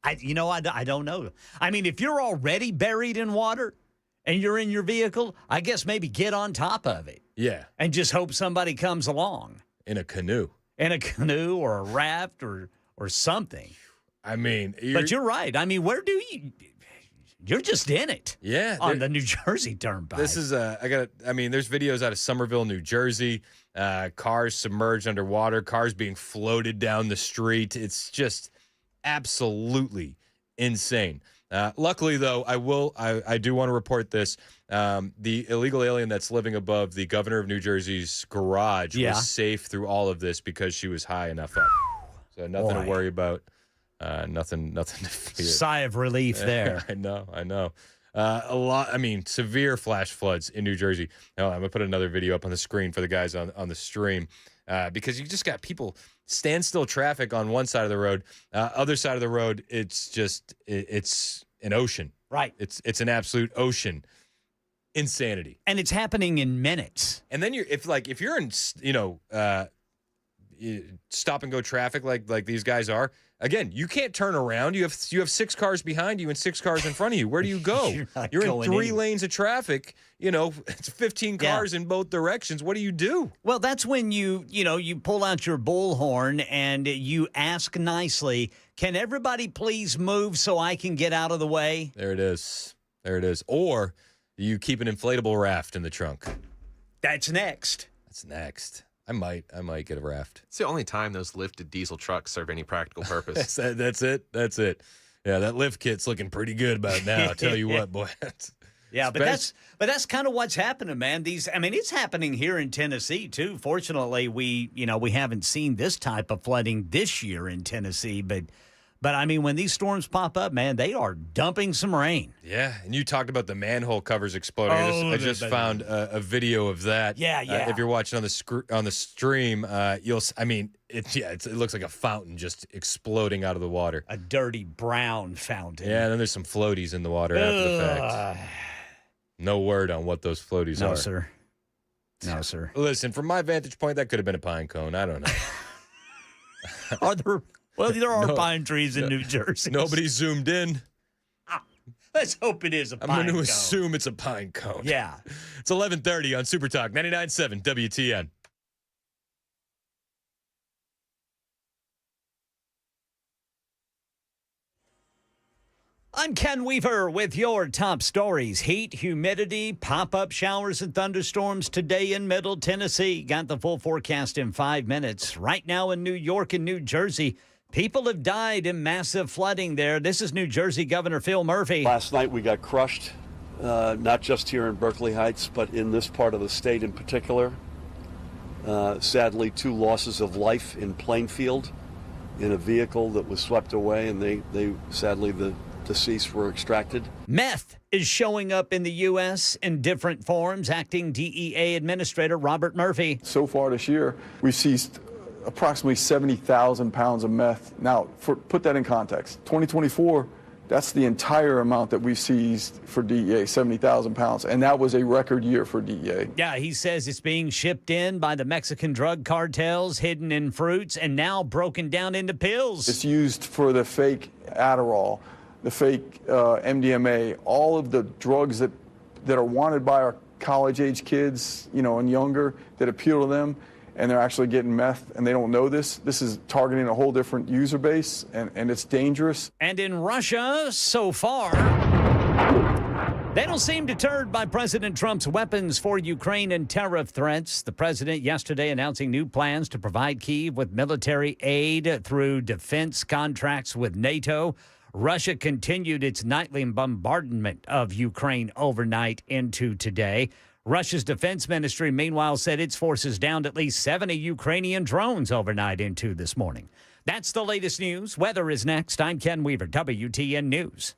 I don't know. I mean, if you're already buried in water and you're in your vehicle, I guess maybe get on top of it. Yeah. And just hope somebody comes along. In a canoe. In a canoe or a raft or something. I mean, but you're right. I mean, where do you... You're just in it. Yeah. On the New Jersey Turnpike. This is, there's videos out of Somerville, New Jersey, cars submerged underwater, cars being floated down the street. It's just absolutely insane. Luckily, though, I do want to report this. The illegal alien that's living above the governor of New Jersey's garage was safe through all of this because she was high enough up. So nothing to worry about. Nothing to fear. Sigh of relief there. I know. Severe flash floods in New Jersey. Now, I'm going to put another video up on the screen for the guys on the stream because you just got people standstill traffic on one side of the road. Other side of the road, it's an ocean. Right. It's an absolute ocean. Insanity. And it's happening in minutes. And then if you're in, stop and go traffic like these guys are, again, you can't turn around. You have 6 cars behind you and 6 cars in front of you. Where do you go? You're in 3 lanes of traffic. It's 15 cars in both directions. What do you do? Well, that's when you pull out your bullhorn and you ask nicely, can everybody please move so I can get out of the way? There it is. Or you keep an inflatable raft in the trunk. That's next. I might get a raft. It's the only time those lifted diesel trucks serve any practical purpose. That's it. Yeah, that lift kit's looking pretty good about now. I'll tell you what, boy. Yeah, but that's kind of what's happening, man. It's happening here in Tennessee too. Fortunately, we haven't seen this type of flooding this year in Tennessee, but when these storms pop up, man, they are dumping some rain. Yeah, and you talked about the manhole covers exploding. I just found a video of that. Yeah. If you're watching on the stream, it looks like a fountain just exploding out of the water. A dirty brown fountain. Yeah, and then there's some floaties in the water after the fact. No word on what those floaties are. No, sir. Listen, from my vantage point, that could have been a pine cone. I don't know. Are there... Well, there are pine trees in New Jersey. Nobody zoomed in. Let's hope it is a pine cone. I'm cone. going to assume it's a pine cone. Yeah. It's 11:30 on Super Talk 99.7 WTN. I'm Ken Weaver with your top stories. Heat, humidity, pop-up showers and thunderstorms today in Middle Tennessee. Got the full forecast in 5 minutes. Right now in New York and New Jersey, people have died in massive flooding there. This is New Jersey Governor Phil Murphy. Last night we got crushed, not just here in Berkeley Heights, but in this part of the state in particular. Sadly, 2 losses of life in Plainfield in a vehicle that was swept away, and they sadly, the deceased were extracted. Meth is showing up in the U.S. in different forms. Acting DEA Administrator Robert Murphy. So far this year, we've seized approximately 70,000 pounds of meth. Now, put that in context. 2024, that's the entire amount that we've seized for DEA, 70,000 pounds. And that was a record year for DEA. Yeah, he says it's being shipped in by the Mexican drug cartels, hidden in fruits, and now broken down into pills. It's used for the fake Adderall, the fake MDMA, all of the drugs that are wanted by our college-age kids, and younger that appeal to them, and they're actually getting meth, and they don't know this. This is targeting a whole different user base, and it's dangerous. And in Russia, so far, they don't seem deterred by President Trump's weapons for Ukraine and tariff threats. The president yesterday announcing new plans to provide Kyiv with military aid through defense contracts with NATO. Russia continued its nightly bombardment of Ukraine overnight into today. Russia's defense ministry, meanwhile, said its forces downed at least 70 Ukrainian drones overnight into this morning. That's the latest news. Weather is next. I'm Ken Weaver, WTN News.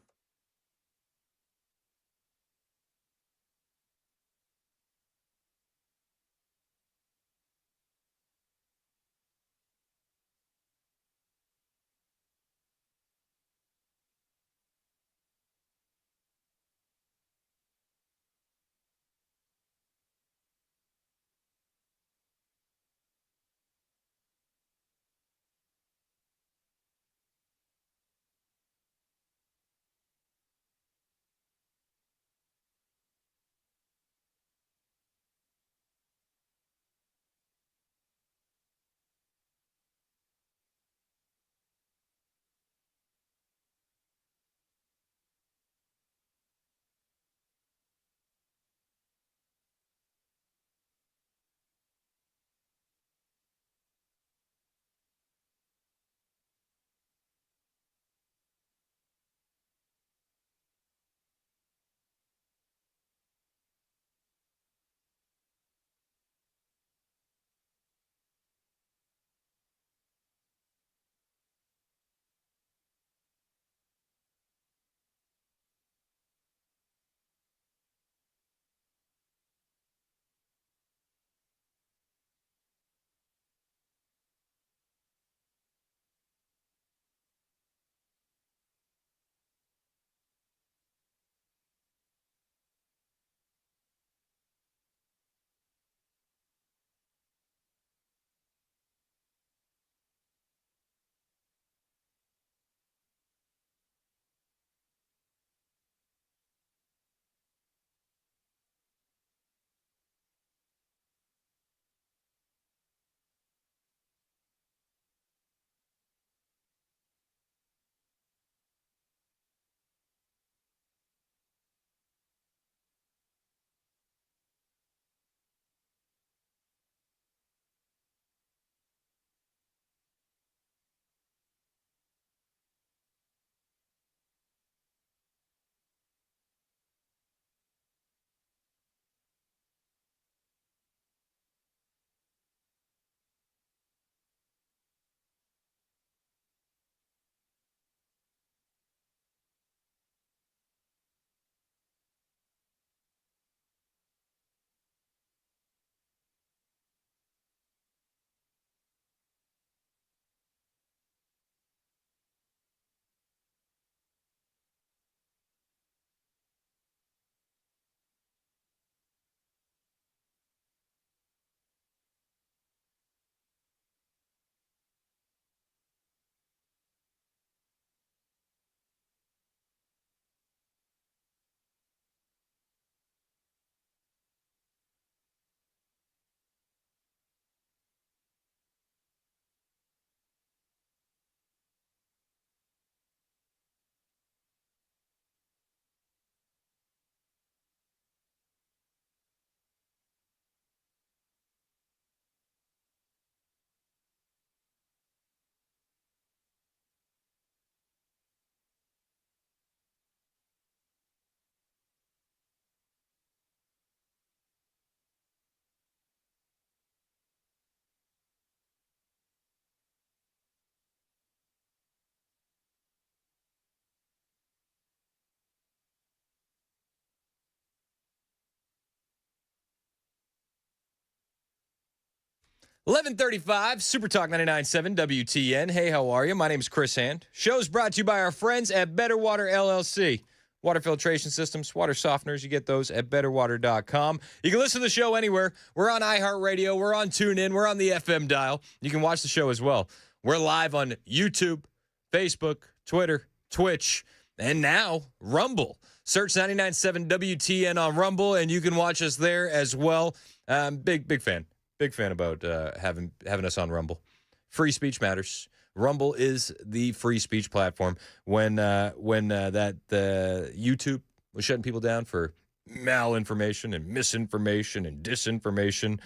$11:35, Super Talk 99.7 WTN. Hey, how are you? My name is Chris Hand. Show's brought to you by our friends at Better Water LLC. Water filtration systems, water softeners, you get those at betterwater.com. You can listen to the show anywhere. We're on iHeartRadio. We're on TuneIn. We're on the FM dial. You can watch the show as well. We're live on YouTube, Facebook, Twitter, Twitch, and now Rumble. Search 99.7 WTN on Rumble, and you can watch us there as well. Big fan about having us on Rumble. Free speech matters. Rumble is the free speech platform. When YouTube was shutting people down for malinformation and misinformation and disinformation,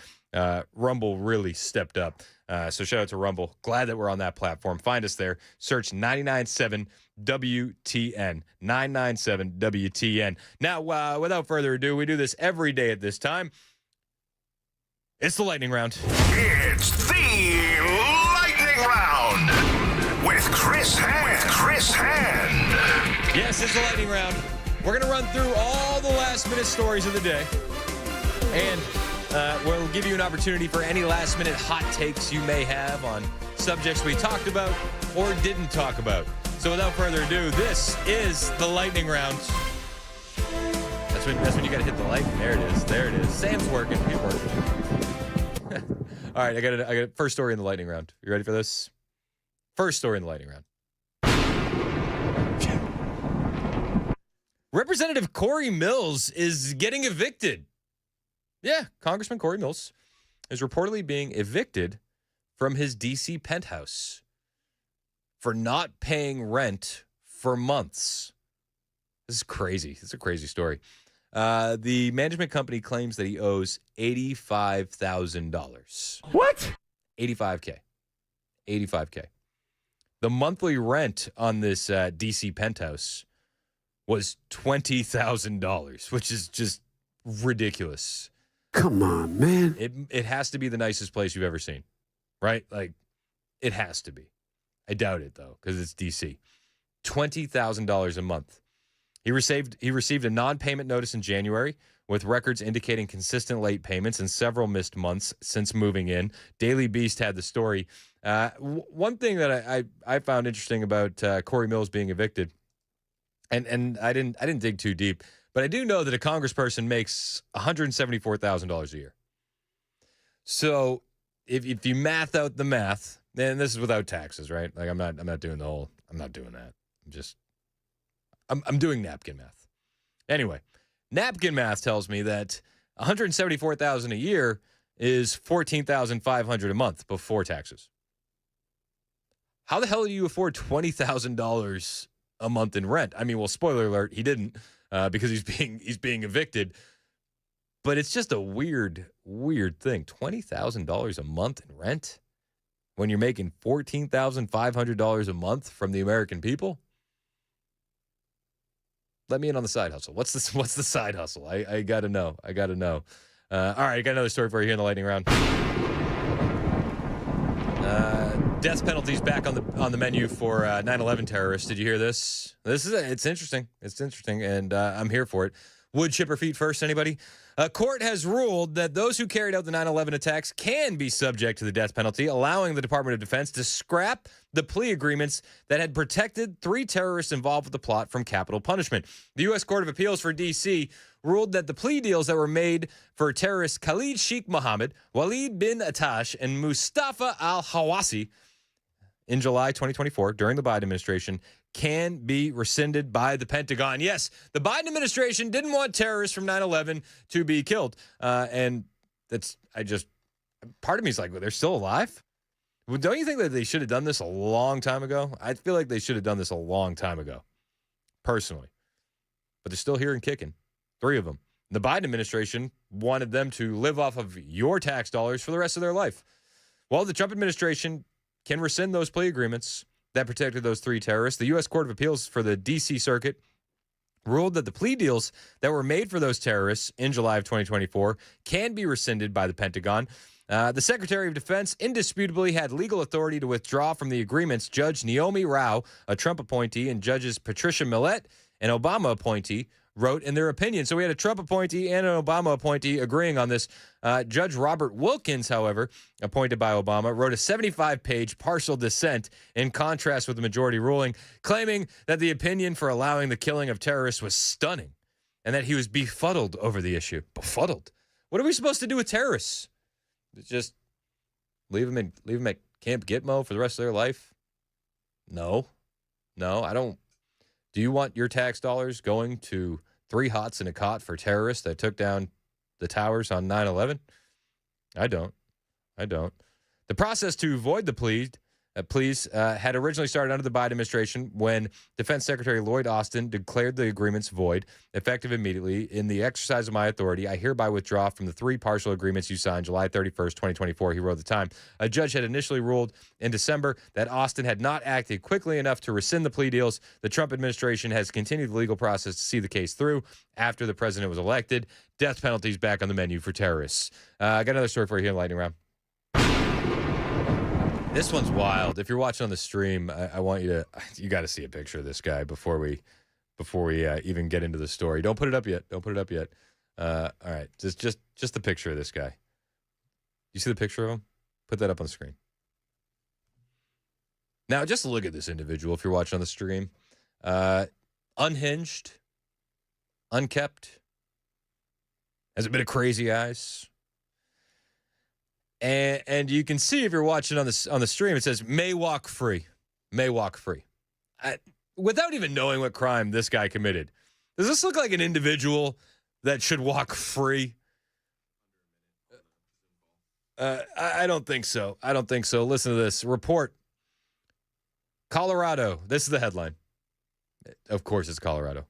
Rumble really stepped up. So shout out to Rumble. Glad that we're on that platform. Find us there. Search 99.7 WTN. 997 WTN. Now, without further ado, we do this every day at this time. It's the lightning round. It's the lightning round with Chris Hand. Yes, it's the lightning round. We're going to run through all the last-minute stories of the day. And we'll give you an opportunity for any last-minute hot takes you may have on subjects we talked about or didn't talk about. So without further ado, this is the lightning round. That's when you got to hit the light. There it is. Sam's working. He's working. All right, I got a first story in the lightning round. You ready for this? First story in the lightning round. Representative Corey Mills is getting evicted. Yeah, Congressman Corey Mills is reportedly being evicted from his D.C. penthouse for not paying rent for months. This is crazy. It's a crazy story. The management company claims that he owes $85,000. What? $85K. The monthly rent on this D.C. penthouse was $20,000, which is just ridiculous. Come on, man. It has to be the nicest place you've ever seen, right? Like, it has to be. I doubt it, though, because it's D.C. $20,000 a month. He received a non-payment notice in January with records indicating consistent late payments and several missed months since moving in. Daily Beast had the story. One thing that I found interesting about Corey Mills being evicted, and I didn't dig too deep, but I do know that a congressperson makes $174,000 a year. So if you math out the math, then this is without taxes, right? Like I'm not doing that. I'm doing napkin math. Anyway, napkin math tells me that $174,000 a year is $14,500 a month before taxes. How the hell do you afford $20,000 a month in rent? I mean, well, spoiler alert, he didn't because he's being evicted. But it's just a weird thing. $20,000 a month in rent when you're making $14,500 a month from the American people. Let me in on the side hustle. What's the side hustle? I gotta know. All right, I got another story for you here in the lightning round. Death penalties back on the menu for 9/11 terrorists. Did you hear this? It's interesting. And I'm here for it. Wood chipper feet first. Anybody? A court has ruled that those who carried out the 9/11 attacks can be subject to the death penalty, allowing the Department of Defense to scrap the plea agreements that had protected 3 terrorists involved with the plot from capital punishment. The U.S. Court of Appeals for D.C. ruled that the plea deals that were made for terrorists Khalid Sheikh Mohammed, Walid bin Atash, and Mustafa al-Hawasi in July 2024 during the Biden administration can be rescinded by the Pentagon. Yes, the Biden administration didn't want terrorists from 9/11 to be killed. And part of me is like, well, they're still alive? Well, don't you think that they should have done this a long time ago? I feel like they should have done this a long time ago, personally. But they're still here and kicking. 3 of them. The Biden administration wanted them to live off of your tax dollars for the rest of their life. Well, the Trump administration can rescind those plea agreements that protected those 3 terrorists. The U.S. Court of Appeals for the D.C. Circuit ruled that the plea deals that were made for those terrorists in July of 2024 can be rescinded by the Pentagon. The Secretary of Defense indisputably had legal authority to withdraw from the agreements. Judge Naomi Rao, a Trump appointee, and Judges Patricia Millett, an Obama appointee, wrote in their opinion. So we had a Trump appointee and an Obama appointee agreeing on this. Judge Robert Wilkins, however, appointed by Obama, wrote a 75-page partial dissent in contrast with the majority ruling, claiming that the opinion for allowing the killing of terrorists was stunning and that he was befuddled over the issue. Befuddled? What are we supposed to do with terrorists? Just leave them at Camp Gitmo for the rest of their life? No, I don't. Do you want your tax dollars going to 3 hots in a cot for terrorists that took down the towers on 9/11? I don't. The process to void the pleas had originally started under the Biden administration when Defense Secretary Lloyd Austin declared the agreements void, effective immediately. In the exercise of my authority, I hereby withdraw from the 3 partial agreements you signed July 31st, 2024, he wrote at the time. A judge had initially ruled in December that Austin had not acted quickly enough to rescind the plea deals. The Trump administration has continued the legal process to see the case through after the president was elected. Death penalties back on the menu for terrorists. I got another story for you here in Lightning Round. This one's wild. If you're watching on the stream, I want you got to see a picture of this guy before we even get into the story. Don't put it up yet. All right, just the picture of this guy. You see the picture of him? Put that up on the screen. Now, just look at this individual if you're watching on the stream. Unhinged, unkept, has a bit of crazy eyes. And you can see if you're watching on the stream, it says may walk free. Without even knowing what crime this guy committed, does this look like an individual that should walk free? I don't think so. Listen to this report. Colorado. This is the headline. Of course, it's Colorado.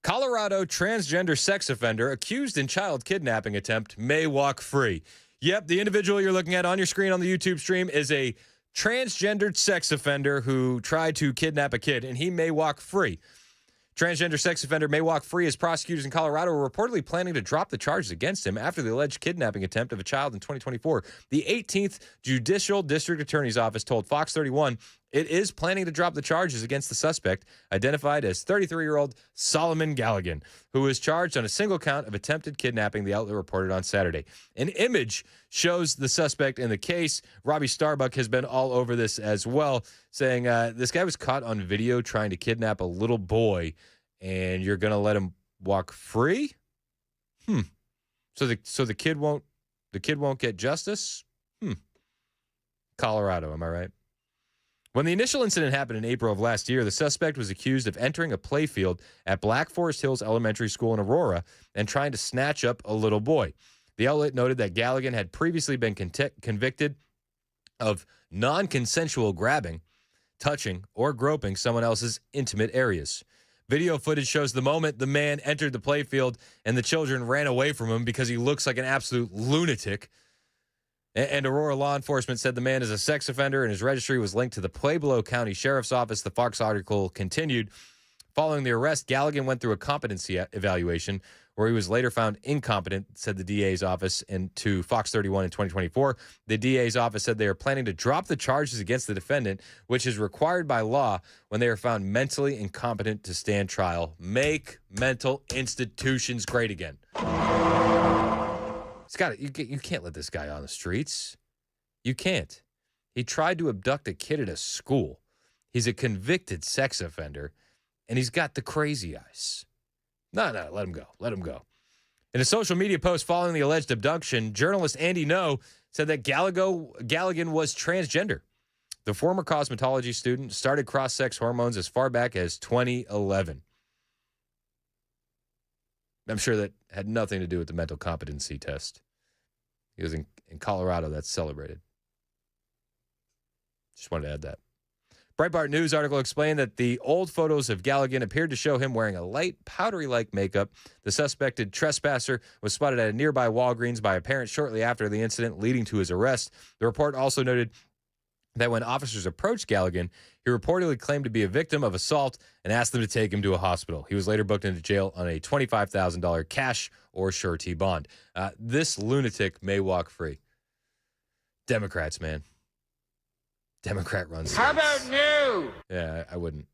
Colorado transgender sex offender accused in child kidnapping attempt may walk free. Yep, the individual you're looking at on your screen on the YouTube stream is a transgendered sex offender who tried to kidnap a kid, and he may walk free. Transgender sex offender may walk free as prosecutors in Colorado are reportedly planning to drop the charges against him after the alleged kidnapping attempt of a child in 2024. The 18th Judicial District Attorney's Office told Fox 31 it is planning to drop the charges against the suspect, identified as 33-year-old Solomon Galligan, who was charged on a single count of attempted kidnapping, the outlet reported on Saturday. An image shows the suspect in the case. Robbie Starbuck has been all over this as well, saying this guy was caught on video trying to kidnap a little boy, and you're going to let him walk free? So the kid won't get justice? Colorado, am I right? When the initial incident happened in April of last year, the suspect was accused of entering a playfield at Black Forest Hills Elementary School in Aurora and trying to snatch up a little boy. The outlet noted that Galligan had previously been convicted of non-consensual grabbing, touching, or groping someone else's intimate areas. Video footage shows the moment the man entered the playfield and the children ran away from him because he looks like an absolute lunatic. And Aurora law enforcement said the man is a sex offender and his registry was linked to the Pueblo County Sheriff's Office. The Fox article continued. Following the arrest, Galligan went through a competency evaluation where he was later found incompetent, said the DA's office, and to Fox 31 in 2024. The DA's office said they are planning to drop the charges against the defendant, which is required by law when they are found mentally incompetent to stand trial. Make mental institutions great again. You can't let this guy on the streets. You can't. He tried to abduct a kid at a school. He's a convicted sex offender, and he's got the crazy eyes. No, let him go. In a social media post following the alleged abduction, journalist Andy No said that Galligan was transgender. The former cosmetology student started cross-sex hormones as far back as 2011. I'm sure that had nothing to do with the mental competency test. He was in Colorado. That's celebrated. Just wanted to add that. Breitbart News article explained that the old photos of Galligan appeared to show him wearing a light, powdery-like makeup. The suspected trespasser was spotted at a nearby Walgreens by a parent shortly after the incident, leading to his arrest. The report also noted that when officers approached Galligan, he reportedly claimed to be a victim of assault and asked them to take him to a hospital. He was later booked into jail on a $25,000 cash or surety bond. This lunatic may walk free. Democrats, man. Democrat runs. How about you? Yeah, I wouldn't.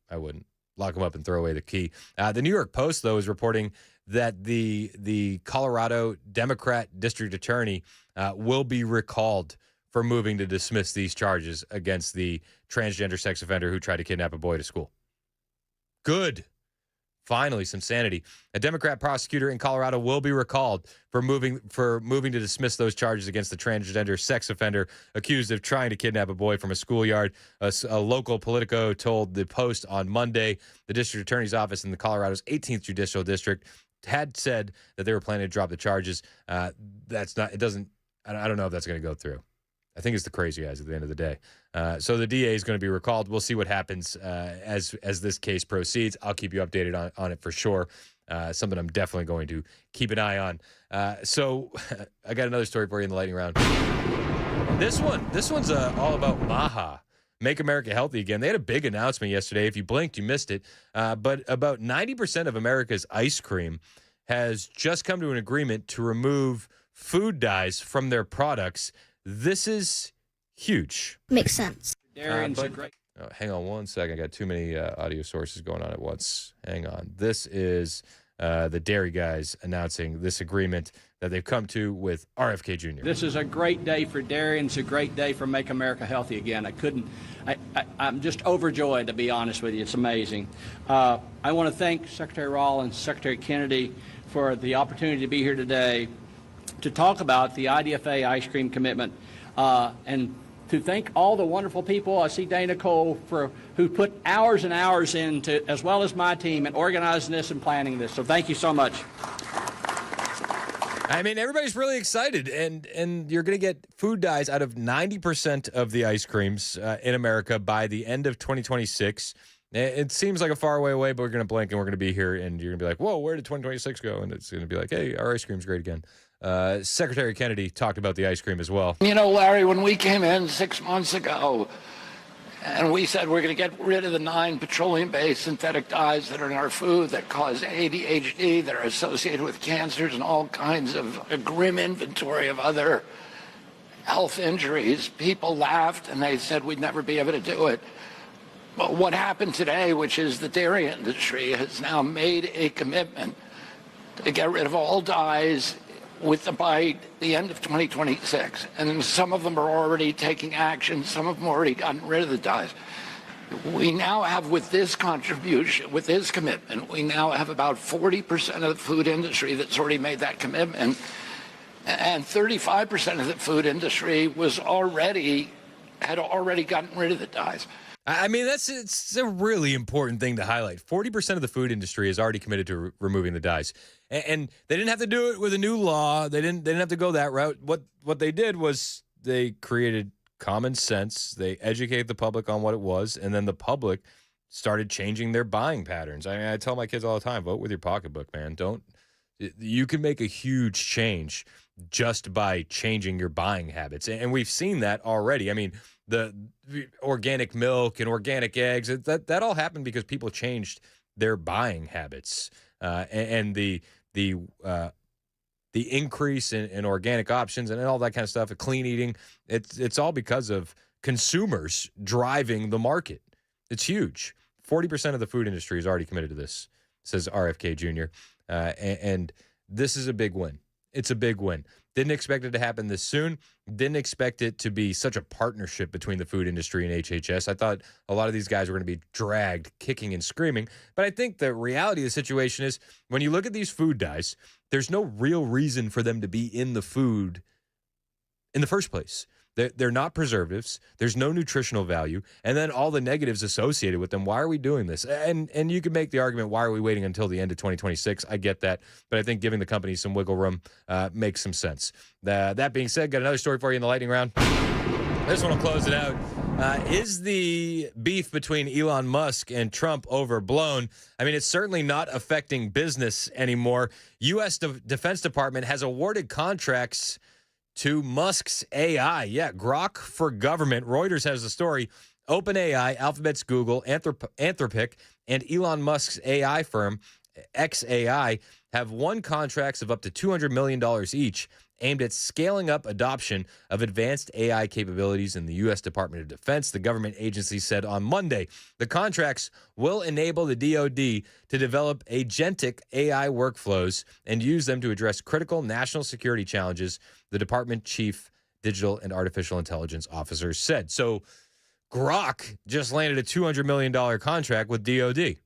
Lock him up and throw away the key. The New York Post, though, is reporting that the Colorado Democrat district attorney will be recalled for moving to dismiss these charges against the transgender sex offender who tried to kidnap a boy to school. Good. Finally, some sanity. A Democrat prosecutor in Colorado will be recalled for moving to dismiss those charges against the transgender sex offender accused of trying to kidnap a boy from a schoolyard. A local Politico told the Post on Monday the district attorney's office in the Colorado's 18th judicial district had said that they were planning to drop the charges. That's not. It doesn't. I don't know if that's going to go through. I think it's the crazy eyes at the end of the day. So the DA is going to be recalled. We'll see what happens as this case proceeds. I'll keep you updated on it for sure. Something I'm definitely going to keep an eye on. So I got another story for you in the lightning round. This one's all about MAHA, Make America Healthy Again. They had a big announcement yesterday. If you blinked, you missed it. But about 90% of America's ice cream has just come to an agreement to remove food dyes from their products. This is huge. Makes sense. Hang on one second. I got too many audio sources going on at once. Hang on. This is the dairy guys announcing this agreement that they've come to with RFK Jr. This is a great day for dairy, and it's a great day for Make America Healthy Again. I'm just overjoyed, to be honest with you. It's amazing. I want to thank Secretary Rollins, Secretary Kennedy for the opportunity to be here today to talk about the IDFA ice cream commitment, and to thank all the wonderful people. I see Dana Cole who put hours and hours into, as well as my team, in organizing this and planning this. So thank you so much. I mean, everybody's really excited, and you're going to get food dyes out of 90% of the ice creams in America by the end of 2026. It seems like a far way away, but we're going to blink and we're going to be here, and you're going to be like, whoa, where did 2026 go? And it's going to be like, hey, our ice cream's great again. Secretary Kennedy talked about the ice cream as well. You know, Larry, when we came in 6 months ago and we said we're going to get rid of the 9 petroleum-based synthetic dyes that are in our food that cause ADHD, that are associated with cancers and all kinds of a grim inventory of other health injuries, people laughed and they said we'd never be able to do it. But what happened today, which is the dairy industry has now made a commitment to get rid of all dyes by the end of 2026. And some of them are already taking action. Some of them already gotten rid of the dyes. We now have, with this contribution, with this commitment, we now have about 40% of the food industry that's already made that commitment. And 35% of the food industry had already gotten rid of the dyes. I mean, it's a really important thing to highlight. 40% of the food industry is already committed to removing the dyes. And they didn't have to do it with a new law. They didn't have to go that route. What they did was they created common sense. They educated the public on what it was, and then the public started changing their buying patterns. I mean, I tell my kids all the time, vote with your pocketbook, man. You can make a huge change just by changing your buying habits. And we've seen that already. I mean, the organic milk and organic eggs, that all happened because people changed their buying habits. And the increase in organic options and all that kind of stuff, clean eating, it's all because of consumers driving the market. It's huge. 40% of the food industry is already committed to this, says RFK Jr. And this is a big win. It's a big win. Didn't expect it to happen this soon. Didn't expect it to be such a partnership between the food industry and HHS. I thought a lot of these guys were going to be dragged kicking and screaming. But I think the reality of the situation is when you look at these food dyes, there's no real reason for them to be in the food in the first place. They're not preservatives. There's no nutritional value. And then all the negatives associated with them. Why are we doing this? And you could make the argument, why are we waiting until the end of 2026? I get that. But I think giving the company some wiggle room makes some sense. That being said, got another story for you in the lightning round. This one will close it out. Is the beef between Elon Musk and Trump overblown? I mean, it's certainly not affecting business anymore. U.S. Defense Department has awarded contracts to Musk's AI. Yeah, Grok for government. Reuters has the story. OpenAI, Alphabet's Google, Anthropic, and Elon Musk's AI firm, xAI, have won contracts of up to $200 million each aimed at scaling up adoption of advanced AI capabilities in the U.S. Department of Defense, the government agency said on Monday. The contracts will enable the DoD to develop agentic AI workflows and use them to address critical national security challenges, the department chief digital and artificial intelligence officer said. So Grok just landed a $200 million contract with DoD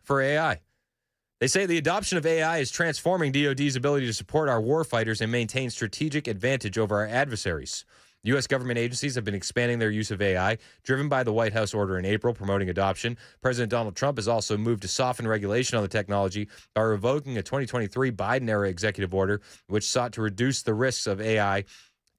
for AI. They say the adoption of AI is transforming DoD's ability to support our warfighters and maintain strategic advantage over our adversaries. U.S. government agencies have been expanding their use of AI, driven by the White House order in April promoting adoption. President Donald Trump has also moved to soften regulation on the technology by revoking a 2023 Biden-era executive order, which sought to reduce the risks of AI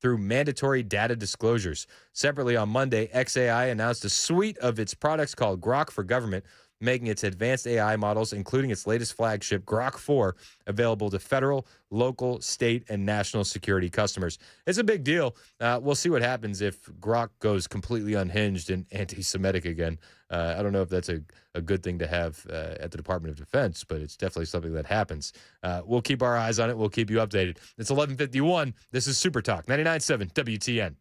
through mandatory data disclosures. Separately, on Monday, XAI announced a suite of its products called Grok for Government, making its advanced AI models, including its latest flagship, Grok 4, available to federal, local, state, and national security customers. It's a big deal. We'll see what happens if Grok goes completely unhinged and anti-Semitic again. I don't know if that's a good thing to have at the Department of Defense, but it's definitely something that happens. We'll keep our eyes on it. We'll keep you updated. It's 11:51. This is Super Talk, 99.7 WTN.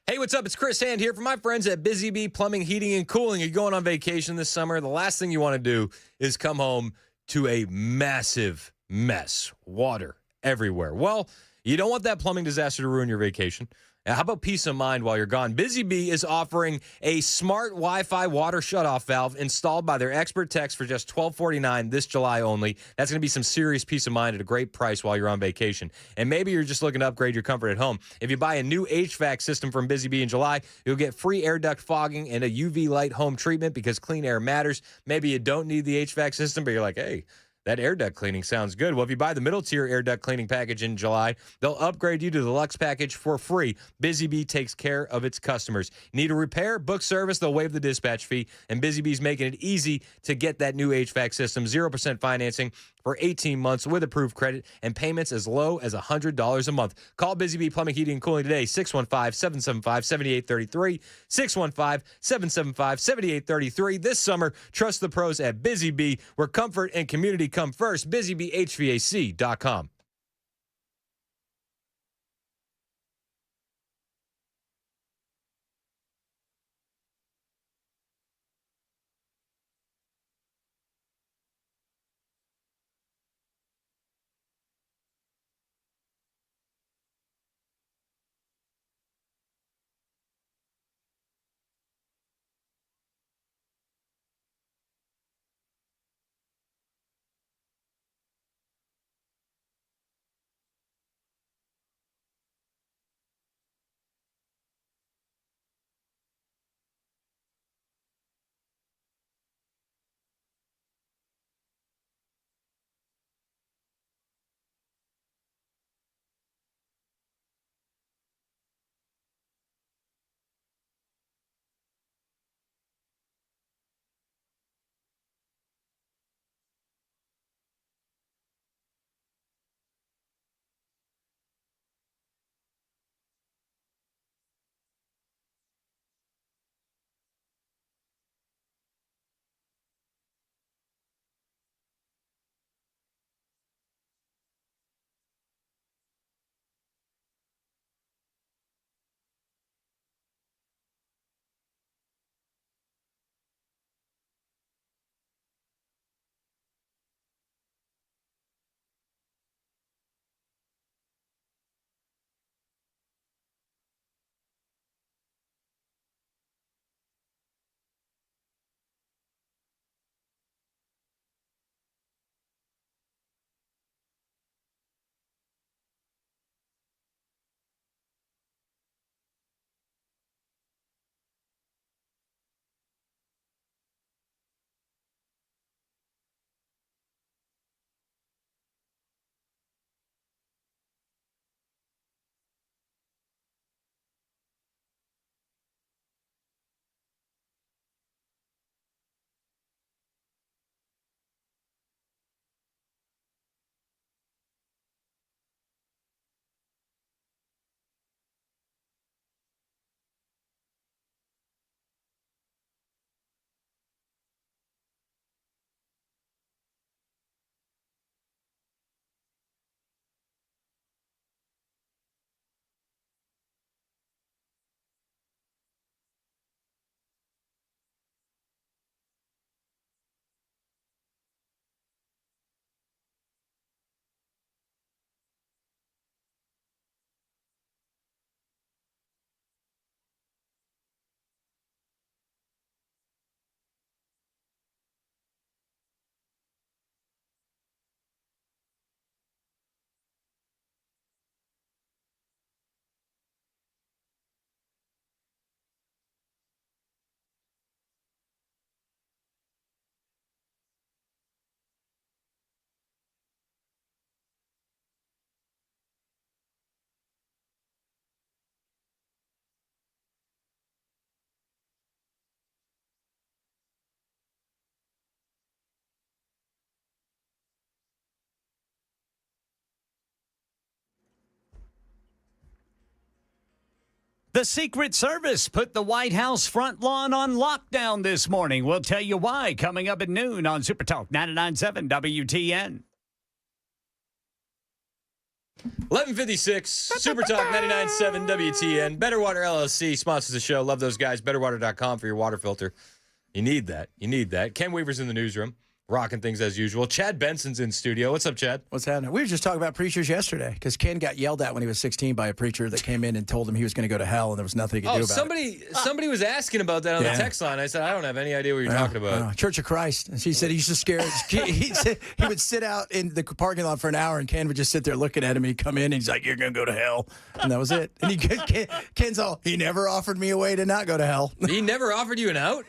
Hey, what's up? It's Chris Hand here from my friends at Busy Bee Plumbing, Heating, and Cooling. You're going on vacation this summer. The last thing you want to do is come home to a massive mess. Water everywhere. Well, you don't want that plumbing disaster to ruin your vacation. Now, how about peace of mind while you're gone? Busy Bee is offering a smart Wi-Fi water shutoff valve installed by their expert techs for just $12.49 this July only. That's going to be some serious peace of mind at a great price while you're on vacation. And maybe you're just looking to upgrade your comfort at home. If you buy a new HVAC system from Busy Bee in July, you'll get free air duct fogging and a UV light home treatment because clean air matters. Maybe you don't need the HVAC system, but you're like, hey, that air duct cleaning sounds good. Well, if you buy the middle tier air duct cleaning package in July, they'll upgrade you to the Lux package for free. Busy Bee takes care of its customers. Need a repair? Book service? They'll waive the dispatch fee. And Busy Bee's making it easy to get that new HVAC system. 0% financing for 18 months with approved credit and payments as low as $100 a month. Call Busy Bee Plumbing, Heating, and Cooling today, 615-775-7833, 615-775-7833. This summer, trust the pros at Busy Bee, where comfort and community come first. BusyBeeHVAC.com. The Secret Service put the White House front lawn on lockdown this morning. We'll tell you why coming up at noon on Super Talk 99.7 WTN. 11:56, Super Talk 99.7 WTN. Better Water LLC sponsors the show. Love those guys. BetterWater.com for your water filter. You need that. You need that. Ken Weaver's in the newsroom, rocking things as usual. Chad Benson's in studio. What's up, Chad? What's happening? We were just talking about preachers yesterday because Ken got yelled at when he was 16 by a preacher that came in and told him he was going to go to hell and there was nothing he could do about it. Somebody was asking about that on the text line. I said, I don't have any idea what you're talking about. Church of Christ. And she said he's just scared. He said he would sit out in the parking lot for an hour and Ken would just sit there looking at him. He'd come in and he's like, you're going to go to hell. And that was it. And Ken's all, he never offered me a way to not go to hell. He never offered you an out?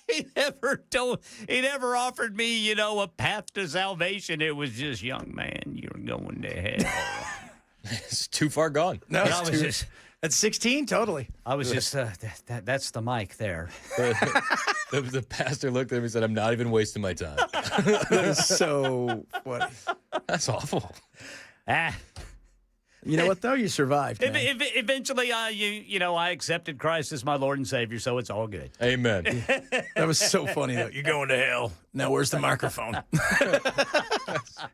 He never offered me, a path to salvation. It was just, young man, you're going to hell. It's too far gone. No, at 16, totally. I was just, that's the mic there. The pastor looked at him and said, I'm not even wasting my time. That is so funny. That's awful. You know what, though? You survived. Eventually, I accepted Christ as my Lord and Savior, so it's all good. Amen. That was so funny, though. You're going to hell. Now, where's the microphone?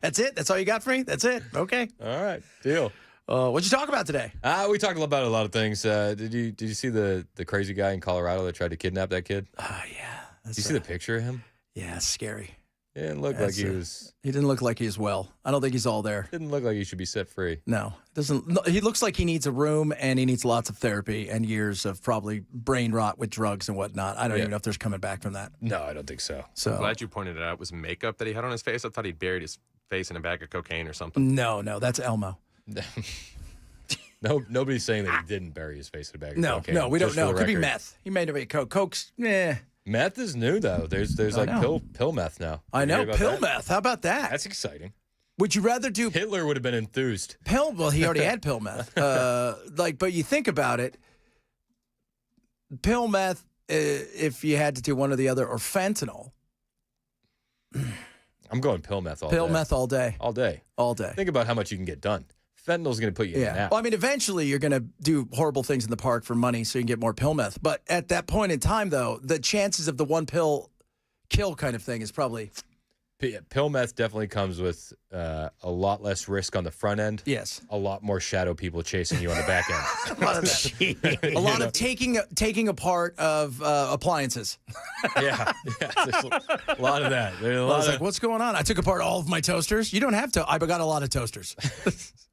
That's it? That's all you got for me? That's it? Okay. All right. Deal. What'd you talk about today? We talked about a lot of things. Did you see the crazy guy in Colorado that tried to kidnap that kid? Oh, yeah. Did you see the picture of him? Yeah, it's scary. It didn't look like he was. He didn't look like he's well. I don't think he's all there. Didn't look like he should be set free. No, doesn't. No, he looks like he needs a room and he needs lots of therapy and years of probably brain rot with drugs and whatnot. I don't even know if there's coming back from that. No, I don't think so. I'm glad you pointed it out. It was makeup that he had on his face. I thought he buried his face in a bag of cocaine or something. No, that's Elmo. No, nobody's saying that he didn't bury his face in a bag of cocaine. No, we don't know. It could be record. meth. He may have been coke. Coke's, Meth is new though. There's like pill meth now. I know, pill meth. How about that? That's exciting. Would you rather do Hitler would have been enthused. Well, he already had pill meth. But you think about it, pill meth. If you had to do one or the other, or fentanyl. I'm going pill meth all day. Pill meth all day. All day. All day. Think about how much you can get done. Fentanyl's going to put you in and out. Well, I mean, eventually you're going to do horrible things in the park for money so you can get more pill meth. But at that point in time, though, the chances of the one pill kill kind of thing is probably... Pill meth definitely comes with a lot less risk on the front end. Yes. A lot more shadow people chasing you on the back end. A lot of that. A lot of taking apart of appliances. Yeah. There's a lot of that. I was like, what's going on? I took apart all of my toasters. You don't have to. I got a lot of toasters.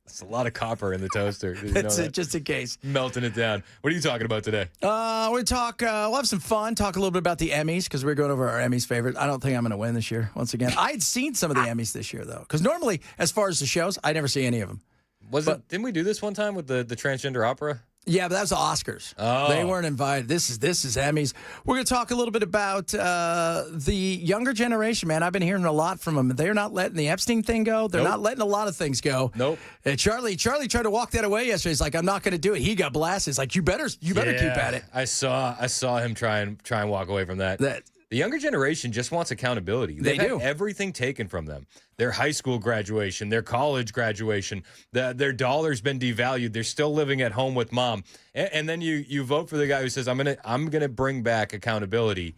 It's a lot of copper in the toaster. That's it, just in case. Melting it down. What are you talking about today? We're going to talk, we'll have some fun, talk a little bit about the Emmys, because we're going over our Emmys favorite. I don't think I'm going to win this year, once again. I'd seen some of the Emmys this year, though, because normally, as far as the shows, I never see any of them. Didn't we do this one time with the transgender opera? Yeah, but that was the Oscars. Oh. They weren't invited. This is Emmys. We're going to talk a little bit about the younger generation, man. I've been hearing a lot from them. They're not letting the Epstein thing go. They're not letting a lot of things go. Nope. And Charlie tried to walk that away yesterday. He's like, I'm not going to do it. He got blasted. It's like, you better keep at it. I saw him try and walk away from that. The younger generation just wants accountability. They've had everything taken from them. Their high school graduation, their college graduation, their dollar's been devalued. They're still living at home with mom. And then you vote for the guy who says, I'm gonna bring back accountability.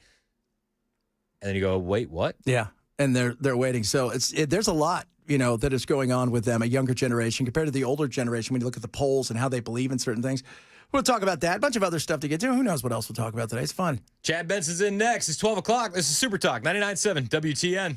And then you go, wait, what? Yeah. And they're waiting. So there's a lot, that is going on with them, a younger generation compared to the older generation when you look at the polls and how they believe in certain things. We'll talk about that. A bunch of other stuff to get to. Who knows what else we'll talk about today. It's fun. Chad Benson's in next. It's 12 o'clock. This is Super Talk 99.7 WTN.